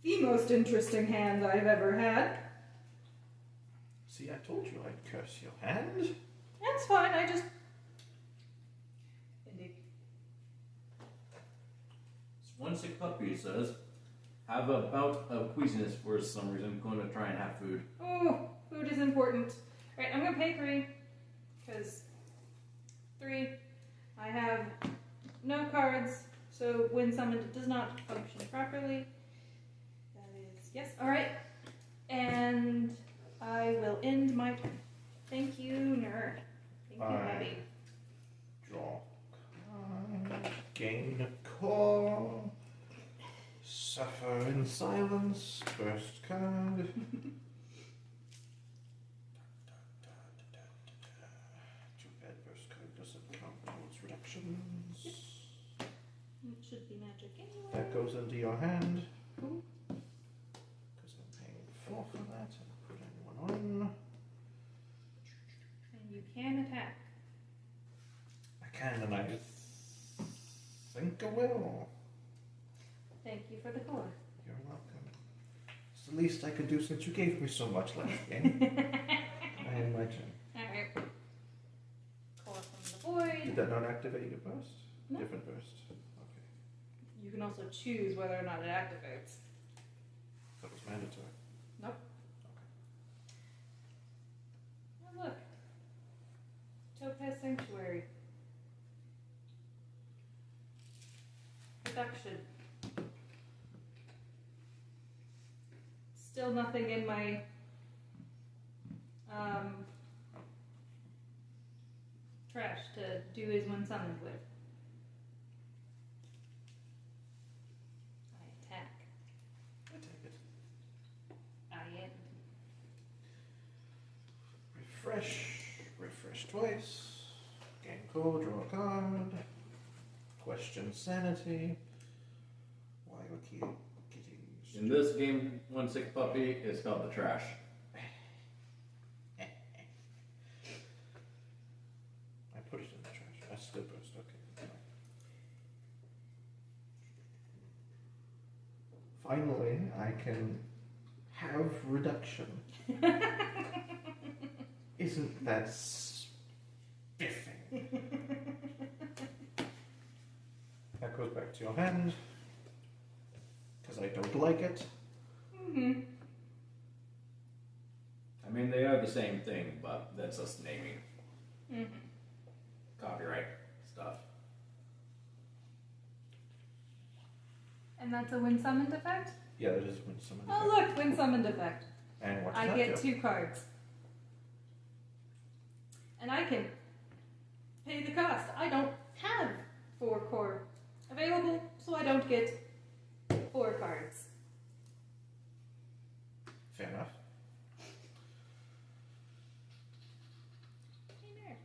the most interesting hand I've ever had. See, I told you I'd curse your hand. That's fine, I just... Indeed. This one sick puppy says, have a bout of queasiness for some reason. Going to try and have food. Oh, food is important. Alright, I'm gonna pay 3. Because 3. I have no cards, so when summoned it does not function properly. That is yes. Alright. And I will end my turn. Thank you, nerd. Thank you, Bye. Abby. Draw card. Gain a core. Suffer in silence. First card. Too bad first card doesn't count towards reductions. It should be magic anyway. That goes into your hand. Cool. Because I'm paying 4 for that. And put anyone on. And you can attack. I can, and I think I will. Thank you for the core. You're welcome. It's the least I could do since you gave me so much last game. I had my turn. Alright. Core from the Did void. that not activate your burst? No. Different burst. Okay. You can also choose whether or not it activates. That was mandatory. Nope. Oh, look. Topaz Sanctuary. Production. Still nothing in my trash to do is when summoned with. I attack. I take it. I end. Refresh. Refresh twice. Gain code, draw a card. Question sanity. Why are kitties? In this game, one sick puppy is called the trash. I put it in the trash. That's the burst. Okay. Finally, I can have reduction. Isn't that spiffing? That goes back to your hand. Because I don't like it. Mm-hmm. I mean, they are the same thing, but that's us naming Mm-hmm. copyright stuff. And that's a when summoned effect? Yeah, that is when someone. Oh look, when summoned effect. And what does I that get do? 2 cards. And I can pay the cost. I don't have 4 core available, so I don't get 4 cards. Fair enough. Hey there.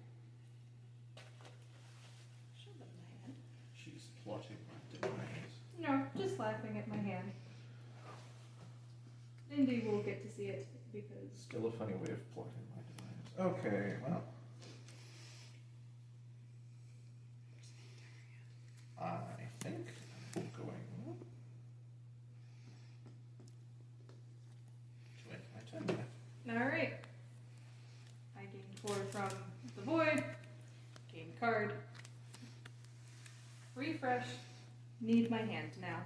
Shove it in my hand. She's plotting my demise. No, just laughing at my hand. Indy will get to see it because Still a funny way of plotting my demise. Okay, well. I think I'm going to end my turn there. Alright. I gained 4 from the void. Gain card. Refresh. Need my hand now.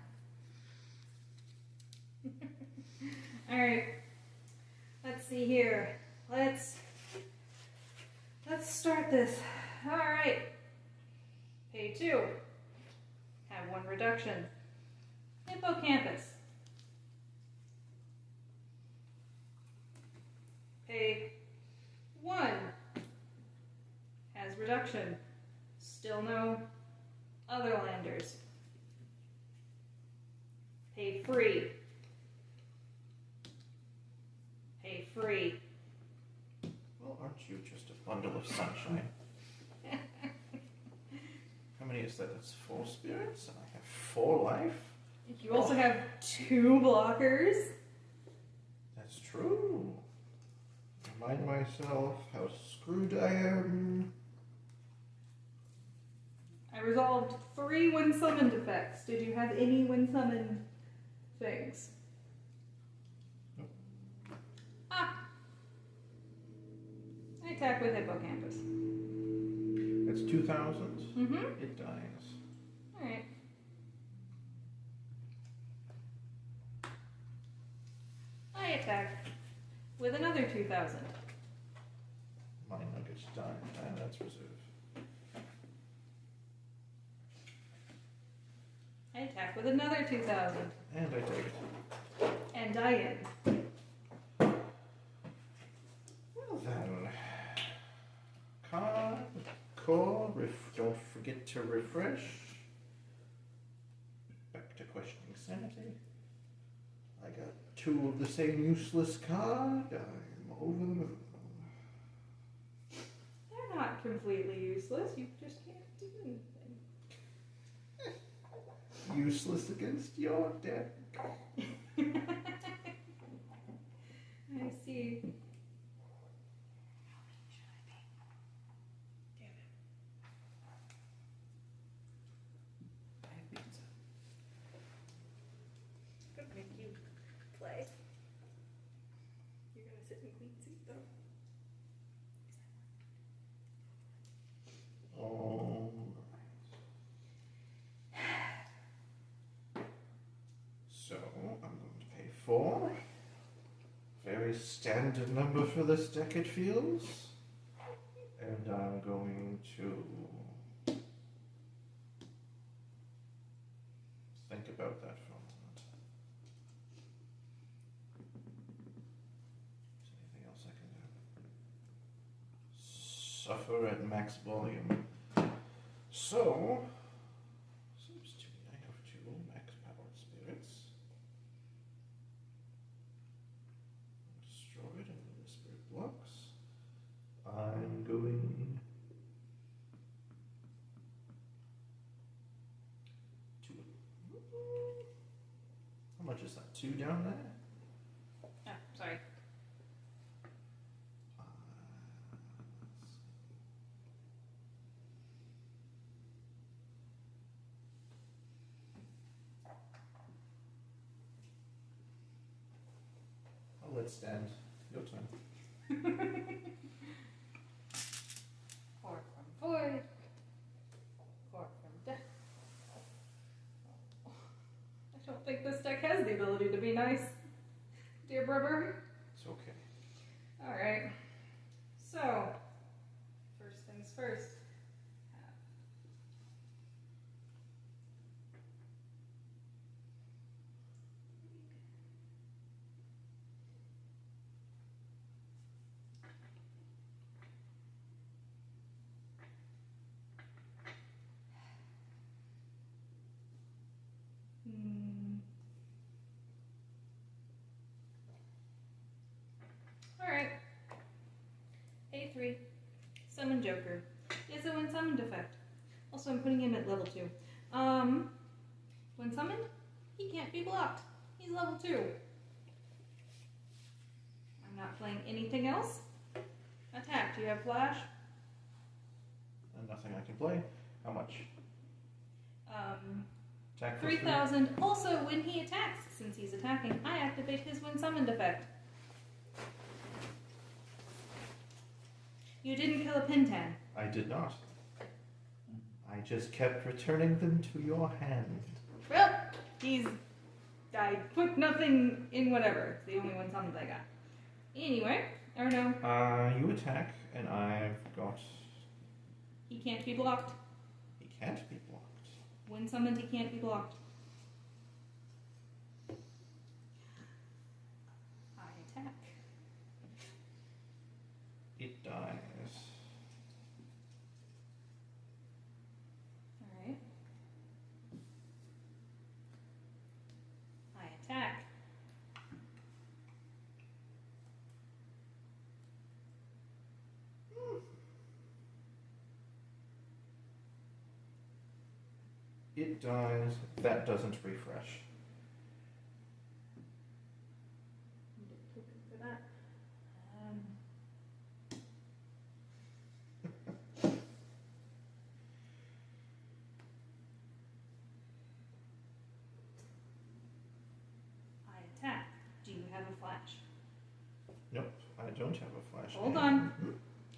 Alright. Let's see here. Let's start this. Alright. Pay 2. Have 1 reduction. Hippocampus. Pay 1. Has reduction. Still no other landers. Pay free. Pay free. Well, aren't you just a bundle of sunshine? How many is that? That's 4 spirits, and I have 4 life. You also have 2 blockers. That's true. Remind myself how screwed I am. I resolved 3 when summoned effects. Did you have any when summoned things? Nope. Ah! I attack with Hippocampus. That's 2,000. Mm-hmm. It dies. Alright. I attack with another 2,000. My nuggets die, and that's reserve. I attack with another 2,000. And I take it. And die in. Well then. Card, core, don't forget to refresh. Back to questioning sanity. I got 2 of the same useless card. I'm over the moon. They're not completely useless. You just can't do anything. Useless against your deck. I see. Damn it. I have pizza. Could make you play. You're gonna sit in queen seat though. Alright. So, I'm going to pay 4. Very standard number for this deck, it feels. And I'm going to think about that for a moment. Is there anything else I can do? Suffer at max volume. So, seems to me I have 2 max powered spirits. Destroyed under the spirit blocks. I'm going to. How much is that? 2 down there? Oh, sorry. I'll let stand. Your turn. 4 from void. 4 from death. I don't think this deck has the ability to be nice, dear brother. It's okay. Alright. So, first things first. MoonLightTree. Summon Joker. Is a when summoned effect. Also, I'm putting him at level 2. When summoned, he can't be blocked. He's level 2. I'm not playing anything else. Attack. Do you have flash? And nothing I can play. How much? Attack for 3,000. Also, when he attacks, since he's attacking, I activate his when summoned effect. You didn't kill a Pintan. I did not. I just kept returning them to your hand. Well, I put nothing in whatever. It's the only one summoned I got. Anyway, or no. You attack, and I've got... He can't be blocked. He can't be blocked. When summoned, he can't be blocked. I attack. It dies. Alright. I attack. It dies. That doesn't refresh. For that. I attack. Do you have a flash? Nope, I don't have a flash. Hold on.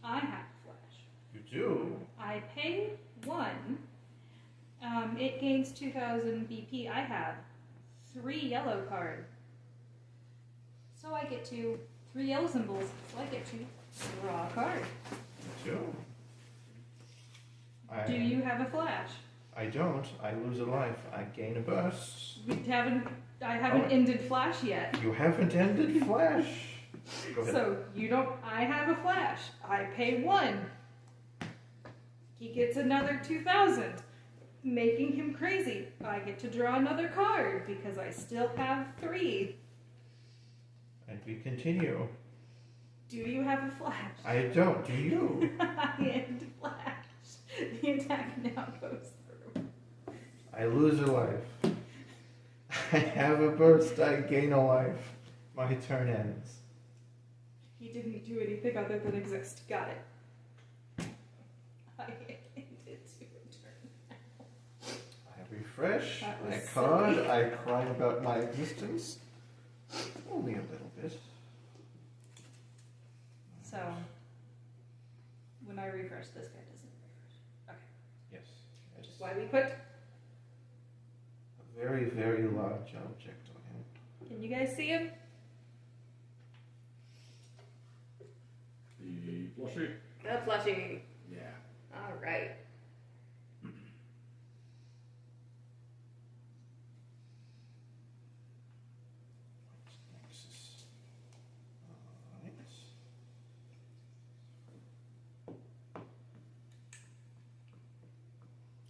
I have a flash. You do? I pay 1. It gains 2,000 BP. I have 3 yellow card. So I get to 3 yellow symbols. So I get to draw a card. You do? Do you have a flash? I don't. I lose a life. I gain a burst. I haven't ended flash yet. You haven't ended flash. Go ahead. So you don't. I have a flash. I pay 1. He gets another 2,000, making him crazy. I get to draw another card because I still have 3. And we continue. Do you have a flash? I don't. Do you? I end flash. The attack now goes through. I lose a life. I have a burst. I gain a life. My turn ends. He didn't do anything other than exist. Got it. I ended to return. I refresh. That was I card. silly. I cry about my existence. Only a little bit. So, when I refresh, this guy doesn't refresh. Okay. Yes. Which is why we put. A very, very large object on him. Can you guys see him? The plushie? The plushie. Yeah. Alright. Nexus. Alright.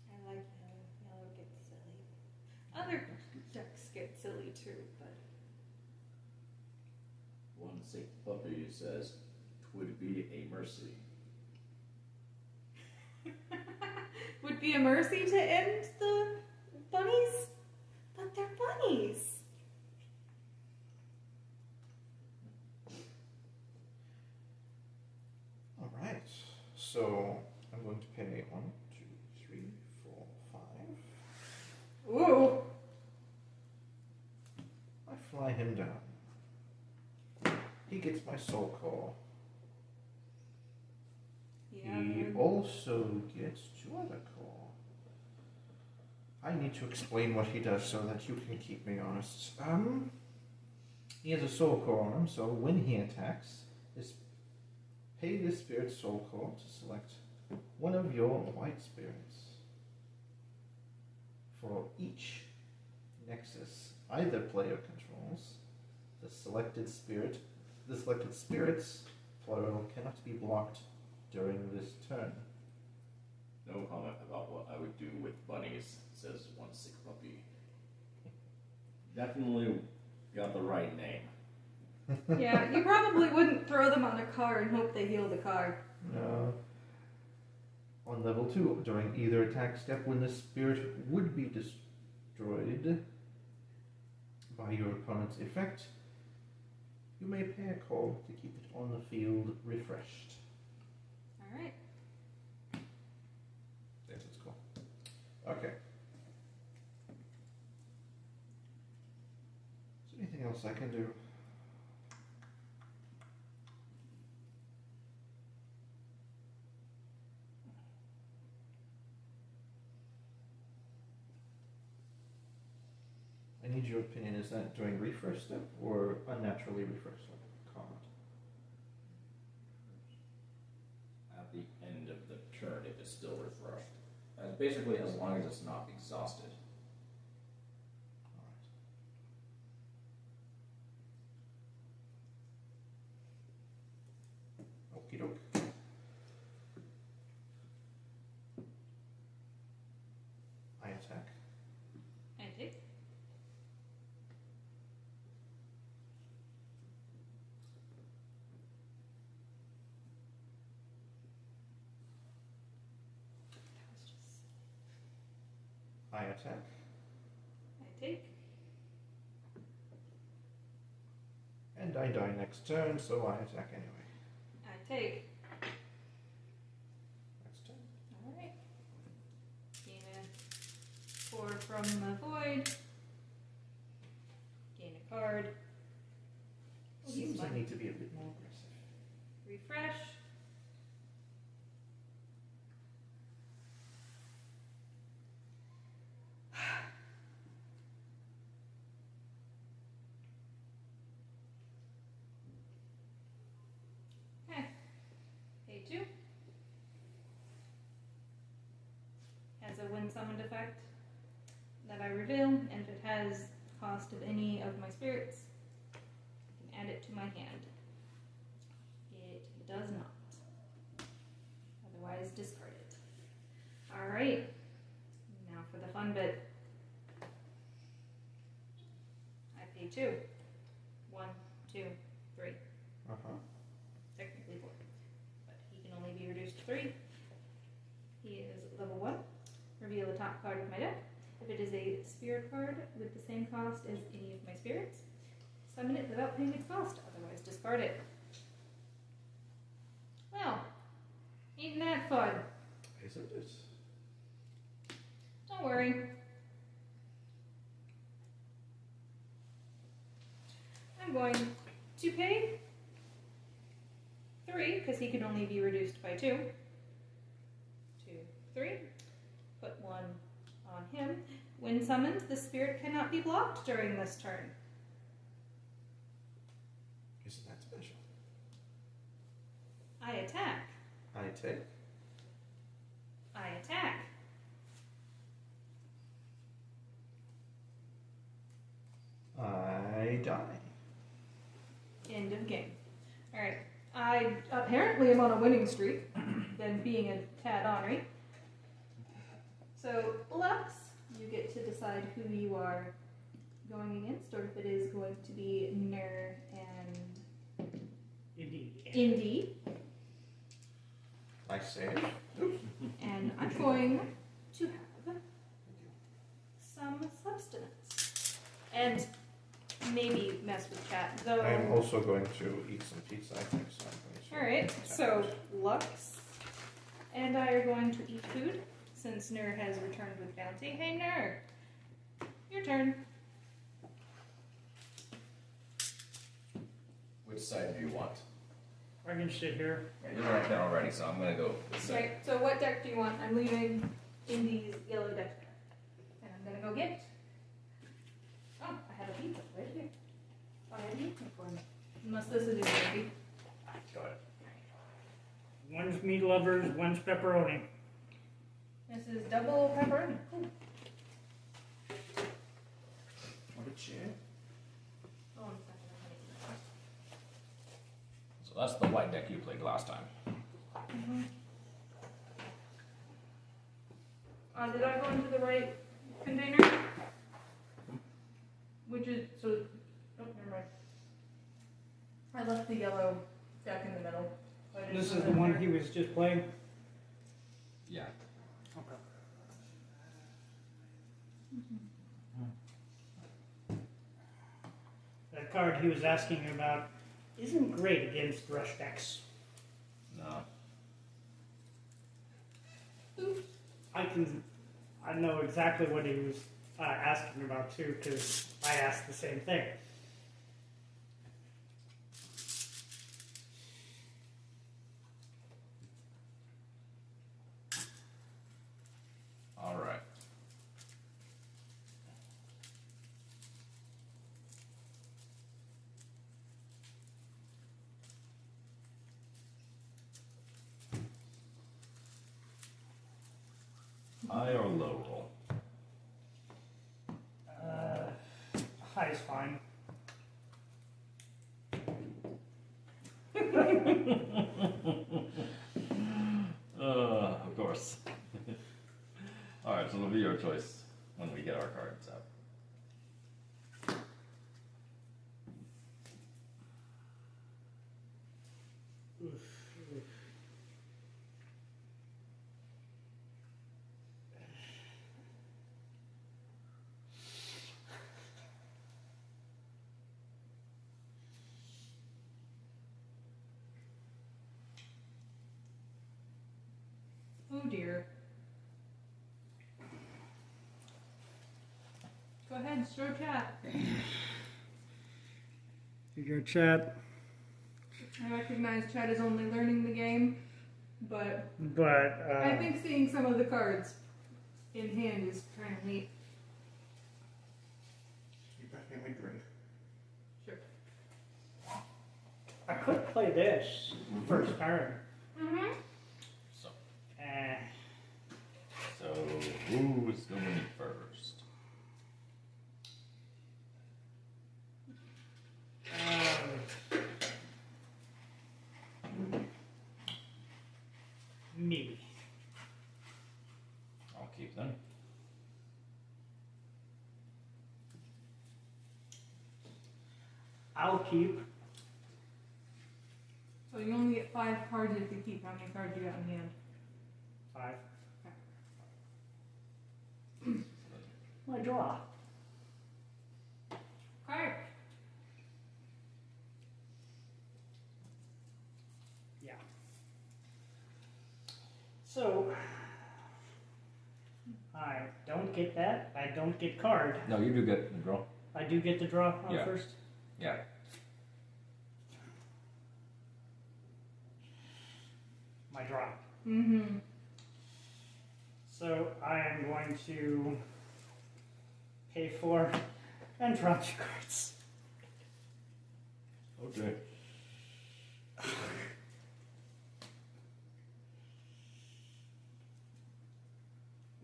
I like yellow. Yellow gets silly. Other ducks get silly too, but. One sick puppy says, "'Twould be a mercy." Would be a mercy to end the bunnies? But they're bunnies. Alright. So I'm going to pay 1, 2, 3, 4, 5. Ooh. I fly him down. He gets my soul core. Yeah. He also gets 2 other core. I need to explain what he does so that you can keep me honest. He has a soul core on him, so when he attacks, pay this spirit soul core to select one of your white spirits. For each nexus either player controls, the selected spirits, plural, cannot be blocked during this turn. No comment about what I would do with bunnies, says one sick puppy. Definitely got the right name. Yeah, you probably wouldn't throw them on a car and hope they heal the car. On level 2, during either attack step when the spirit would be destroyed by your opponent's effect, you may pay a call to keep it on the field refreshed. Alright. Yes, it's cool. Okay. Is there anything else I can do? I need your opinion. Is that during refresh step or unnaturally refresh step? Comment. At the end of the turn, it is still refreshed. Basically, as long as it's not exhausted. Okie doke. I attack. I take. I attack. I take. And I die next turn, so I attack anyway. I take. Next turn. Alright. Gain a 4 from the void. Gain a card. Oh, he's Seems I fun. need to be a bit more aggressive. Refresh. Okay. Pay 2. Has a when summoned effect that I reveal, and if it has cost of any of my spirits, I can add it to my hand. It does not. Otherwise, discard it. Alright. Now for the fun bit. I pay 2. 1, 2, 3. Uh-huh. Technically 4. But he can only be reduced to 3. He is level 1. Reveal the top card of my deck. If it is a spirit card with the same cost as any of my spirits, summon it without paying its cost, otherwise discard it. Well, ain't that fun? Isn't it? Don't worry. I'm going to pay 3, because he can only be reduced by 2. 2, 3. Put 1 on him. When summoned, the spirit cannot be blocked during this turn. Isn't that special? I attack. I take. I attack. I die. End of game. Alright. I apparently am on a winning streak, than being a tad ornery. So, Lux, you get to decide who you are going against, or if it is going to be Ner and Indy. I save. Oops. And I'm going to have some substance. And maybe mess with chat, though. I am also going to eat some pizza, I think, so I'm going to Alright, attack so it. Lux and I are going to eat food, since Ner has returned with bounty. Hey Ner! Your turn. Which side do you want? I can sit here. Yeah, you're right there already, so I'm gonna go this side. Okay, so what deck do you want? I'm leaving Indy's yellow deck. And I'm gonna go get. Oh, I have a pizza right here. Oh, I have eaten it for me. Unless this is a baby. Got it. One's meat lovers, one's pepperoni. This is double pepperoni. Ooh. Want a chair? Oh, I'm sorry. So that's the white deck you played last time. Mm-hmm. Did I go into the right container? Which is, so, oh, never mind. I left the yellow Deck in the middle. But I didn't This put is it the in one there. he was just playing? Yeah. Okay. That card he was asking about isn't great against rush decks. No. I know exactly what he was asking about too, because I asked the same thing. All right. High or low roll? High is fine. Of course. All right, so it'll be your choice when we get our cards out. Oh dear. Go ahead, show chat. Your chat, I recognize chat is only learning the game, but but I think seeing some of the cards in hand is kind of neat. You back me my drink. Sure. I could play this first turn. Mm-hmm. So, Uh, so who's going first? Me. I'll keep them. I'll keep. So you only get 5 cards if you keep. How many cards you got in hand? 5. My draw. Okay. Yeah. So, I don't get that. I don't get card. No, you do get the draw. I do get to draw on Yeah. first. Yeah. My draw. Mm-hmm. So I am going to pay for and draw 2 cards. Okay.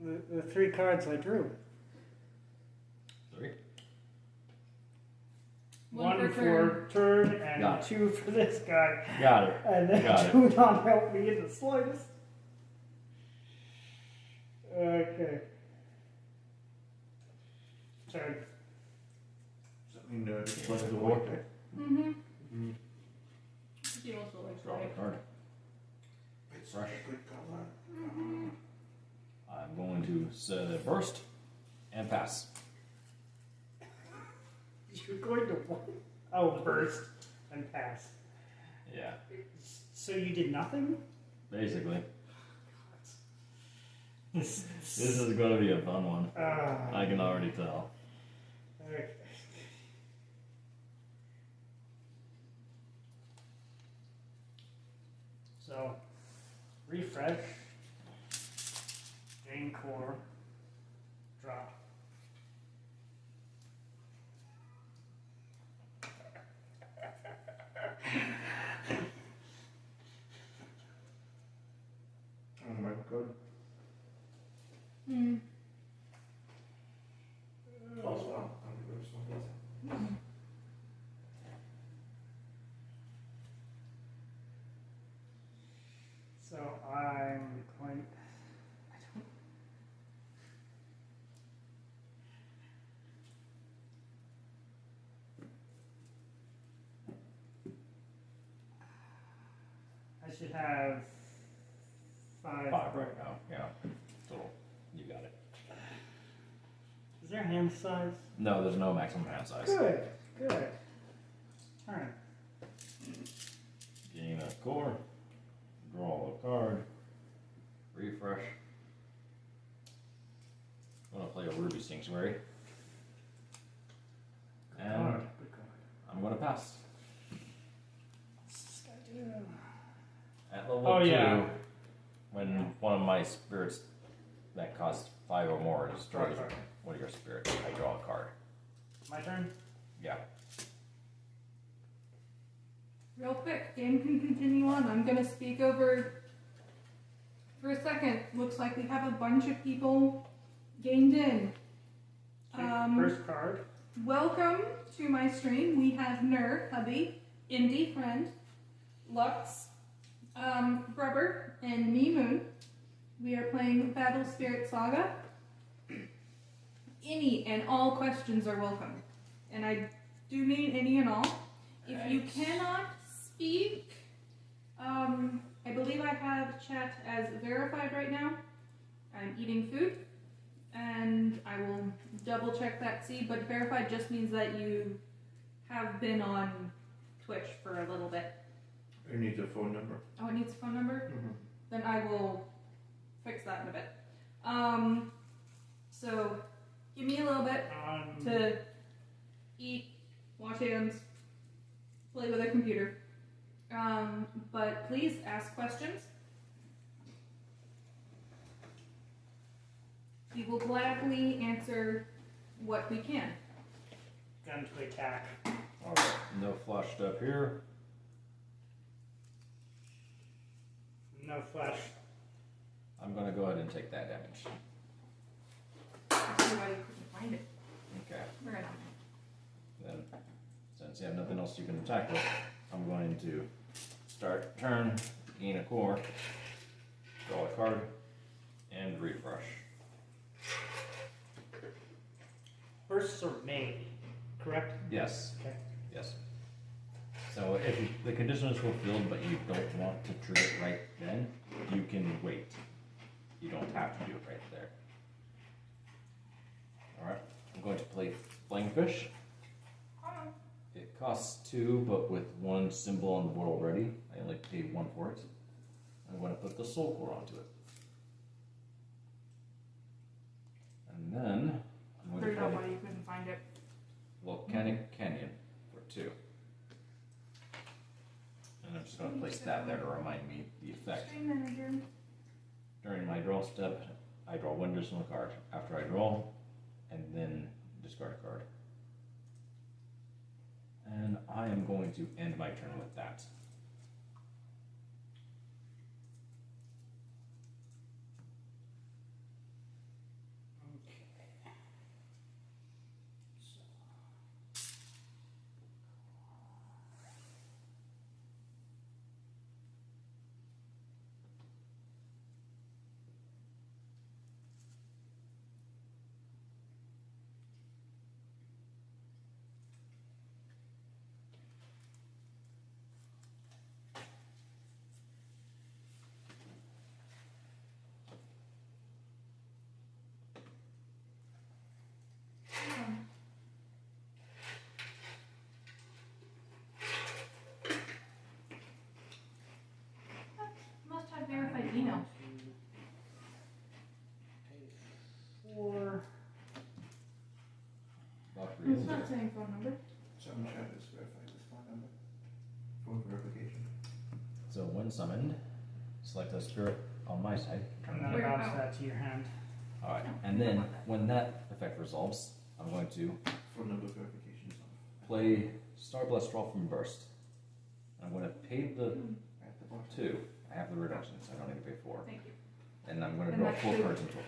The 3 cards I drew. 3. One per for turn and Got it. 2 for this guy. Got it. And then Got it. do not help me in the slightest. Okay. Turn. Does that mean it's want like the the board? white deck? Mm-hmm. She also likes Draw white. the card. It's Fresh. a good color. Mm-hmm. I'm going to say burst and pass. You're going to what? Oh, burst and pass. Yeah, So you did nothing? basically. This This is going to be a fun one. I can already tell. Okay. So, refresh, gain core, draw. Oh my god. Mm. Plus 1. I'll give this one later. So I'm going. I don't. I should have 5. 5 right now. Yeah. Total. You got it. Is there hand size? No, there's no maximum hand size. Good. Good. Turn. Gain a core. Draw a card. Refresh. I'm gonna play a Ruby Sanctuary. And Good card. I'm gonna pass. What's this guy do? At level Oh, 2, yeah. when one of my spirits that cost 5 or more destroys Card. one of your spirits, I draw a card. My turn? Yeah. Real quick, game can continue on. I'm gonna speak over for a second. Looks like we have a bunch of people gained in. First card. Welcome to my stream. We have Ner, hubby, Indie, friend, Lux, Rubber, and me, Moon. We are playing Battle Spirits Saga. Any and all questions are welcome. And I do mean any and all. If you cannot speak, I believe I have chat as verified right now. I'm eating food, and I will double check that. See, but verified just means that you have been on Twitch for a little bit. It needs a phone number. Oh, it needs a phone number? Mm-hmm. Then I will fix that in a bit. So give me a little bit to eat, wash hands, play with a computer. But please ask questions. We will gladly answer what we can. Gun to attack. Alright, no flushed up here. No flash. I'm gonna go ahead and take that damage. I see why you couldn't find it. Okay. Where am I? Then, since you have nothing else you can attack with, I'm going to start turn, gain a core, draw a card, and refresh. Bursts are made, correct? Yes. Okay. Yes. So if the condition is fulfilled but you don't want to trigger it right then, you can wait. You don't have to do it right there. Alright, I'm going to play Flying Fish. It costs 2, but with 1 symbol on the board already, I only paid 1 for it. I'm going to put the Soul Core onto it. And then I'm going to Figured out play why you couldn't find it. Volcanic Canyon for 2. And I'm just going to place that there to remind me the effect. Stream manager. During my draw step, I draw 1 additional card. After I draw, and then discard a card. And I am going to end my turn with that. Must have verified email. 4. It's not saying phone number. Someone chat is verified this phone number. Phone verification. So when summoned, select a spirit on my side. I'm gonna Where? bounce Oh. that to your hand. Alright, and then when that effect resolves, I'm going to Phone number verification is on. play Starblast Draw from Burst. I'm going to pay the At the bottom. 2. I have the reduction, so I don't need to pay 4. Thank you. And I'm going to And draw that's 4 two. cards in total.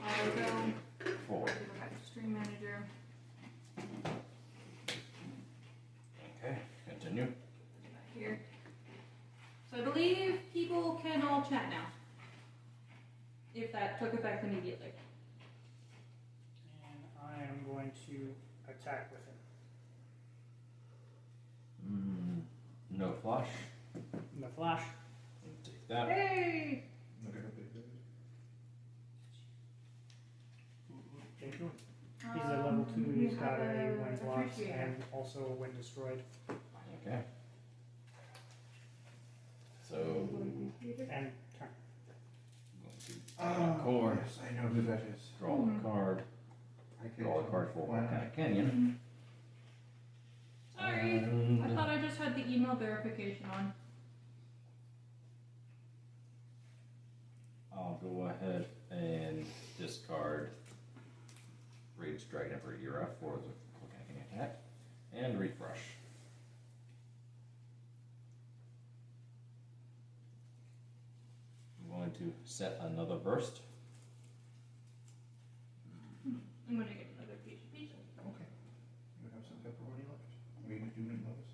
I'll go 4. stream manager. Okay, continue. Here. So I believe people can all chat now. If that took effect immediately. And I am going to attack with him. No flush. No the flash. Take that. Hey! Look at how big that is. He's a level 2, You he's got have a wind blocks appreciator. and also a wind destroyed. Okay. So, And turn. going to core, Yes, I know who that is. draw a card, I can't draw a tell. card for Why not? Volcanic Canyon. Sorry, I And thought I just had the email verification on. I'll go ahead and discard Rage Dragon for Era for the Volcanic Canyon attack, and refresh. I'm going to set another burst. I'm gonna get another piece of pizza. Okay. You have some pepperoni left? We do need those.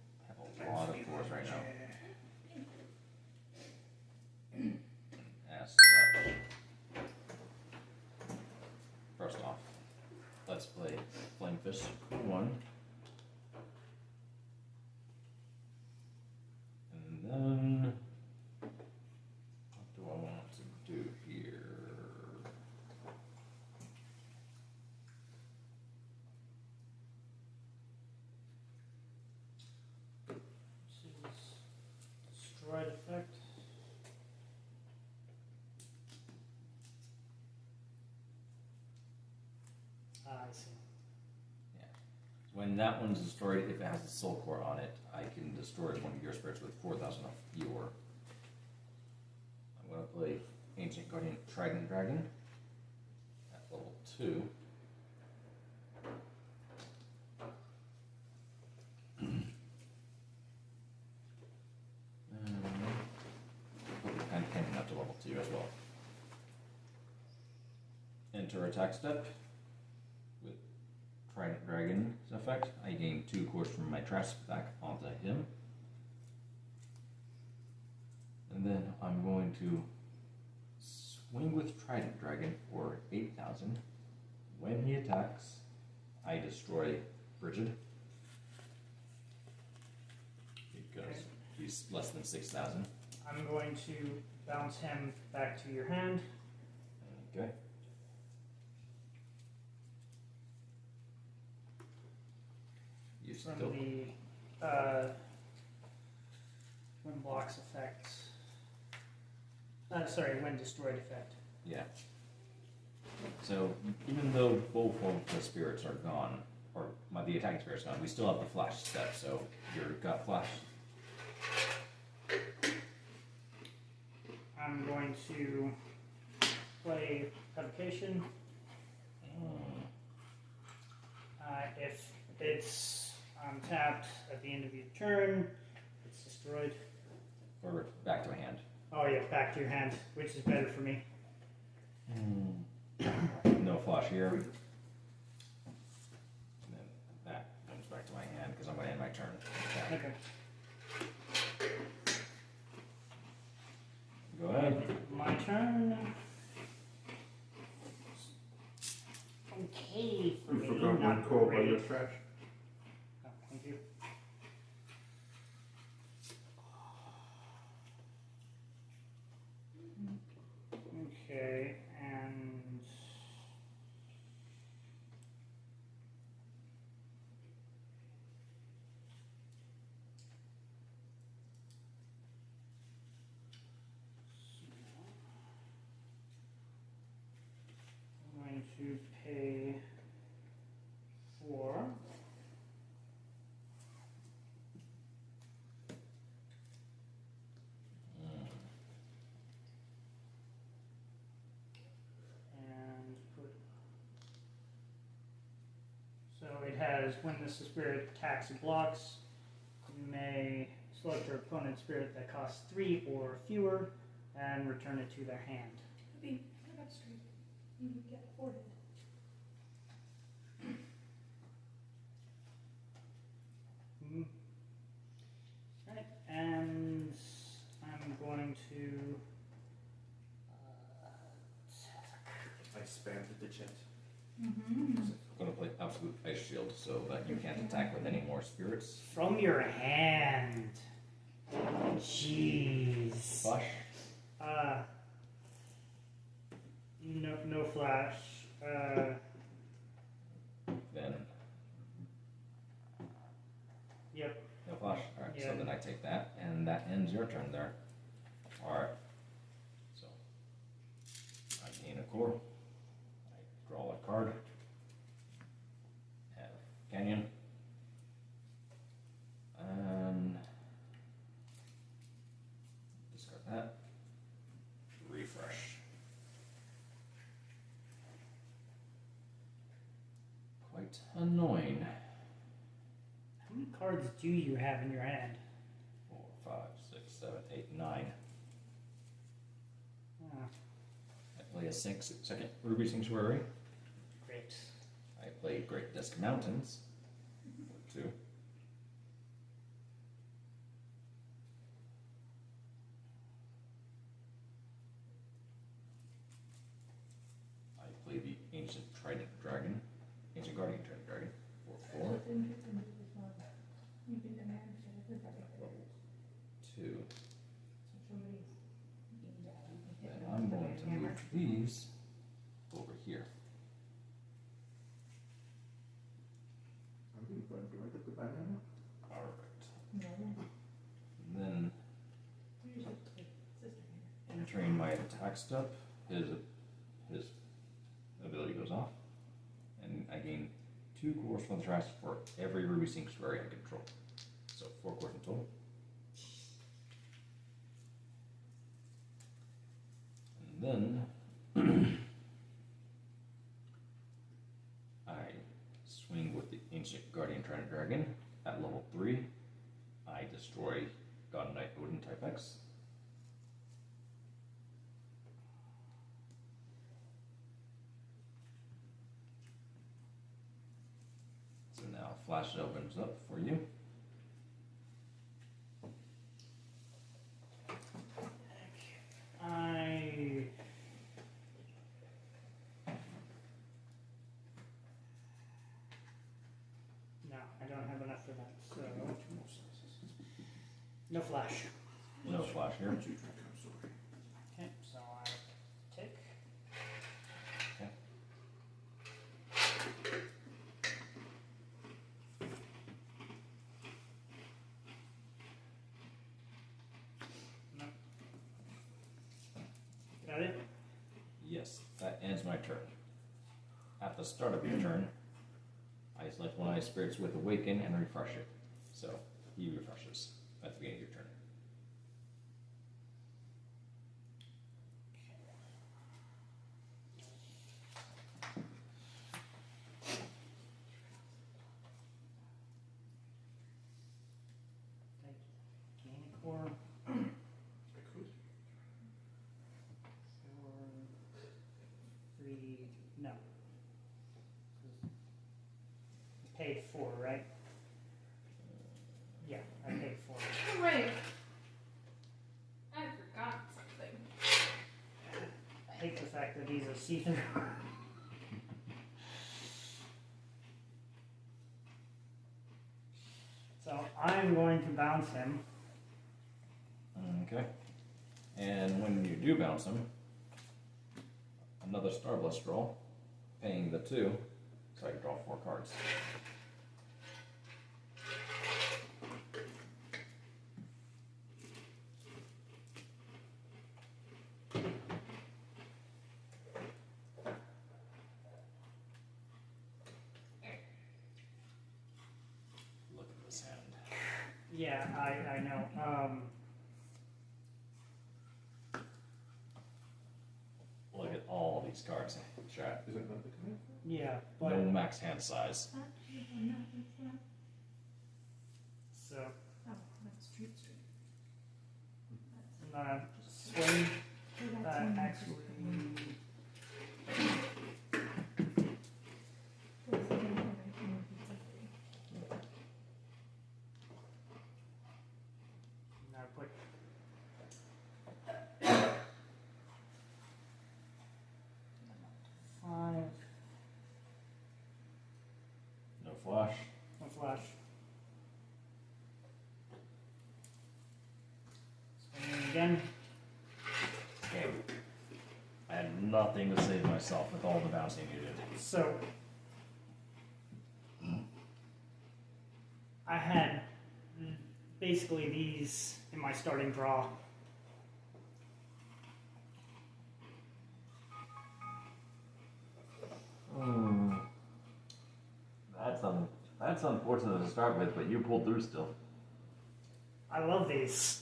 I have a lot of floors right now. As such. First off, let's play Flame Fist 1. And then, what do I want to do here? This is destroyed effect. I see. When that one's destroyed, if it has a soul core on it, I can destroy one of your spirits with 4,000 of your. I'm going to play Ancient Guardian Trident Dragon at level 2. And Canyon up to level 2 as well. Enter attack step. Trident Dragon's effect. I gain 2 cores from my trash back onto him. And then I'm going to swing with Trident Dragon for 8,000. When he attacks, I destroy Frigid. Because he's less than 6,000. I'm going to bounce him back to your hand. Okay. You From still. the wind blocks effect. Sorry, wind destroyed effect. Yeah. So even though both of the spirits are gone, or the attacking spirit's gone, we still have the flash step. So your gut flash. I'm going to play Provocation. If it's tapped at the end of your turn, it's destroyed. Or back to my hand. Oh yeah, back to your hand, which is better for me. No flash here. And then that comes back to my hand because I'm going to end my turn. Okay. Okay. Go ahead. My turn. Okay for You me. forgot one Not core by great. your trash. Oh, thank you. Okay, and I'm going to pay 4. And put. So it has when the spirit attacks and blocks, you may select your opponent's spirit that costs 3 or fewer and return it to their hand. Be cut straight. You get hoarded. Right, and I'm going to attack. I spammed the chat. Mm-hmm. Going to play Absolute Ice Shield so that you can't attack with any more spirits. From your hand. Jeez. Flush. No flash. Then Yep. no flash. Alright, Yeah. so then I take that, and that ends your turn there. Alright. So I gain a core. I draw a card. Have Canyon. And discard that. Refresh. Quite annoying. How many cards do you have in your hand? 4, 5, 6, 7, 8, 9. Ah, I play a second Ruby Sanctuary. great. I play Great Disc Mountains. 2. I play the Ancient Trident Dragon. Ancient Guardian Trident Dragon. 4, 4. 2. And I'm going to move these over here. I'm being fun. Do I get the banana? Alright. And then entering my attack step, his ability goes off. And I gain 2 cores from the trash for every Ruby Sanctuary I control. So 4 cores in total. And then I swing with the Ancient Guardian Trident Dragon at level 3. I destroy God Knight Odin type X. So now Flash opens up for you. I don't have enough for that, so no flash. No Flash here. Okay, so I take. Okay. No. Got it? Yes, that ends my turn. At the start of your turn, I select one of my spirits with Awaken and refresh it. So he refreshes at the beginning of your turn. Gain a core. I could. 4, 3, no. Paid 4, right? Yeah, I paid 4. Oh, right. I forgot something. I hate the fact that these are seething. So I'm going to bounce him. Okay. And when you do bounce him, another Starblast roll, paying the 2, so I can draw 4 cards. Look at this hand. Yeah, I know. Look at all these cards in chat. Is it not the kind? Yeah, but No max hand size. so Oh, that's Street Street. swing actually. Now put 5. flash. No flash. Swinging again. Okay. I had nothing to save myself with all the bouncing you did. So I had basically these in my starting draw. That's unfortunate to start with, but you pulled through still. I love these.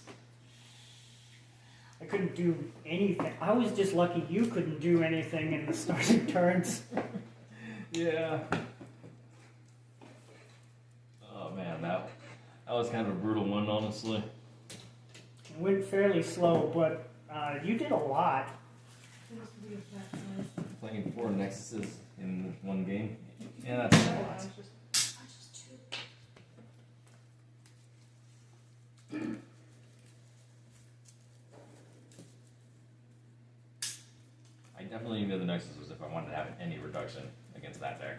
I couldn't do anything. I was just lucky you couldn't do anything in the starting turns. Yeah. Oh man, that was kind of a brutal one, honestly. It went fairly slow, but you did a lot. Playing 4 Nexuses in one game. Yeah, that's a lot. I definitely needed the Nexuses if I wanted to have any reduction against that deck.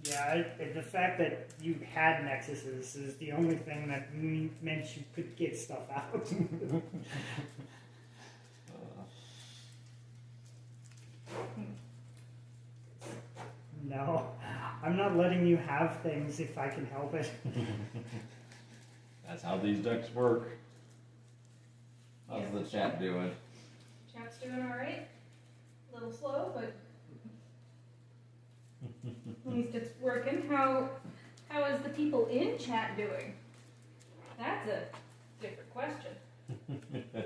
Yeah, the fact that you had Nexuses is the only thing that meant you could get stuff out. No, I'm not letting you have things if I can help it. That's how these decks work. How's the chat doing? Chat's doing alright. A little slow, but at least it's working. How is the people in chat doing? That's a different question. I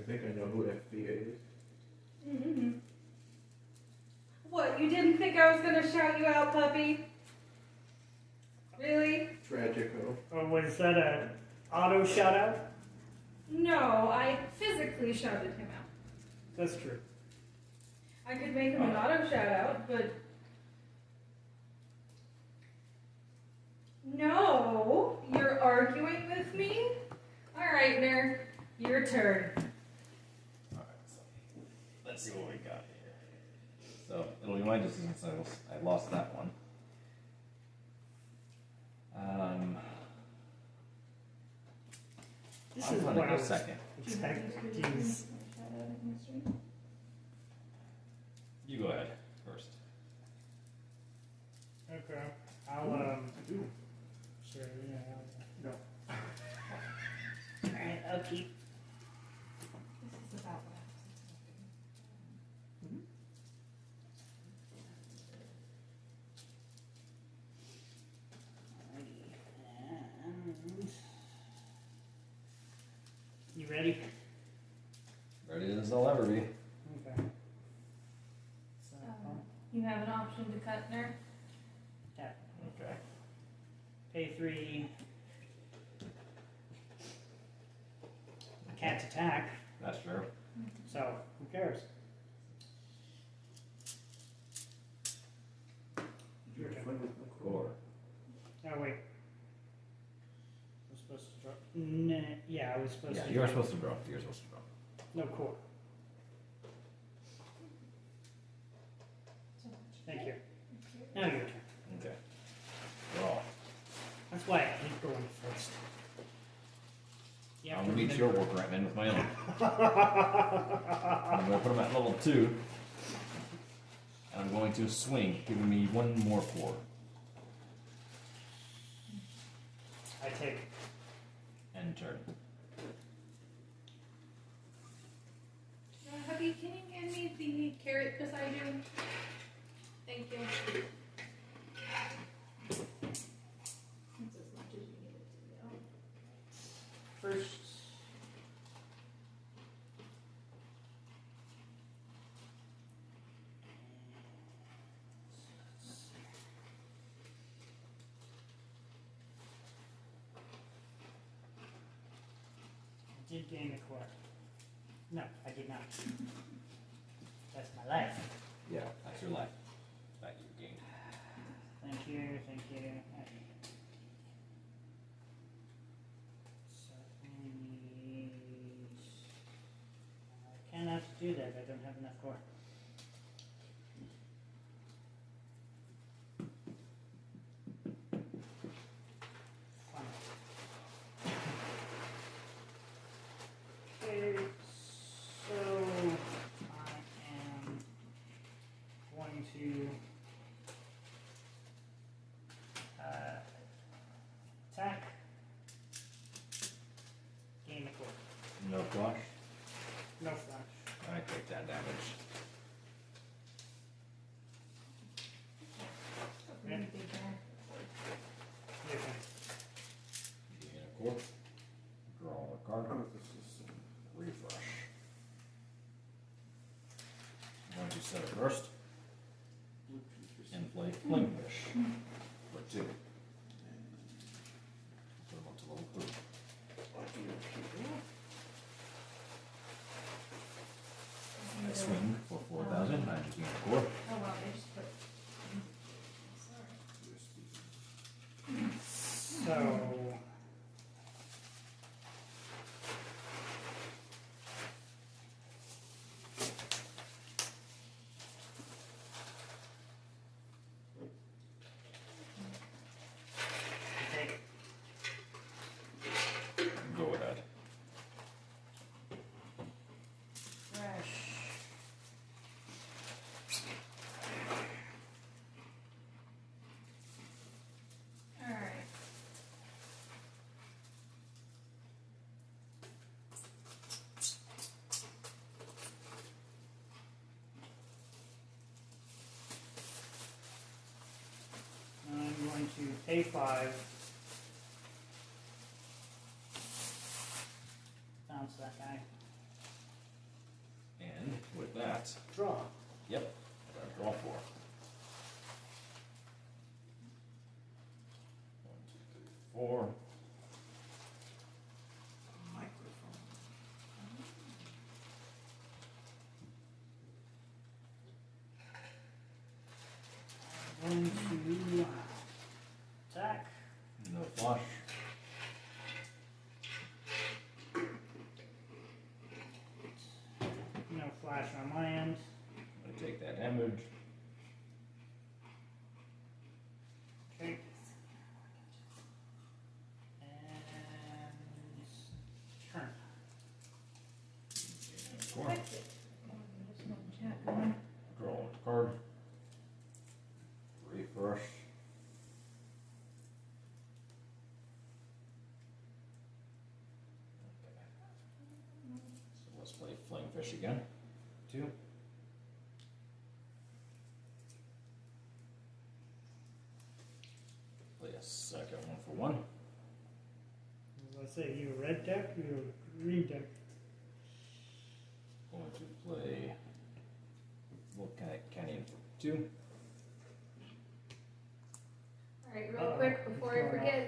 think I know who FBA is. Mm-hmm. What, you didn't think I was gonna shout you out, puppy? Really? Tragico. Or was that a auto shout out? No, I physically shouted him out. That's true. I could make him an auto shout out, but no, you're arguing with me? Alright, Ner, your turn. Alright, so let's see what we got here. So it'll be my decision since I lost that one. This I'm is gonna what I go was second. expecting. You go ahead first. Okay. I'll sure, yeah. No. Alright, I'll keep. This is about what And you ready? Ready as I'll ever be. Okay. So, you have an option to cut, Ner? tap. Okay. Pay 3. I can't attack, That's true. so who cares? You're fun with my Core. Oh wait. I was supposed to drop. Yeah, I was supposed Yeah, to. you were supposed to draw. You were supposed to draw. No core. Thank you. Now your turn. Okay. Draw. That's why I hate going first. You have I'm to gonna meet remember- your worker ant-man with my own. I'm gonna put him at level 2. And I'm going to swing, giving me 1 more core. I take. End turn. Hubby, can you hand me the carrot beside you? Thank you. That's as much as you need it to go. First. I did gain a core. No, I did not. That's my life. Yeah, that's your life. That you gained. Thank you, thank you. So I cannot do that. I don't have enough core. flush. No flash. I take that damage. Really big guy. Okay. Gain a core. Draw a card. Refresh. Once you set it first, and play Flamefish for 2. Put him up to level 3. I swing for 4,000. I just gain a core. Oh wow, they just put. Sorry. So, take Go ahead. trash. All right. I'm going to pay 5. Bounce that guy. And with that, Draw. yep, I gotta draw 4. 1, 2, 3, 4. Microphone. Going to attack. No flush. No flash on my end. I take that damage. Okay. And turn. Gain a core. Fix it. Oh, there's no chat going. Draw a card. Refresh. Okay. So let's play Flamefish again. 2. Play a second one for 1. As I say, you a red deck, you a green deck. Going to play Canyon for 2. Alright, real quick before I forget,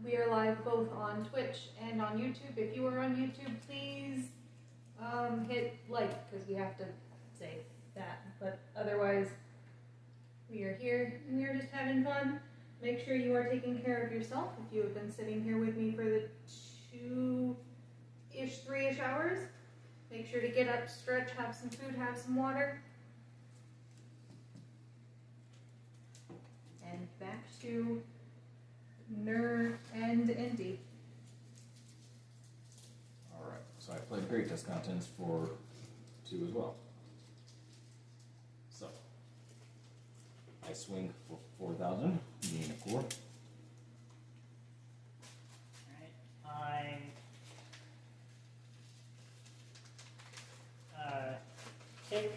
we are live both on Twitch and on YouTube. If you are on YouTube, please hit like, because we have to say that. But otherwise, we are here and we are just having fun. Make sure you are taking care of yourself. If you have been sitting here with me for the 2-ish, 3-ish hours, make sure to get up, stretch, have some food, have some water. And back to Ner and Indy. Alright, so I played Great Discontents for 2 as well. So, I swing for 4,000, gain a core. Alright, I kick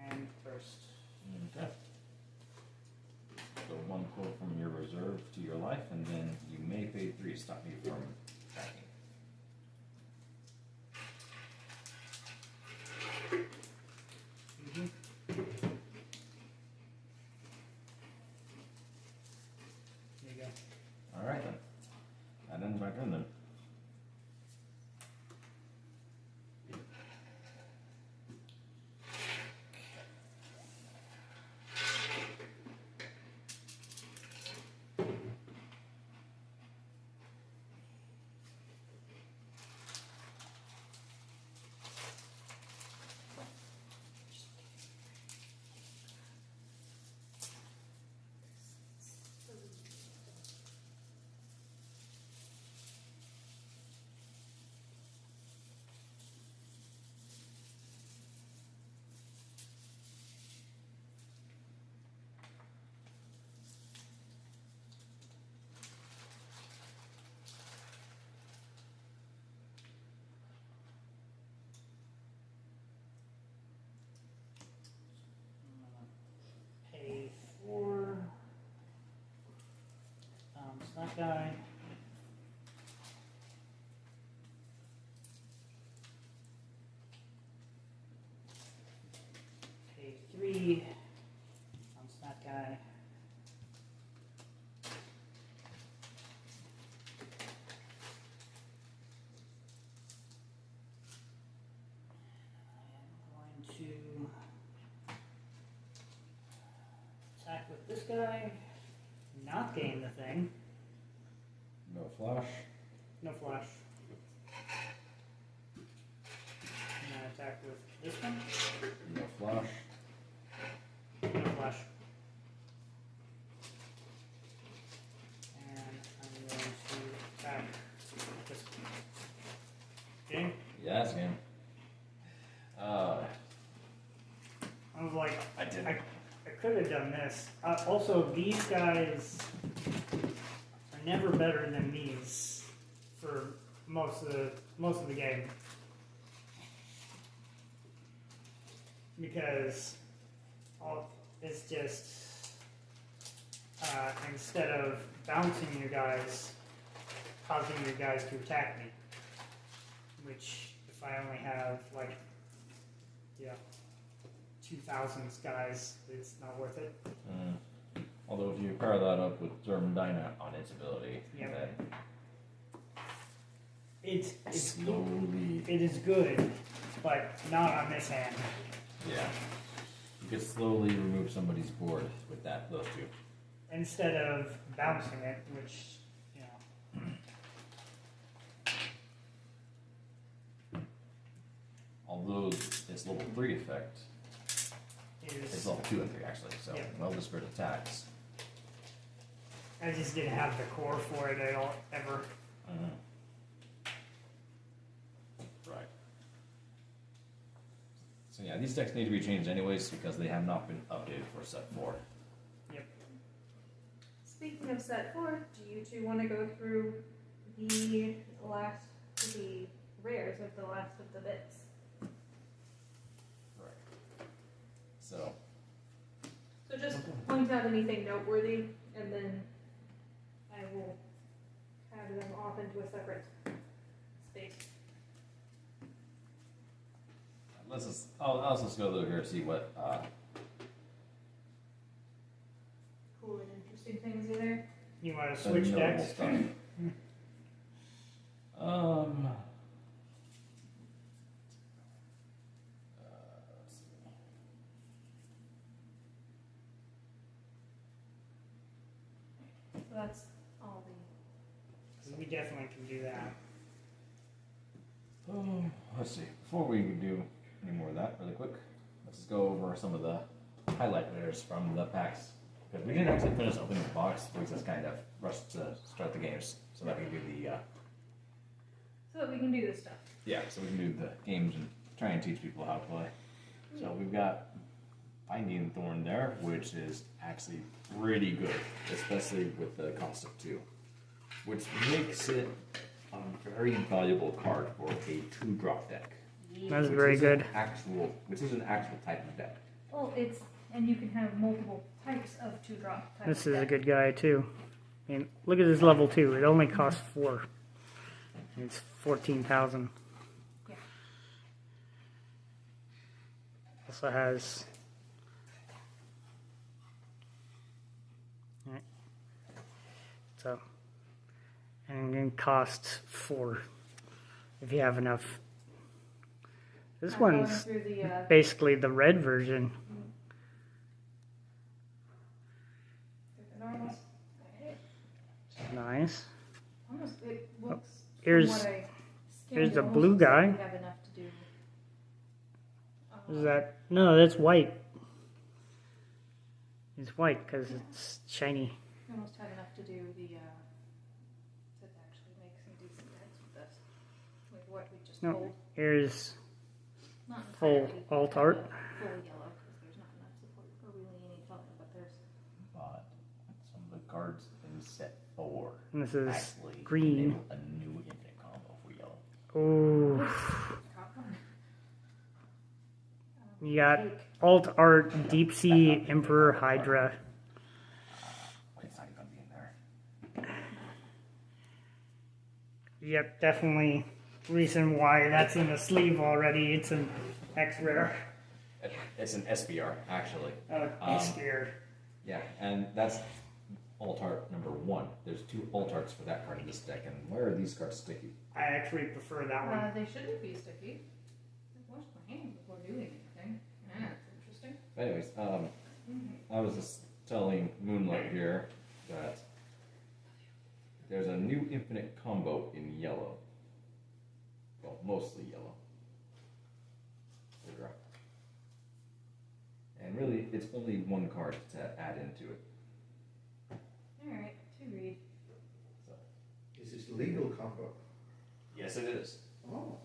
and burst. Okay. So 1 core from your reserve to your life, and then you may pay 3 to stop me from attacking. There you go. Alright then. That ends my turn then. smart guy. Pay 3 on smart guy. I'm going to attack with this guy. Not gain the thing. No flash. No flash. And I attack with this one. No flash. No flash. And I'm going to attack with this one. Okay? Yeah, that's game. I was like, I did. I could have done this. Also, these guys are never better than these for most of the game, because it's just instead of bouncing you guys, causing you guys to attack me, which if I only have like 2,000 guys, it's not worth it. Although if you pair that up with German Dyna on its ability, Yep. then It's slowly, it is good, but not on this hand. yeah, you could slowly remove somebody's board with those two. Instead of bouncing it, which Although its level 3 effect, it's is level 2 and 3 actually, so Yeah. Battle Spirit attacks. I just didn't have the core for it at all ever. Right. So yeah, these decks need to be changed anyways because they have not been updated for set 4. Yep. Speaking of set 4, do you two want to go through the rares of the last of the bits? Right. So So just point out anything noteworthy, and then I will have them off into a separate space. I'll just go through here and see what Cool and interesting things are there. You want to the switch notable decks? stuff. Let's see. So that's all the. We definitely can do that. Let's see. Before we do any more of that, really quick, let's just go over some of the highlight rares from the packs. Because we didn't actually finish opening the box, we just kind of rushed to start the games so that we can do the So that we can do this stuff. so we can do the games and try and teach people how to play. So we've got Binding Thorn there, which is actually pretty good, especially with the cost of 2, which makes it a very valuable card for a 2-drop deck. That's very good. Which is an actual type of deck. Well, and you can have multiple types of 2-drop types. This is a good guy too. I mean, look at his level 2. It only costs 4. It's 14,000. Yeah. Also has. Alright. So, and it costs 4 if you have enough. This I'm going one's through the, basically the red version. the normals. Nice. Almost, it looks. Here's from what I here's scanned, the it almost blue looks like guy. we have enough to do. Is that no? That's white. It's white because it's shiny. We almost had enough to do the to actually make some decent decks with this, with what we just No. pulled. Here's Not full entirely alt art. Full yellow because there's not enough support for really any color, but there's. But some of the cards in set 4 And this is actually green. enable a new infinite combo for yellow. Oh, Top one. you got alt art, deep sea, emperor, hydra. Wait, it's not even gonna be in there. Yep, definitely. Reason why that's in the sleeve already. It's an X rare. It's an SBR, actually. It's scared. Yeah, and that's alt art number 1. There's 2 alt arts for that card in this deck, and why are these cards sticky? I actually prefer that one. They shouldn't be sticky. I washed my hands before doing anything. Yeah, it's interesting. Anyways, I was just telling Moonlight here that there's a new infinite combo in yellow. Well, mostly yellow. Draw. And really, it's only 1 card to add into it. Alright, to read. So. Is this legal combo? Yes, it is. Oh.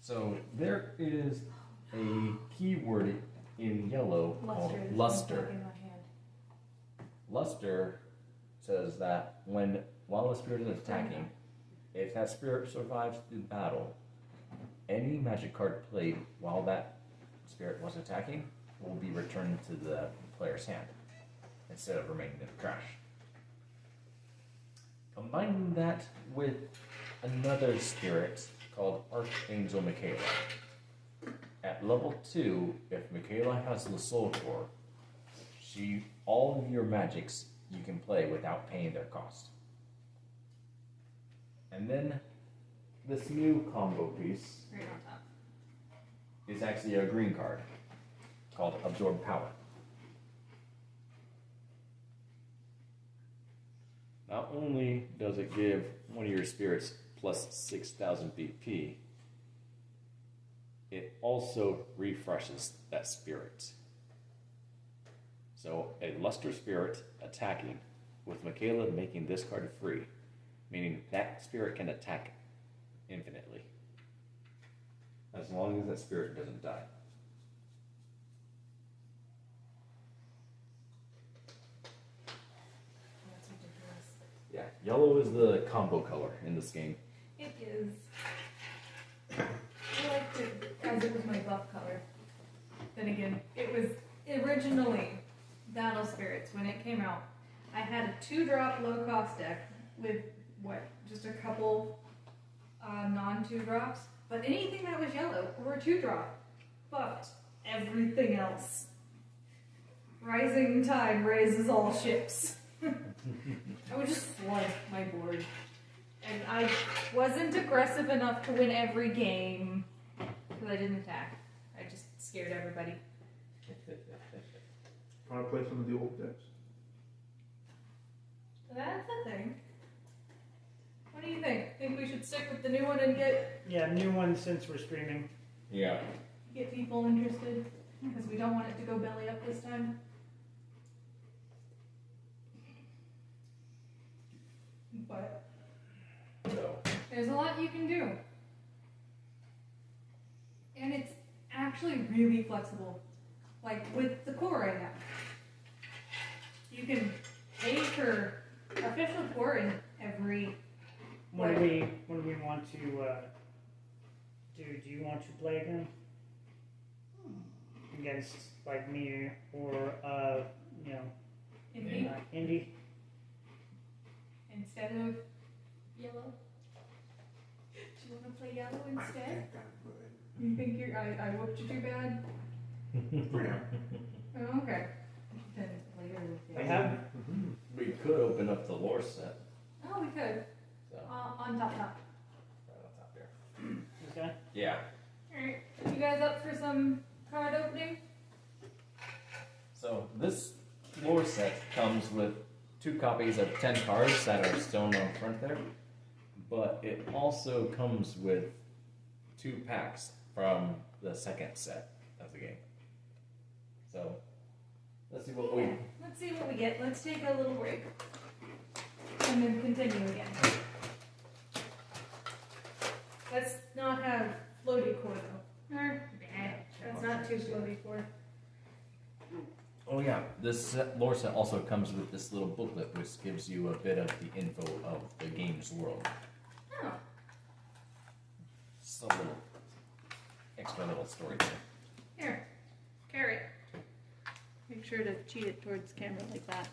So there is a keyword in yellow called luster. Luster says that while a spirit is attacking, if that spirit survives the battle, any magic card played while that spirit was attacking will be returned to the player's hand instead of remaining in the trash. Combine that with another spirit called Archangel Michaela. At level 2, if Michaela has the Soul Core, all of your magics you can play without paying their cost. And then this new combo piece Right on top. is actually a green card called Absorb Power. Not only does it give one of your spirits plus 6,000 BP, it also refreshes that spirit. So a luster spirit attacking with Michaela making this card free, meaning that spirit can attack infinitely. As long as that spirit doesn't die. That's ridiculous. Yeah, yellow is the combo color in this game. It is. I liked it as it was my buff color. Then again, it was originally Battle Spirits when it came out. I had a 2-drop low-cost deck with, just a couple non-2-drops. But anything that was yellow or a 2-drop buffed everything else. Rising tide raises all ships. I would just flood my board. And I wasn't aggressive enough to win every game because I didn't attack. I just scared everybody. Want to play some of the old decks? That's a thing. What do you think? Think we should stick with the new one and Yeah, new one since we're streaming. Yeah. get people interested? Because we don't want it to go belly up this time. But So, there's a lot you can do. And it's actually really flexible. Like with the core right now. You can pay for official core in every... What do we want to do? Do you want to play again? Against like me or Indie? Instead of yellow? Do you want to play yellow instead? You think I whooped you too bad? Oh, okay. Then later we'll I have. we could open up the lore set. Oh, we could. So, On top. right on top here. Okay. Yeah. Alright. You guys up for some card opening? So this lore set comes with 2 copies of 10 cards that are shown on front there, but it also comes with 2 packs from the second set of the game. So let's see what we. Let's see what we get. Let's take a little break. And then continue again. Let's not have floaty core though. That's not too floaty core. Oh yeah, this lore set also comes with this little booklet which gives you a bit of the info of the game's world. Oh. Just a little extra little story there. Here. Carrot. Make sure to cheat it towards the camera like that.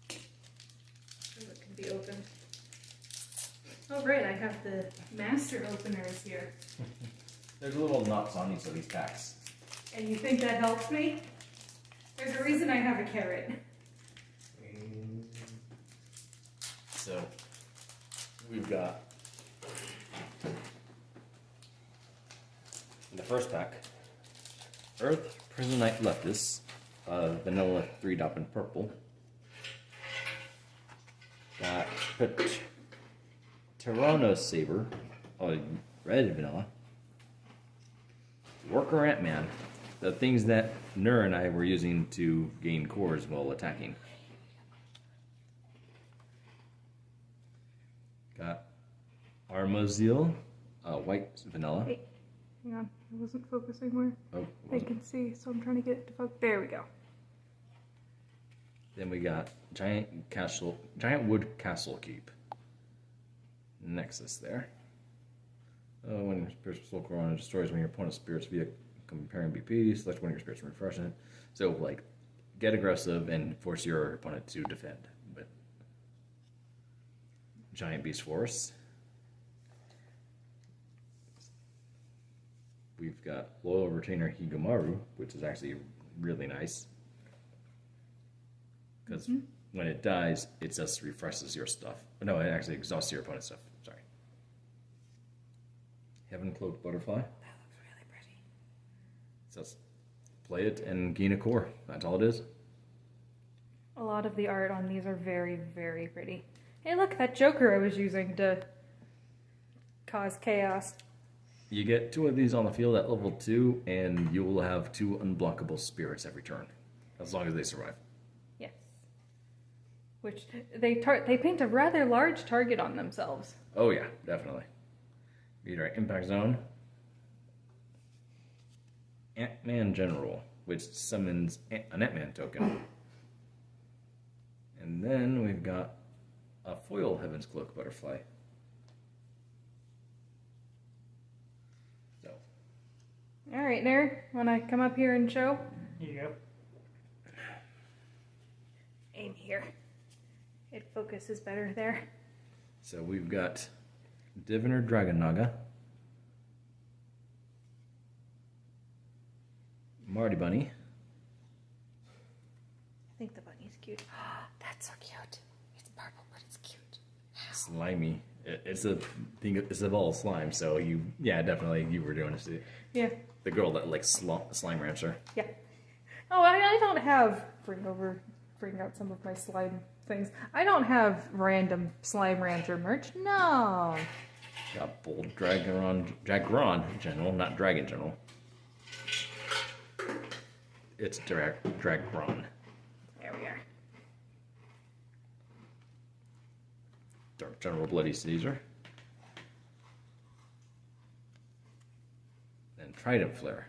So it can be opened. Oh, right, I have the master openers here. There's little knots on each of these packs. And you think that helps me? There's a reason I have a carrot. So, we've got in the first pack, Earth Prisonite Leptis, Vanilla 3-drop in purple. Got Tyranno Saber, red vanilla. Worker Ant-Man, the things that Nur and I were using to gain cores while attacking. Got Armazil, white vanilla. Wait, hang on. I wasn't focusing where Oh, I can see, so I'm trying to get it to focus. There we go. Then we got giant wood castle keep. Nexus there. When your spirits soul corona destroys one of your opponent's spirits via comparing BP, select one of your spirits and refresh it. So like get aggressive and force your opponent to defend. But giant beast force. We've got loyal retainer Higamaru, which is actually really nice. Because when it dies, it just refreshes your stuff. No, it actually exhausts your opponent's stuff. Sorry. Heaven Cloaked Butterfly. That looks really pretty. Just play it and gain a core. That's all it is. A lot of the art on these are very, very pretty. Hey, look, that Joker I was using to cause chaos. You get 2 of these on the field at level 2, and you will have 2 unblockable spirits every turn, as long as they survive. Yes. Which, they paint a rather large target on themselves. Oh yeah, definitely. Beat our impact zone. Ant-Man General, which summons an Ant-Man token. And then we've got a foil Heaven's Cloak Butterfly. So, Alright, Nair, wanna come up here and show? Here you go. Aim here. It focuses better there. so we've got Diviner Dragon Naga, Marty Bunny, I think the bunny's cute. That's so cute. It's purple, but it's cute. Slimy. It's a thing. It's a ball of slime. So definitely you were doing it. Yeah. The girl that likes slime rancher. Yeah. Oh, I don't have... Bring out some of my slime things. I don't have random Slime Rancher merch. No. Got Bold Dragron General, not Dragon General. It's Dragron. There we are. Dark General Bloody Caesar. Then Trident Flare.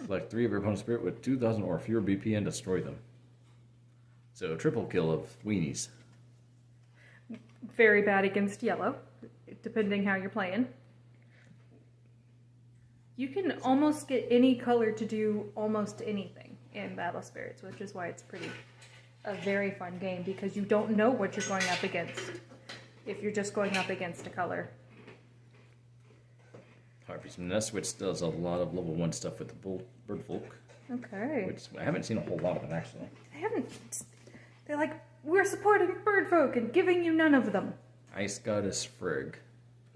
Select 3 of your opponent's spirit with 2,000 or fewer BP and destroy them. So triple kill of weenies. Very bad against yellow, depending how you're playing. You can almost get any color to do almost anything in Battle Spirits, which is why it's a very fun game, because you don't know what you're going up against if you're just going up against a color. Harvey's Nest, which does a lot of level 1 stuff with the bird folk. Okay. Which I haven't seen a whole lot of it actually. They're like, we're supporting bird folk and giving you none of them. Ice Goddess Frigg.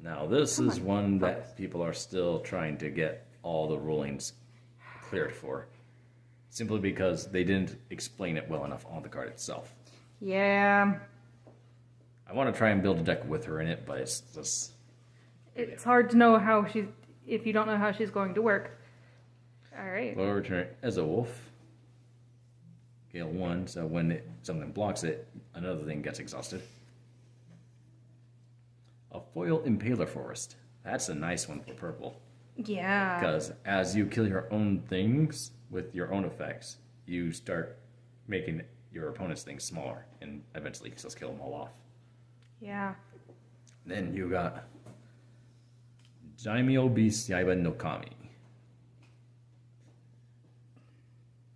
Now this is one that people are still trying to get all the rulings cleared for. Simply because they didn't explain it well enough on the card itself. Yeah. I want to try and build a deck with her in it, but it's just... It's hard to know how if you don't know how she's going to work. Alright. Lower return as a wolf. Gale 1, so when something blocks it, another thing gets exhausted. A foil Impaler Forest. That's a nice one for purple. Yeah. Because as you kill your own things with your own effects, you start making your opponent's things smaller, and eventually you just kill them all off. Yeah. Then you got Daimyo Beast Yaiba no Kami.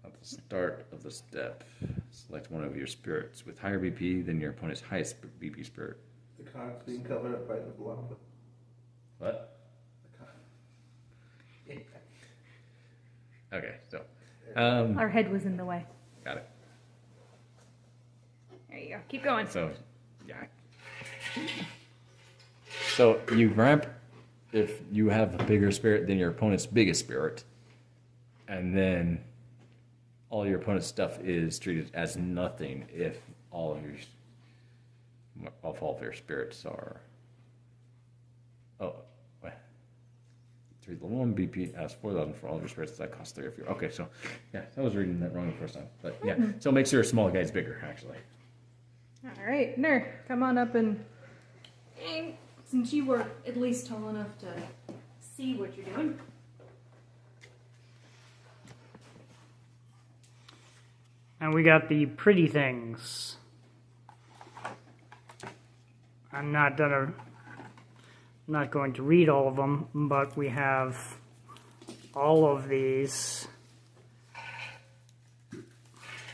At the start of the step, select one of your spirits with higher BP than your opponent's highest BP spirit. card's being covered up by the blob. What? The card. Okay, so. Our head was in the way. Got it. There you go. Keep going. So, yeah. So you ramp if you have a bigger spirit than your opponent's biggest spirit, and then all your opponent's stuff is treated as nothing if all of your spirits are. Oh, wait. 3 level 1 BP asks 4,000 for all of your spirits. That costs 3 if you. Okay, so yeah, I was reading that wrong the first time, but yeah. So it makes your small guys bigger, actually. All right, Ner, come on up and aim. Since you were at least tall enough to see what you're doing. And we got the pretty things. I'm not going to read all of them, but we have all of these.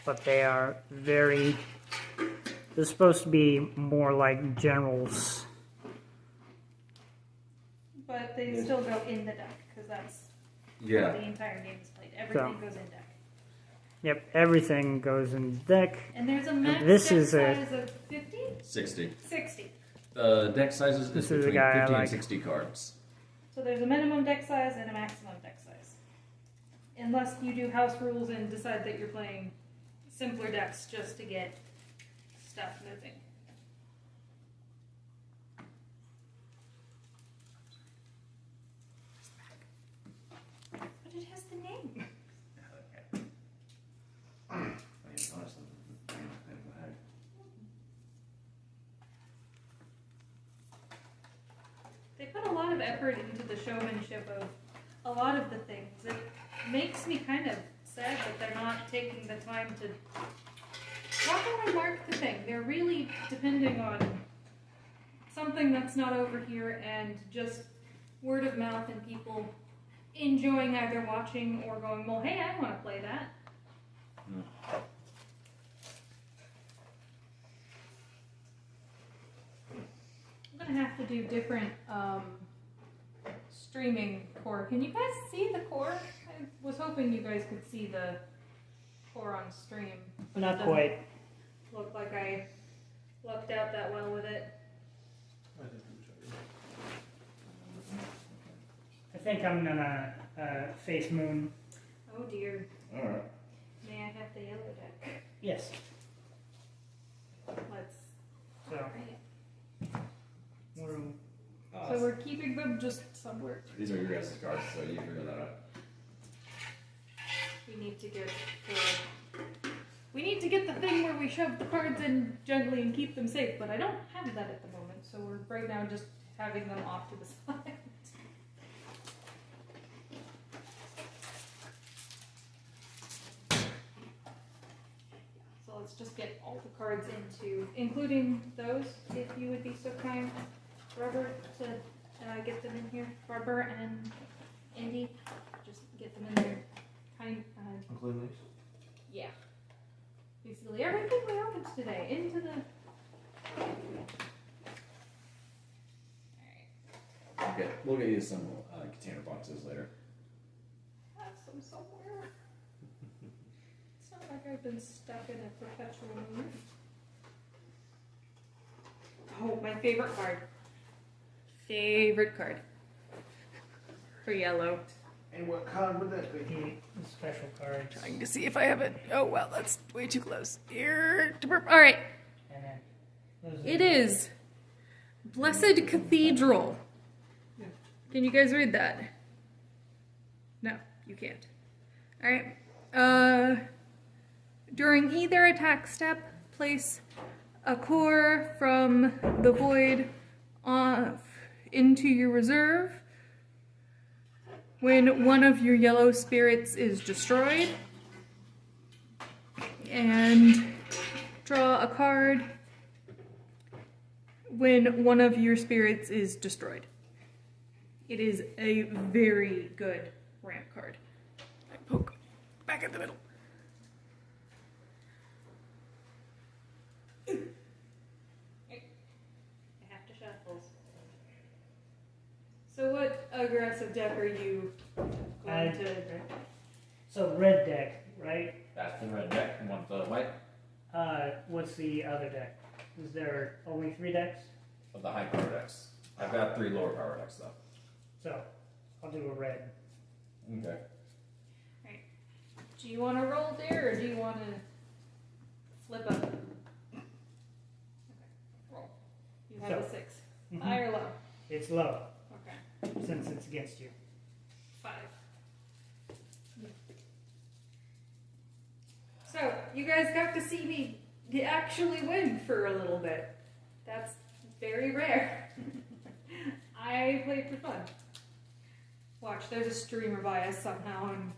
But they are very, they're supposed to be more like generals. But they still go in the deck, because that's how the entire game is played. Everything goes in deck. Yep, everything goes in deck. And there's a max This deck is size of 50? 60. 60. The deck sizes is This is the between guy I 50 like. and 60 cards. So there's a minimum deck size and a maximum deck size. Unless you do house rules and decide that you're playing simpler decks just to get stuff moving. But it has the name. They put a lot of effort into the showmanship of a lot of the things. It makes me kind of sad that they're not taking the time to properly mark the thing. They're really depending on something that's not over here and just word of mouth and people enjoying either watching or going, well, hey, I want to play that. I'm gonna have to do different streaming core. Can you guys see the core? I was hoping you guys could see the core on stream. But Not it doesn't quite. look like I lucked out that well with it. I think I'm gonna face Moon. Oh dear. Alright. May I have the yellow deck? Yes. Let's. So, Alright. we're, So we're keeping them just somewhere. These are your guys' cards, so you figure that out. We need to get the thing where we shove the cards in gently and keep them safe, but I don't have that at the moment, so we're right now just having them off to the side. So let's just get all the cards into, including those, if you would be so kind, Rubber, to get them in here. Rubber and Indy, just get them in there. Including these? Yeah. Basically everything we opened today into the. Alright. Okay, we'll get you some container boxes later. Have some somewhere. It's not like I've been stuck in a perpetual mood. Oh, my favorite card. Favorite card. For yellow. And what card would that be? the special cards. Trying to see if I have it. Oh, well, that's way too close. Here. Alright. And then those are It is Blessed Cathedral. Can you guys read that? No, you can't. Alright. During either attack step, place a core from the void into your reserve. When one of your yellow spirits is destroyed, and draw a card when one of your spirits is destroyed. It is a very good ramp card. I poke back in the middle. I have to aggressive deck are you going to? So red deck, right? That's the red deck. You want the white? What's the other deck? Is there only 3 decks? Of the high power decks. I've got 3 lower power decks though. So, I'll do a red. Okay. Do you want to roll there, or do you want to flip up? Okay. Roll. You have a 6. High or low? It's low, Okay. since it's against you. 5. So, you guys got to see me actually win for a little bit. That's very rare. I played for fun. Watch, there's a streamer bias somehow, and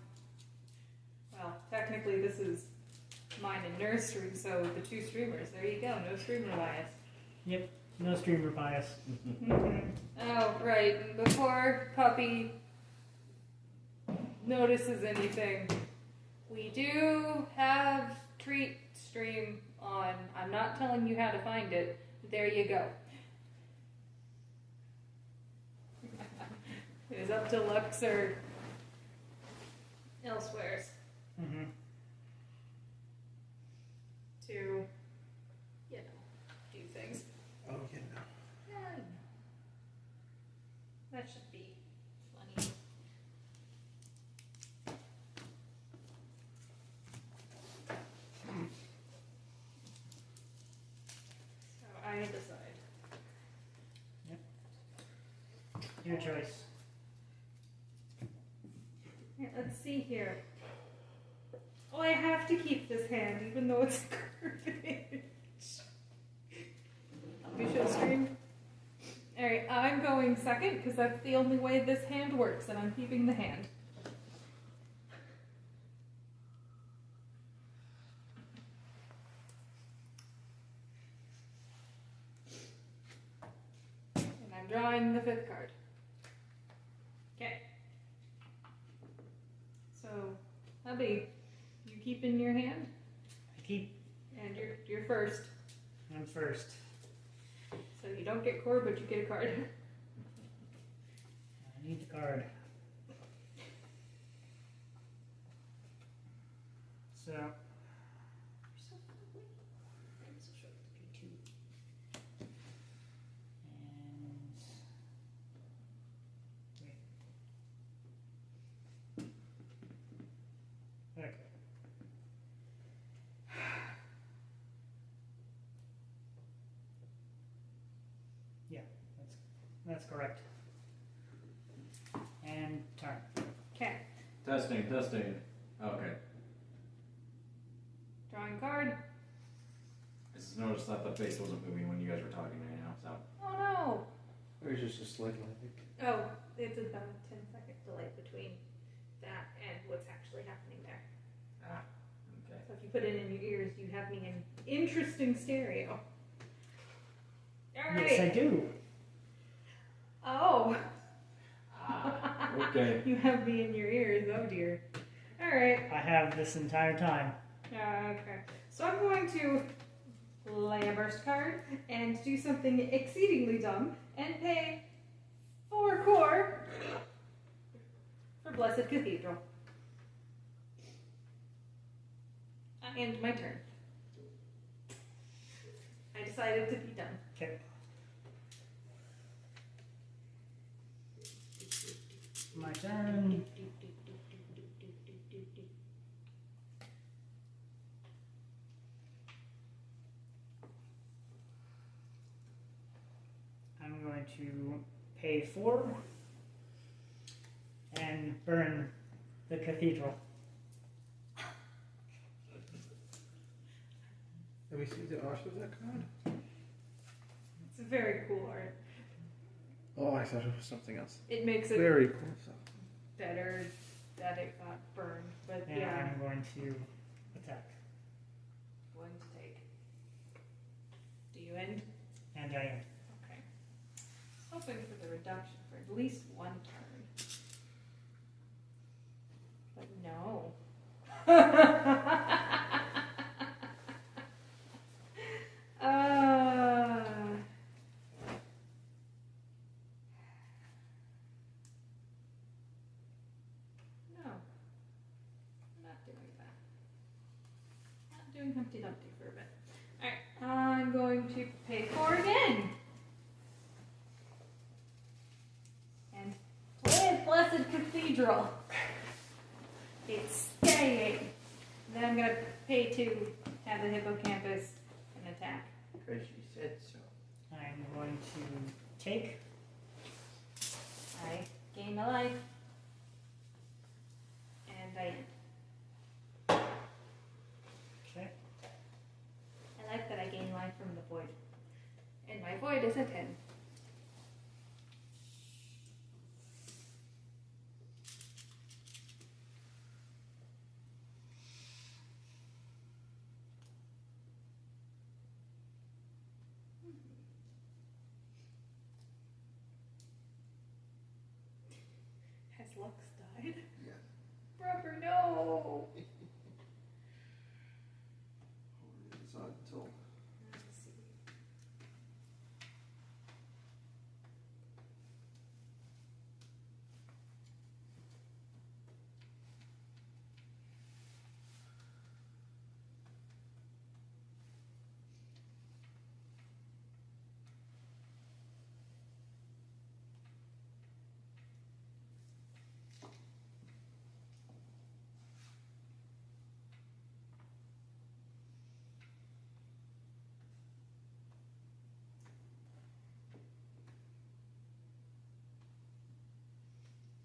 well, technically this is mine and Nurse stream, so the 2 streamers, there you go, no streamer bias. Yep, no streamer bias. Oh, right, and before Puppy notices anything, we do have Treat stream on. I'm not telling you how to find it. There you go. It is up to Lux or elsewheres to, you know, do things. Oh, yeah, no. Yeah, I know. That should be funny. So I decide. Your choice. Yeah, let's see here. Oh, I have to keep this hand, even though it's garbage. Let me show stream. Alright, I'm going second, because that's the only way this hand works, and I'm keeping the hand. And I'm drawing the 5th card. Okay. So, hubby, you keep in your hand, I keep. and you're first. I'm first. So you don't get core, but you get a card. I need the card. So. Okay. Yeah, that's correct. And turn. Okay. Testing. Okay. Drawing card. I just noticed that the face wasn't moving when you guys were talking right now, so. Oh Or it's just a slight lag. no! Oh, it's about a 10-second delay between that and what's actually happening there. Ah, okay. So if you put it in your ears, you have me in interesting stereo. Alright. Yes, I do. Oh. Okay. You have me in your ears, oh dear. Alright. I have this entire time. Okay. So I'm going to lay a burst card and do something exceedingly dumb and pay 4 core for Blessed Cathedral. I end my turn. I decided to be done. Okay. My turn. I'm going to pay 4 and burn the cathedral. Let me see the art of that card. It's a very cool art. Oh, I thought it was something else. It makes it Very cool stuff. better that it got burned, but And yeah, I'm going to attack. I'm going to take. Do you end? And I end. Okay. Hoping for the reduction for at least 1 turn. But no. Humpty Dumpty for a bit. Alright, I'm going to pay 4 again. And play Blessed Cathedral. It's staying. Then I'm going to pay 2, have the hippocampus, and attack. Because she said so. I'm going to take. I gain a life. And I end. Okay. I like that I gain life from the void. And my void is a 10. Has Lux died? Yeah. Rubber, no! It's on until Let's see.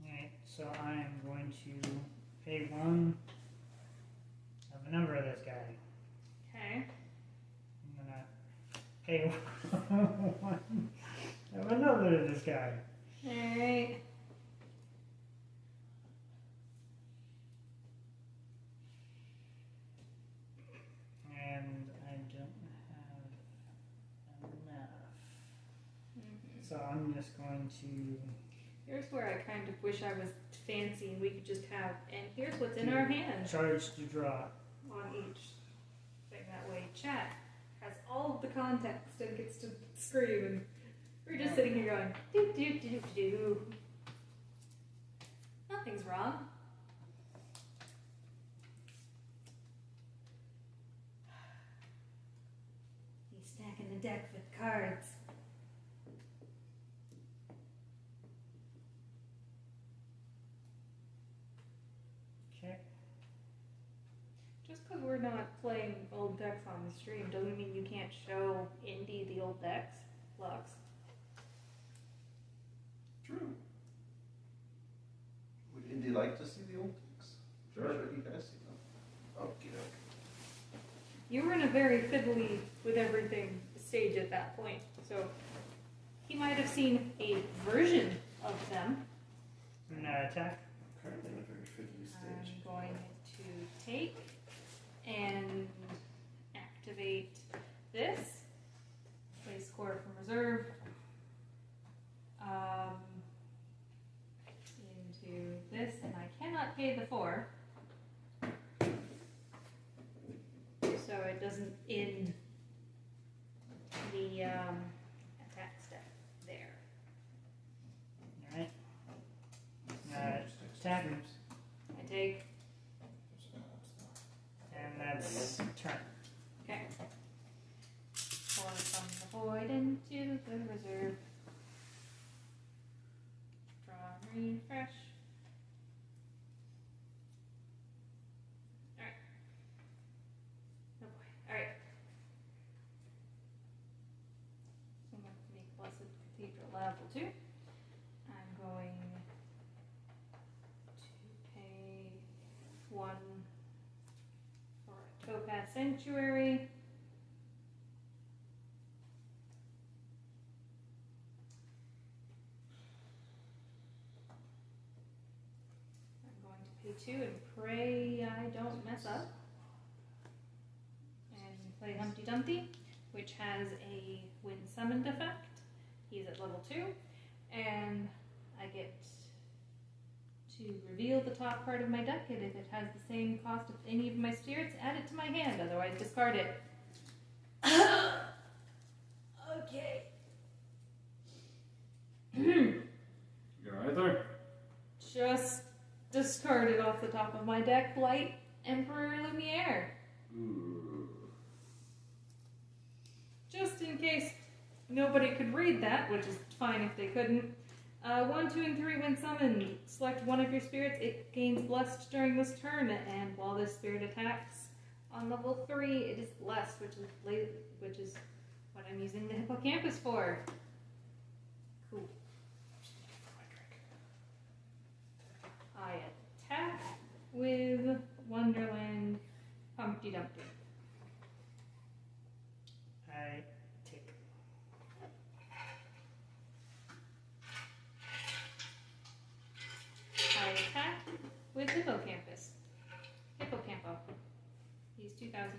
Alright, so I am going to pay 1 of a number of this guy. Okay. I'm gonna pay 1 of another of this guy. Alright. And I don't have enough. So I'm just going to Here's where I kind of wish I was fancy and we could just have, and here's what's in our hands charge to draw. on each thing. That way, chat has all of the context and gets to scream, and we're just sitting here going, do do do do do. Nothing's wrong. He's stacking the deck with cards. Okay. Just because we're not playing old decks on the stream doesn't mean you can't show Indy the old decks. Lux. true. Would Indy like to see the old decks? Sure. You guys see them. Okay. You were in a very fiddly with everything stage at that point, so he might have seen a version of them. And attack. Currently in a very fiddly stage. I'm going to take and activate this. Play score from reserve. Into this, and I cannot pay the 4. So it doesn't end the attack step there. Alright. Attack. I take. And that's turn. Okay. Pull it from the void into the reserve. Draw and refresh. Alright. Oh boy. Alright. So I'm going to make Blessed Cathedral level 2. I'm going to pay 1 for a Topaz Sanctuary. I'm going to pay 2 and pray I don't mess up. And play Humpty Dumpty, which has a when summoned effect. He's at level 2. And I get to reveal the top part of my deck, and if it has the same cost of any of my spirits, add it to my hand, otherwise discard it. Okay. You alright there? Just discarded off the top of my deck, Light Emperor Lumiere. Ooh. in case nobody could read that, which is fine if they couldn't. 1, 2, and 3 when summoned. Select one of your spirits. It gains blessed during this turn, and while this spirit attacks on level 3, it is blessed, which is what I'm using the hippocampus for. Cool. I attack with Wonderland Humpty Dumpty. I take. I attack with Hippocampus. Hippocampo. He's 2,000.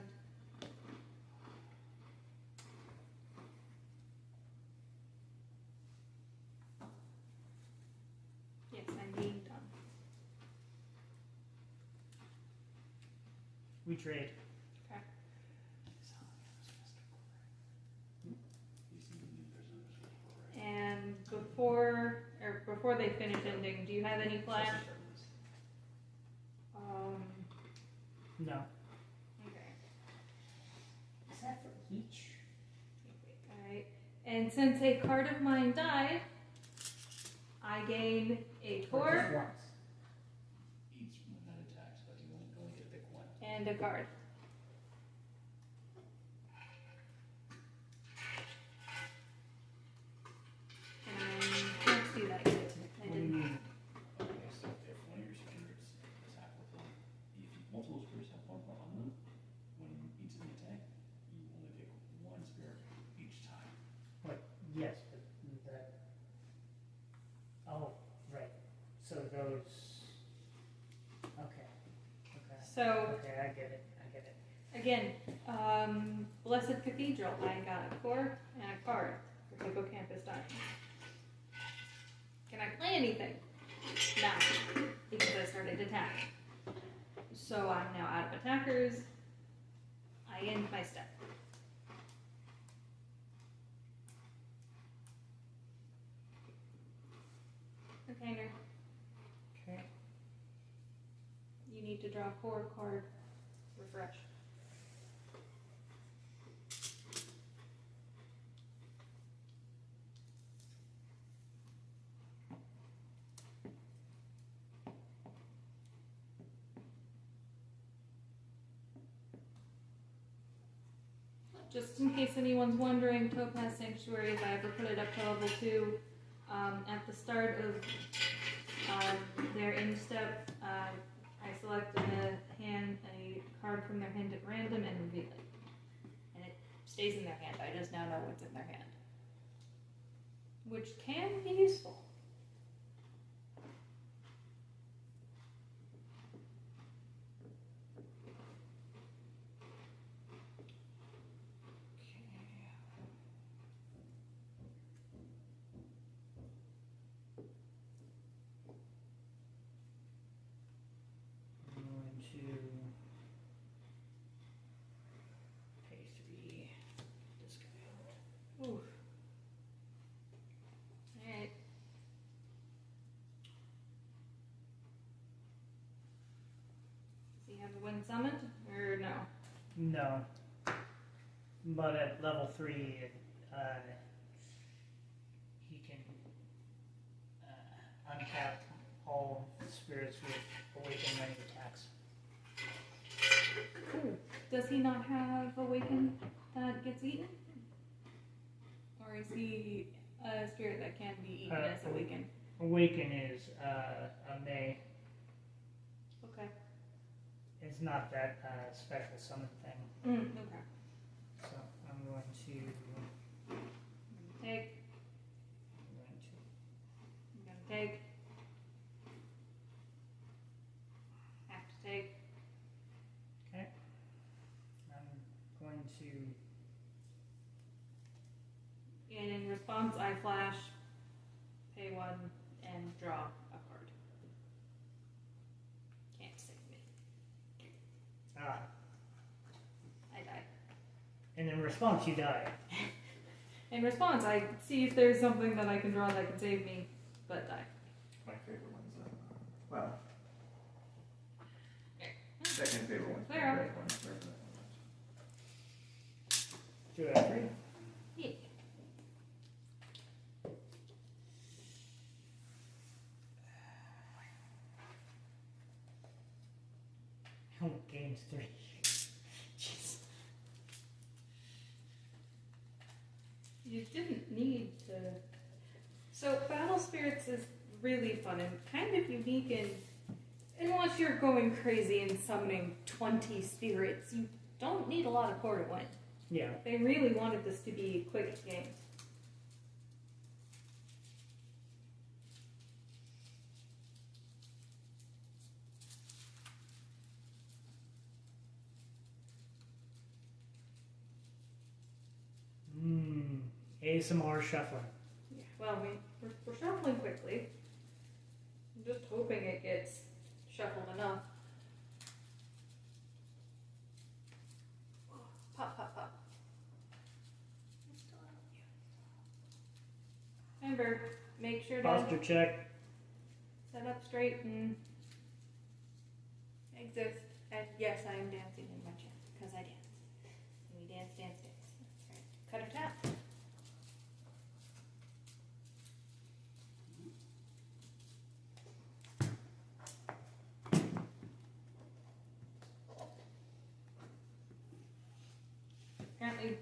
Yes, I'm being done. We trade. Okay. And before they finish ending, do you have any flash? No. Okay. Is that for each? Alright. And since a card of mine died, I gain a Or core just once. Each one that attacks, but you only get to pick one. and a card. And I can't see that yet. I What do you didn't. mean? Okay, so if one of your spirits attack with one, if multiple spirits have one on them, when each of the attack, you only pick one spirit each time. What? Yes, but that. Oh, right. So those. Okay. Okay. So, Okay, I get it. I get it. again, Blessed Cathedral, I got a core and a card for Hippocampus dying. Can I play anything? No, because I started attacking. So I'm now out of attackers. I end my step. Okay, Ner. Okay. You need to draw a core card. Refresh. Just in case anyone's wondering, Topaz Sanctuary, if I ever put it up to level 2, at the start of their end step, I select a card from their hand at random and reveal it. And it stays in their hand. I just now know what's in their hand. Which can be useful. I'm going to pay 3. Discount. Oof. Alright. Does he have a wind summoned? Or no? No. But at level 3, he can untap all spirits with awaken when he attacks. Does he not have Awaken that gets eaten? Or is he a spirit that can be eaten as Awaken? Awaken is a May. Okay. It's not that special summon thing. Okay. So I'm going to. Take. I'm going to. I'm gonna take. Have to take. Okay. I'm going to. And in response, I flash, pay 1, and draw a card. Can't save me. I die. And in response, you die. In response, I see if there's something that I can draw that can save me, but die. My favorite one's well, second favorite one's my Clear. great one. Wherever that one is. 2 out of 3. Yeah. 3. Jeez. You didn't need to. So Battle Spirits is really fun and kind of unique unless you're going crazy and summoning 20 spirits, you don't need a lot of core to win. Yeah. They really wanted this to be quick games. ASMR shuffling. Yeah, well, we're shuffling quickly. I'm just hoping it gets shuffled enough. Pop, pop, pop. Remember, make sure to Posture check. set up straight and exist. And yes, I am dancing in my chat because I dance. And we dance, dance, dance. All right, cut or tap. Apparently,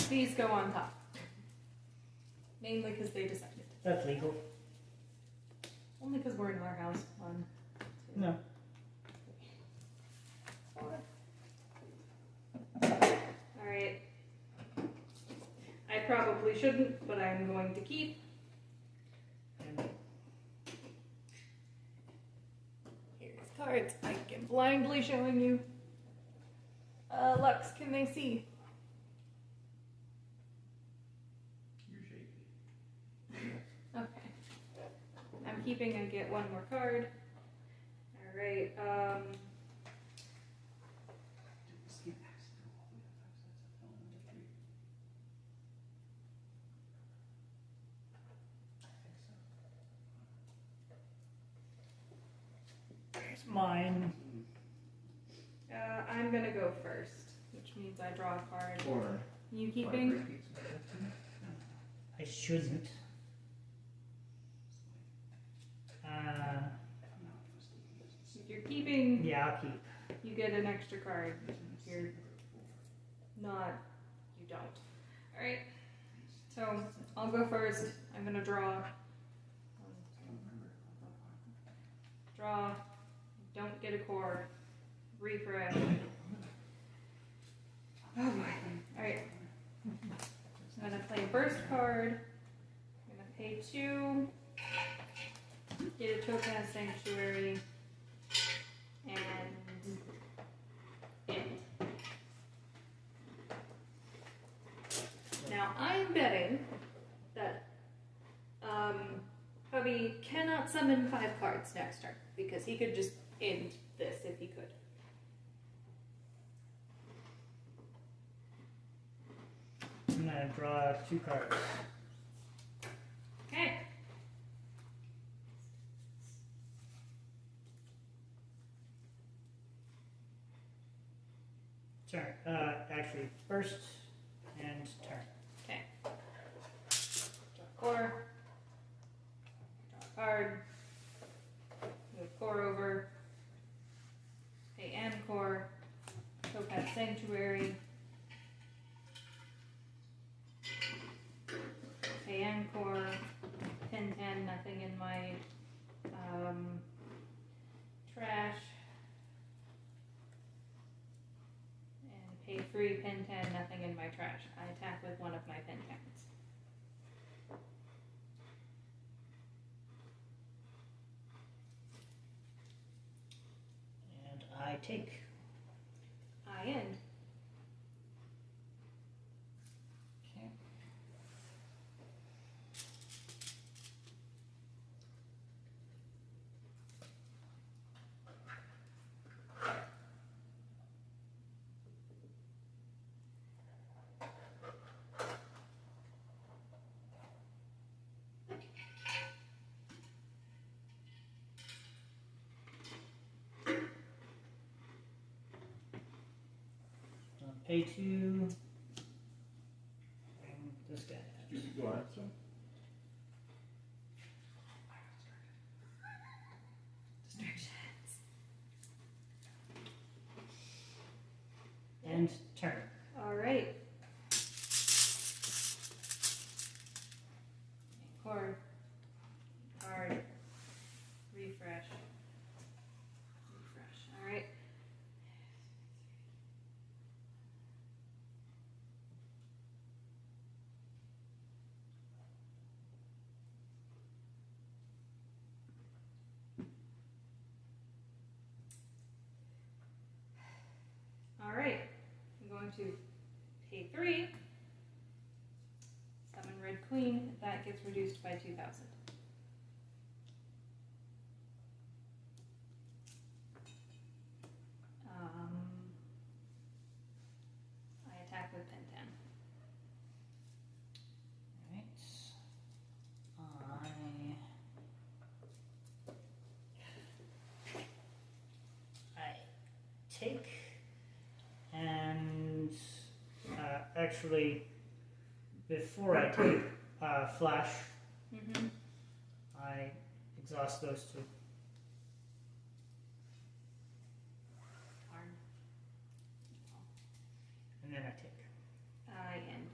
these go on top. Mainly because they decided. That's legal. Only because we're in our house. 1, 2, No. 4. Alright. I probably shouldn't, but I'm going to keep. Here's cards. I am blindly showing you. Lux, can they see? You're shaky. Okay. I'm keeping. I get one more card. Alright, Here's mine. I'm gonna go first, which means I draw a card. Or You keeping? I shouldn't. If you're keeping, Yeah, I'll keep. you get an extra card. If you're not, you don't. Alright, so I'll go first. I'm gonna draw. Draw. Don't get a core. Refresh. Oh boy. Alright. I'm gonna play a burst card. I'm gonna pay 2. Get a Topaz Sanctuary. And end. Now I'm betting that Hubby cannot summon 5 cards next turn because he could just end this if he could. I'm gonna draw 2 cards. Okay. Turn. Actually, first and turn. Okay. Draw a core. Draw a card. Move core over. Pay and core. Topaz Sanctuary. Pay and core. Pin 10, nothing in my trash. And pay 3, pin 10, nothing in my trash. I attack with one of my pin 10s. And I take. I end. Okay. Pay 2. And this guy. go ahead, sir. Distractions. turn. All right. Card. Card. Refresh. Refresh. All right. All right. I'm going to pay 3. Summon Red Queen. That gets reduced by 2,000. I attack with Pen 10. I take and actually before I take flash, Mm-hmm. I exhaust those 2. Darn. And then I take. I end.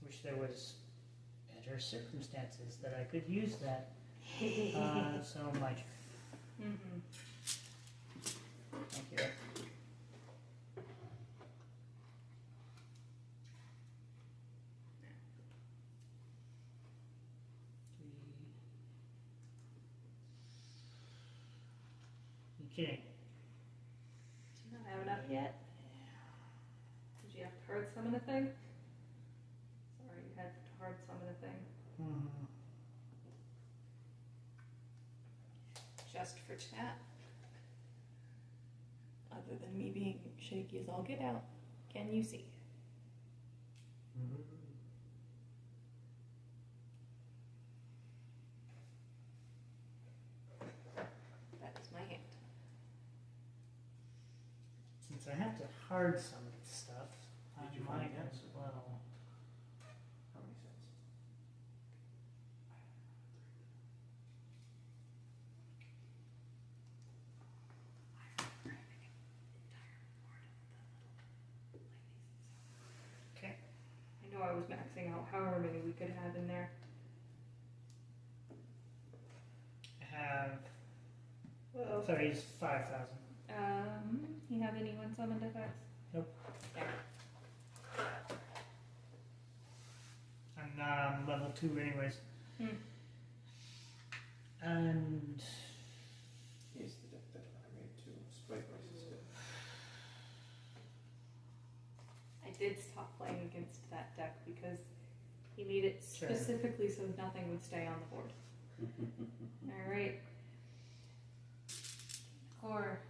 Wish there was better circumstances that I could use that so much. Mm-hmm. Thank you. You kidding? Do you not have enough yet? Did you have to hard summon a thing? Sorry, you had to hard summon a thing. Just for chat. Other than me being shaky as all get out, can you see? That is my hand. Since I have to hard summon stuff, Did you I find might the as answer? well. How many cents? Okay. I know I was maxing out however many we could have in there. I have. Whoa. Sorry, it's 5,000. You have any unsummoned effects? Nope. Yeah. I'm not on level 2 anyways. Hmm. And Here's the deck that I made too. Sprite versus deck. I did stop playing against that deck because he made it Sure. specifically so nothing would stay on the board. Alright. Core.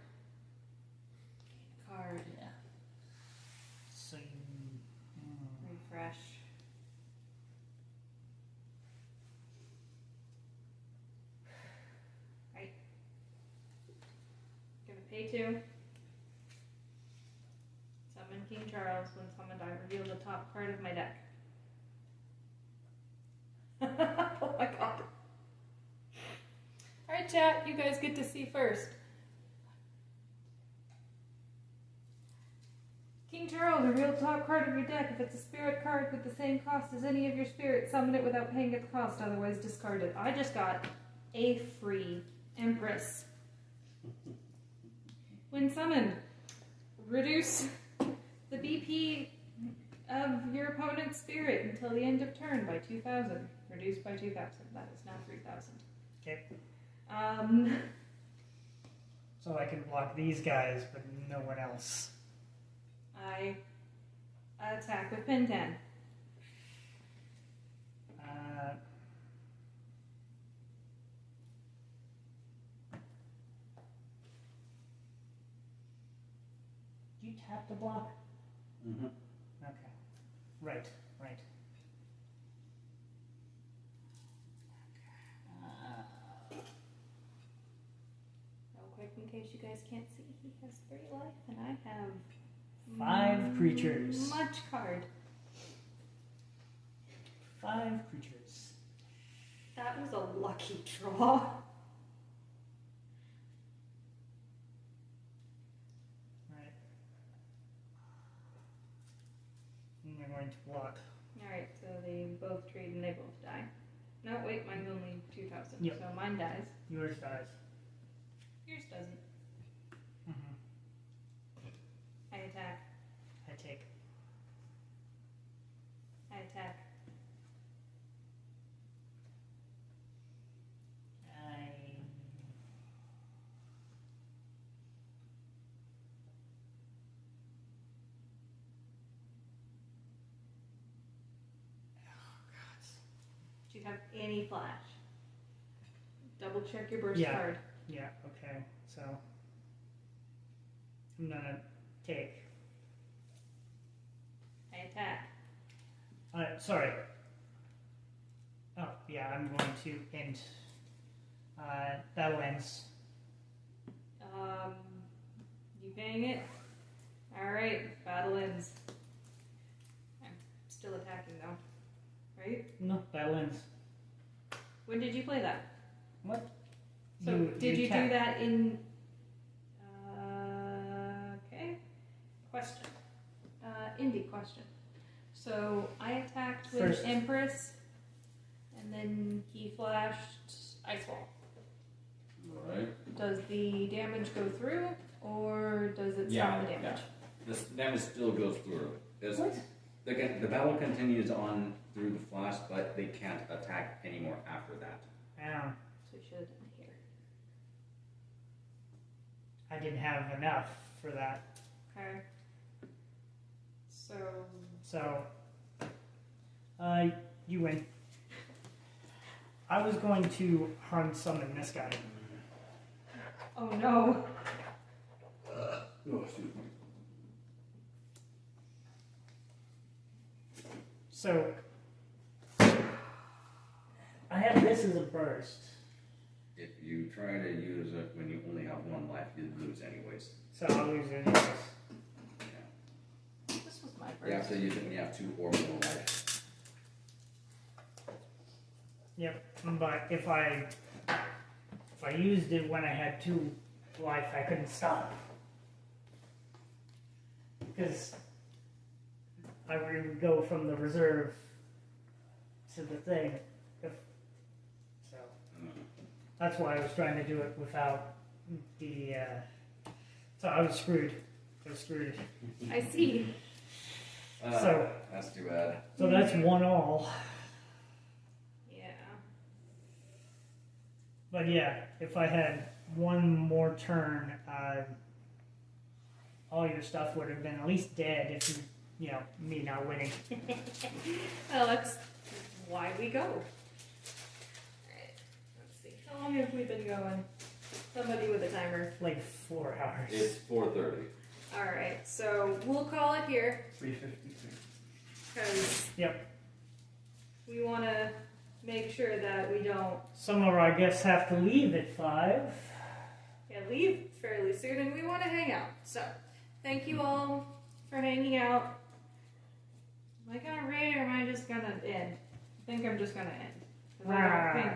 Card. yeah. So you. Refresh. Right. Gonna pay 2. Summon King Charles. When summoned, I reveal the top card of my deck. Oh my god. Alright, chat, you guys get to see first. King Charles, reveal the top card of your deck. If it's a spirit card with the same cost as any of your spirits, summon it without paying its cost, otherwise discard it. I just got a free Empress. When summoned, reduce the BP of your opponent's spirit until the end of turn by 2,000. Reduced by 2,000. That is now 3,000. Okay. So I can block these guys, but no one else. I attack with Pen 10. Do you tap to block? Mm-hmm. Okay. Right. Real quick, in case you guys can't see, he has 3 life, and I have 5 creatures. Much card. 5 creatures. That was a lucky draw. going to block. Alright, so they both trade and they both die. No, wait, mine's only 2,000. Yep. So mine dies. Yours dies. Yours doesn't. Mm-hmm. I attack. I take. I attack. Do you have any flash? Double check your burst Yeah. card. Yeah, okay, so I'm gonna take. I attack. Sorry. Oh, yeah, I'm going to end. Battle ends. You paying it? Alright, battle ends. I'm still attacking though. Right? No, battle ends. When did you play that? What? So did you do attack. that in? Okay. Question. Indie question. So I attacked with First. Empress, and then he flashed Ice Wall. Alright. Does the damage go through, or does it stop the damage? This damage still goes through. It's- What? The battle continues on through the flash, but they can't attack anymore after that. Yeah, So we should have done it here. I didn't have enough for that. Okay. So So, you win. I was going to harm summon this guy. oh no. Oh, excuse me. So, I have this as a burst. If you try to use it when you only have one life, you lose anyways. So I'll lose it anyways. Yeah. This was my You have first. to use it when you have 2 or more life. Yep, but if I used it when I had 2 life, I couldn't stop. Because I would go from the reserve to the thing. So that's why I was trying to do it without the. So I was screwed. I was screwed. I see. So- That's too bad. So that's 1-all. Yeah. But yeah, if I had one more turn, all your stuff would have been at least dead if you know, me not winning. Well, that's why we go. Alright. Let's see. How long have we been going? Somebody with a timer. Like 4 hours. It's 4:30. Alright, so we'll call it here 353. because Yep. we want to make sure that we don't Some of our guests have to leave at 5. leave fairly soon and we want to hang out. So, thank you all for hanging out. Am I gonna raid or am I just gonna end? I think I'm just gonna end. 'Cause I don't think.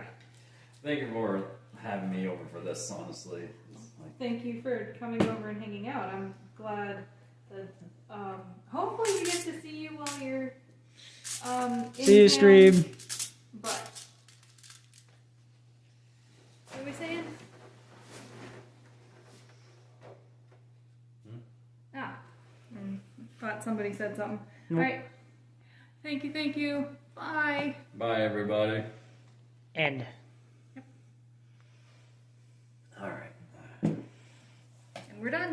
Thank you for having me over for this, honestly. Thank you for coming over and hanging out. I'm glad that hopefully we get to see you while you're in See you, town. stream. But what are we saying? Ah, thought somebody said something. Nope. All right. Thank you. Bye. Bye, everybody. End. All right. And we're done.